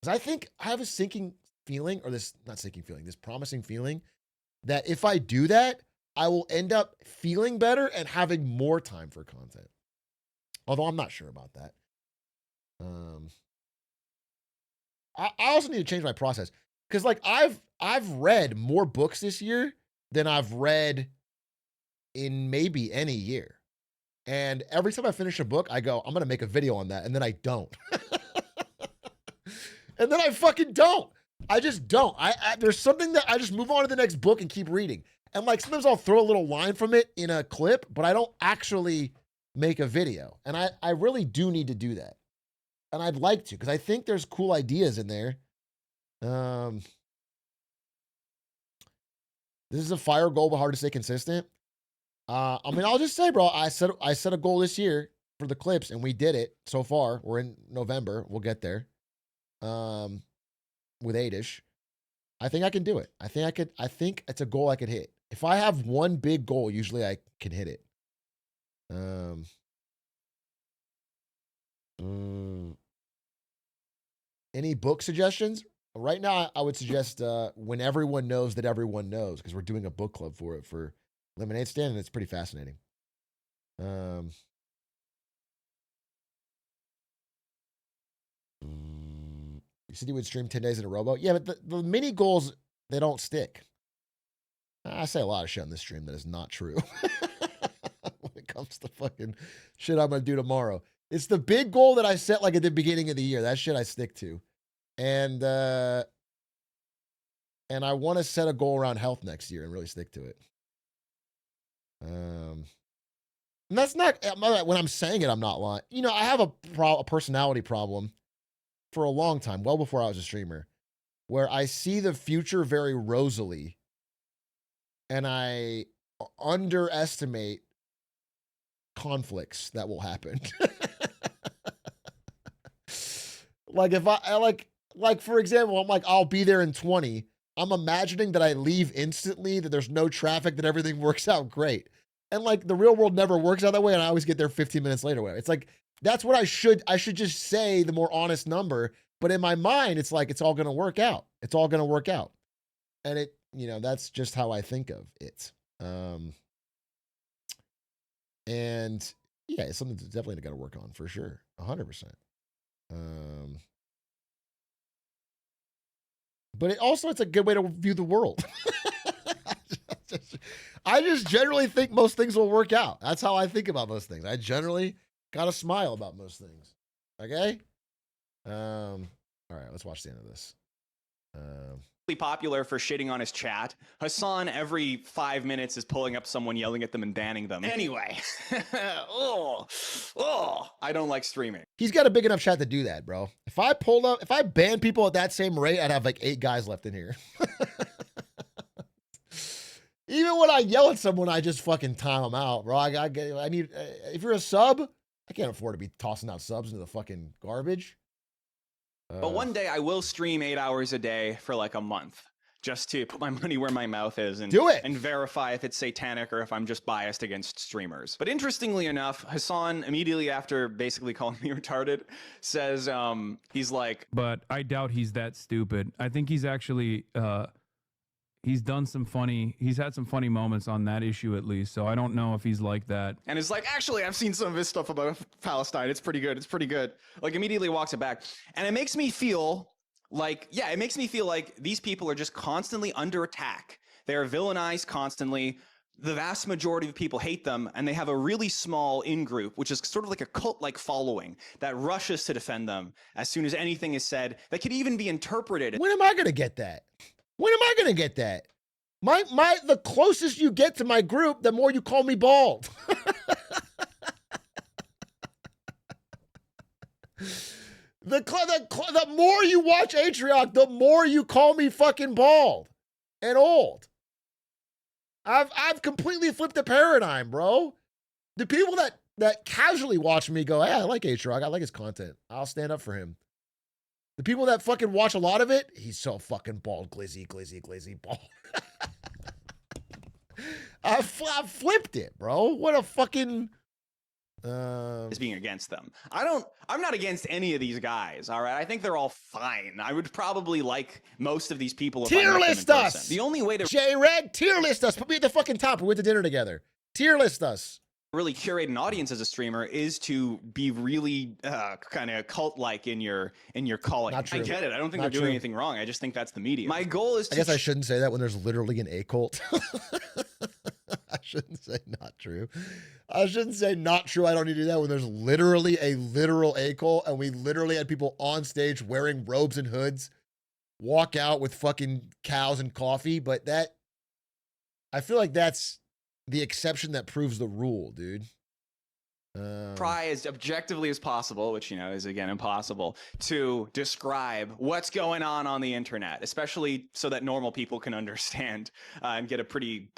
Because I think I have a sinking feeling, or this, not sinking feeling, this promising feeling that if I do that, I will end up feeling better and having more time for content. Although I'm not sure about that. I also need to change my process because like I've read more books this year than I've read in maybe any year. And every time I finish a book, I go, I'm going to make a video on that. And then I don't. And then I fucking don't. I just don't. There's something that I just move on to the next book and keep reading. And like sometimes I'll throw a little line from it in a clip, but I don't actually make a video. And I really do need to do that. And I'd like to, because I think there's cool ideas in there. This is a fire goal, but hard to stay consistent. I mean, I'll just say, bro, I set a goal this year for the clips, and we did it so far. We're in November. We'll get there. With 8-ish. I think I can do it. I think it's a goal I could hit. If I have one big goal, usually I can hit it. Any book suggestions? Right now, I would suggest When Everyone Knows That Everyone Knows, because we're doing a book club for it for Lemonade Stand, and it's pretty fascinating. You said you would stream 10 days in a row. Yeah, but the mini goals, they don't stick. I say a lot of shit on this stream that is not true. When it comes to fucking shit I'm going to do tomorrow. It's the big goal that I set like at the beginning of the year. That shit I stick to. And I want to set a goal around health next year and really stick to it. And that's not, when I'm saying it, I'm not lying. You know, I have a personality problem for a long time, well before I was a streamer, where I see the future very rosily and I underestimate conflicts that will happen. Like if I like for example, I'm like, I'll be there in 20. I'm imagining that I leave instantly, that there's no traffic, that everything works out great. And like the real world never works out that way, and I always get there 15 minutes later. It's like, that's what I should just say the more honest number. But in my mind, it's like, it's all going to work out. It's all going to work out. And it, you know, that's just how I think of it. And yeah, it's something that's definitely got to work on for sure. 100%. But it also, it's a good way to view the world. I just generally think most things will work out. That's how I think about most things. I generally got a smile about most things. Okay? All right, let's watch the end of this. Popular for shitting on his chat. Hassan every 5 minutes is pulling up someone, yelling at them and banning them. Anyway, I don't like streaming. He's got a big enough chat to do that, bro. If I ban people at that same rate, I'd have like 8 guys left in here. Even when I yell at someone, I just fucking time them out, bro. I need, if you're a sub, I can't afford to be tossing out subs into the fucking garbage. But one day I will stream 8 hours a day for like a month, just to put my money where my mouth is and do it and verify if it's satanic or if I'm just biased against streamers. But interestingly enough, Hassan immediately after basically calling me retarded says he's like, but I doubt he's that stupid. I think he's actually he's had some funny moments on that issue at least, so I don't know if he's like that. And it's like, actually, I've seen some of his stuff about Palestine. It's pretty good. It's pretty good. Like, immediately walks it back. And it makes me feel like, these people are just constantly under attack. They are villainized constantly. The vast majority of people hate them, and they have a really small in-group, which is sort of like a cult-like following that rushes to defend them as soon as anything is said that could even be interpreted. When am I going to get that? When am I going to get that? The closest you get to my group, the more you call me bald. The more you watch Atrioc, the more you call me fucking bald and old. I've completely flipped the paradigm, bro. The people that casually watch me go, hey, I like Atrioc. I like his content. I'll stand up for him. The people that fucking watch a lot of it, he's so fucking bald, glizzy, bald. I flipped it, bro. What a fucking... is being against them. I'm not against any of these guys, all right? I think they're all fine. I would probably like most of these people if I met them in Tier list person. us! The only way to JREG, tier list us. Put me at the fucking top. We went to dinner together. Tier list us. really curate an audience as a streamer is to be really kind of cult-like in your calling. Not true. I get it. I don't think Not they're doing true. anything wrong. I just think that's the medium. My goal is to I guess I shouldn't say that when there's literally an A cult. I shouldn't say not true. I shouldn't say not true. I don't need to do that when there's literally a literal A cult and we literally had people on stage wearing robes and hoods walk out with fucking cows and coffee. But that, I feel like that's the exception that proves the rule, dude. Try as objectively as possible, which, you know, is again impossible, to describe what's going on the internet, especially so that normal people can understand and get a pretty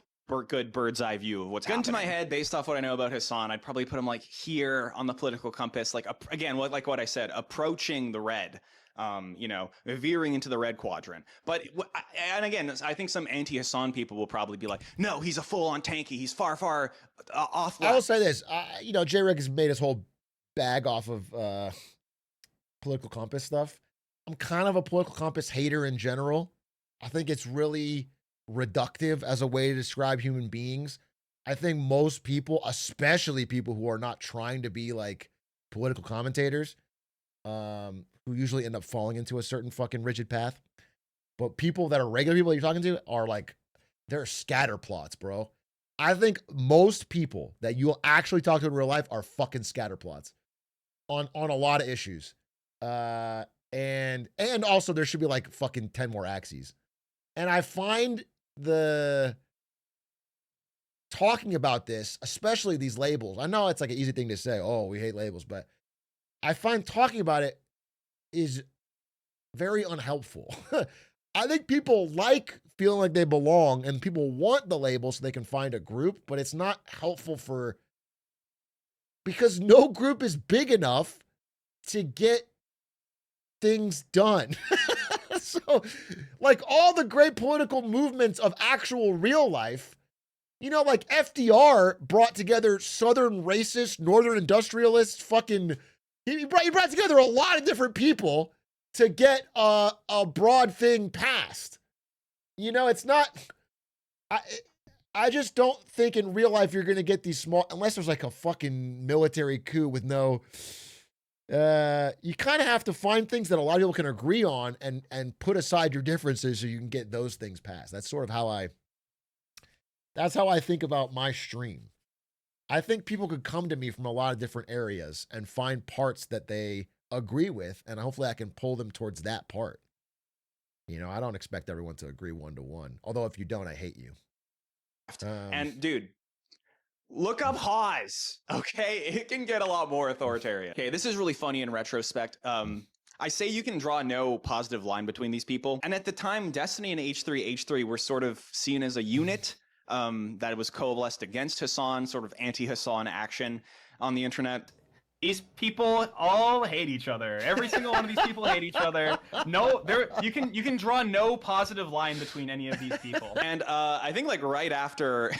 good bird's eye view of what's happening. Gun to my head, based off what I know about Hassan, I'd probably put him like here on the political compass, like again, like what I said, approaching the red. You know, veering into the red quadrant. But, and again, I think some anti-Hassan people will probably be like, no, he's a full-on tanky. He's far, far off. I will say this, you know, JREG has made his whole bag off of political compass stuff. I'm kind of a political compass hater in general. I think it's really reductive as a way to describe human beings. I think most people, especially people who are not trying to be like political commentators, who usually end up falling into a certain fucking rigid path. But people that are regular people that you're talking to are like, they're scatter plots, bro. I think most people that you'll actually talk to in real life are fucking scatter plots on a lot of issues. And also there should be like fucking 10 more axes. And I find the talking about this, especially these labels, I know it's like an easy thing to say, oh, we hate labels, but I find talking about it is very unhelpful. I think people like feeling like they belong and people want the label so they can find a group, but it's not helpful because no group is big enough to get things done. So, like all the great political movements of actual real life, you know, like FDR brought together Southern racists, Northern industrialists, fucking... He brought together a lot of different people to get a broad thing passed. You know, it's not... I just don't think in real life you're going to get these small... Unless there's like a fucking military coup with no... you kind of have to find things that a lot of people can agree on and put aside your differences so you can get those things passed. That's sort of how I... That's how I think about my stream. I think people could come to me from a lot of different areas and find parts that they agree with, and hopefully I can pull them towards that part. You know, I don't expect everyone to agree one-to-one. Although if you don't, I hate you. And dude, look up Hawes, okay? It can get a lot more authoritarian. Okay, this is really funny in retrospect. I say you can draw no positive line between these people. And at the time, Destiny and H3 were sort of seen as a unit. That it was coalesced against Hassan, sort of anti-Hassan action on the internet. These people all hate each other. Every single one of these people hate each other. No, you can draw no positive line between any of these people. And I think like right after,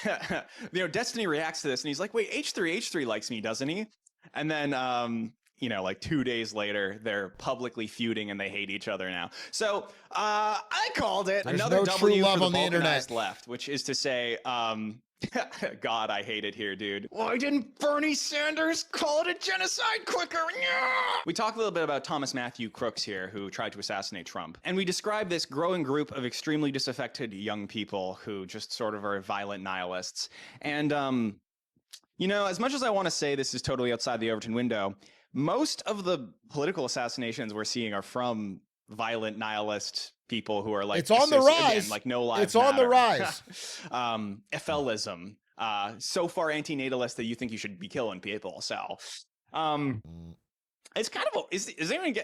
you know, Destiny reacts to this and he's like, wait, H3 likes me, doesn't he? And then, you know, like 2 days later, they're publicly feuding and they hate each other now. So I called it. There's Another no W true love for on the the internet. balkanized left, which is to say, God, I hate it here, dude. Why didn't Bernie Sanders call it a genocide quicker? We talked a little bit about Thomas Matthew Crooks here, who tried to assassinate Trump. And we described this growing group of extremely disaffected young people who just sort of are violent nihilists. And, you know, as much as I want to say this is totally outside the Overton window, most of the political assassinations we're seeing are from violent nihilist people who are like, it's on the rise. Again, like no lives It's on the rise. FLism, so far antinatalist that you think you should be killing people. So, it's kind of is anyone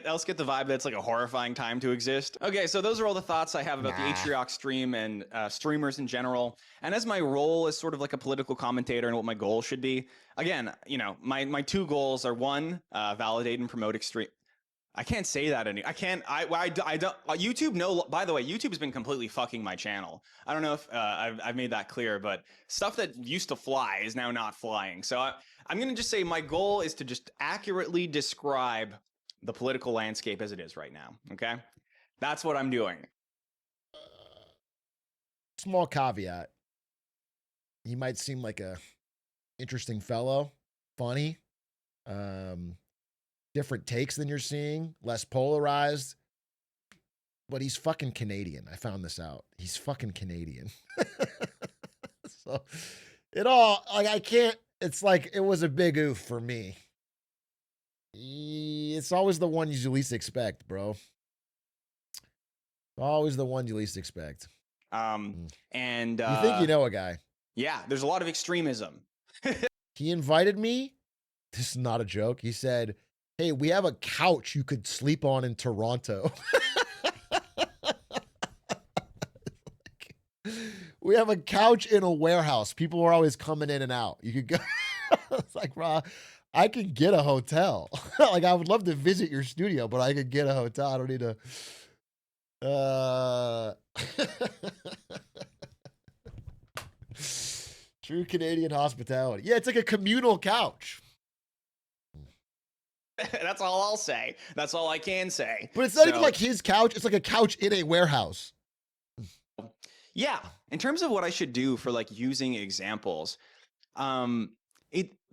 else get the vibe that it's like a horrifying time to exist? Okay, so those are all the thoughts I have about the Atrioc stream and streamers in general. And as my role as sort of like a political commentator and what my goal should be, again, you know, my two goals are one, validate and promote I can't say that any. I can't. I don't. YouTube. No. By the way, YouTube has been completely fucking my channel. I don't know if I've made that clear, but stuff that used to fly is now not flying. So I'm gonna just say my goal is to just accurately describe the political landscape as it is right now. Okay, that's what I'm doing. Small caveat. He might seem like a interesting fellow, funny. Different takes than you're seeing, less polarized, but he's fucking Canadian. I found this out. He's fucking Canadian. So it all, like, I can't, it's like, it was a big oof for me. It's always the one you least expect, bro. Always the one you least expect. And you think you know a guy. Yeah, there's a lot of extremism. He invited me. This is not a joke. He said, hey, we have a couch you could sleep on in Toronto. We have a couch in a warehouse. People are always coming in and out. You could go. It's like, bro, I could get a hotel. Like, I would love to visit your studio, but I could get a hotel. I don't need to. True Canadian hospitality. Yeah, it's like a communal couch. That's all I'll say. That's all I can say. But it's not even like his couch. It's like a couch in a warehouse. Yeah. In terms of what I should do for like using examples, the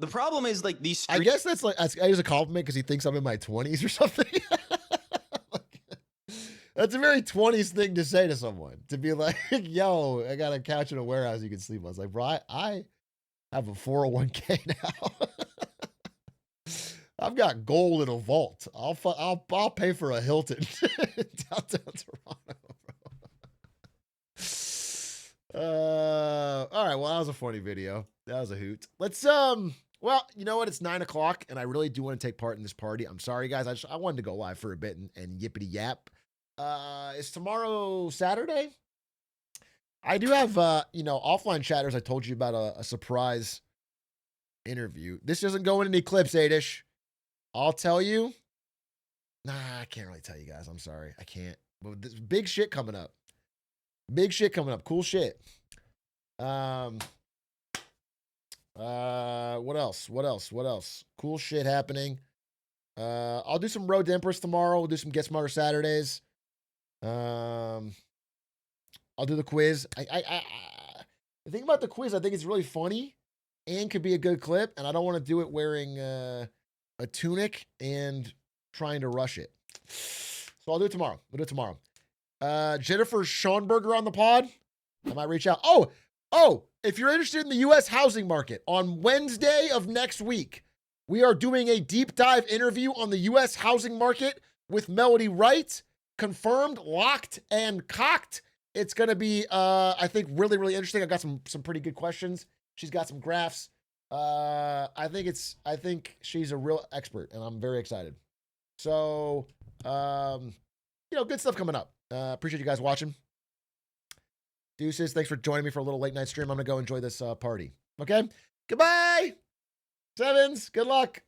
problem is like these. I guess that's like as a compliment because he thinks I'm in my 20s or something. That's a very 20s thing to say to someone. To be like, yo, I got a couch in a warehouse you can sleep on. I was like, bro, I have a 401k now. I've got gold in a vault. I'll pay for a Hilton downtown Toronto, bro. All right. Well, that was a funny video. That was a hoot. Let's well, you know what? It's 9 o'clock, and I really do want to take part in this party. I'm sorry, guys. I wanted to go live for a bit and yippity yap. Is tomorrow Saturday? I do have offline chatters. I told you about a surprise interview. This doesn't go in any clips, Adish. I'll tell you. Nah, I can't really tell you guys. I'm sorry. I can't. But there's big shit coming up. Big shit coming up. Cool shit. What else? Cool shit happening. I'll do some Road to Empress tomorrow. We'll do some Get Smarter Saturdays. I'll do the quiz. The thing about the quiz, I think it's really funny and could be a good clip, and I don't want to do it wearing a tunic and trying to rush it. So I'll do it tomorrow. We'll do it tomorrow. Jennifer Schoenberger on the pod. I might reach out. Oh, if you're interested in the U.S. housing market, on Wednesday of next week, we are doing a deep dive interview on the U.S. housing market with Melody Wright. Confirmed, locked, and cocked. It's going to be, I think, really, really interesting. I've got some pretty good questions. She's got some graphs. I think she's a real expert, and I'm very excited. So, good stuff coming up. Appreciate you guys watching. Deuces, thanks for joining me for a little late night stream. I'm going to go enjoy this party. Okay? Goodbye! Sevens, good luck.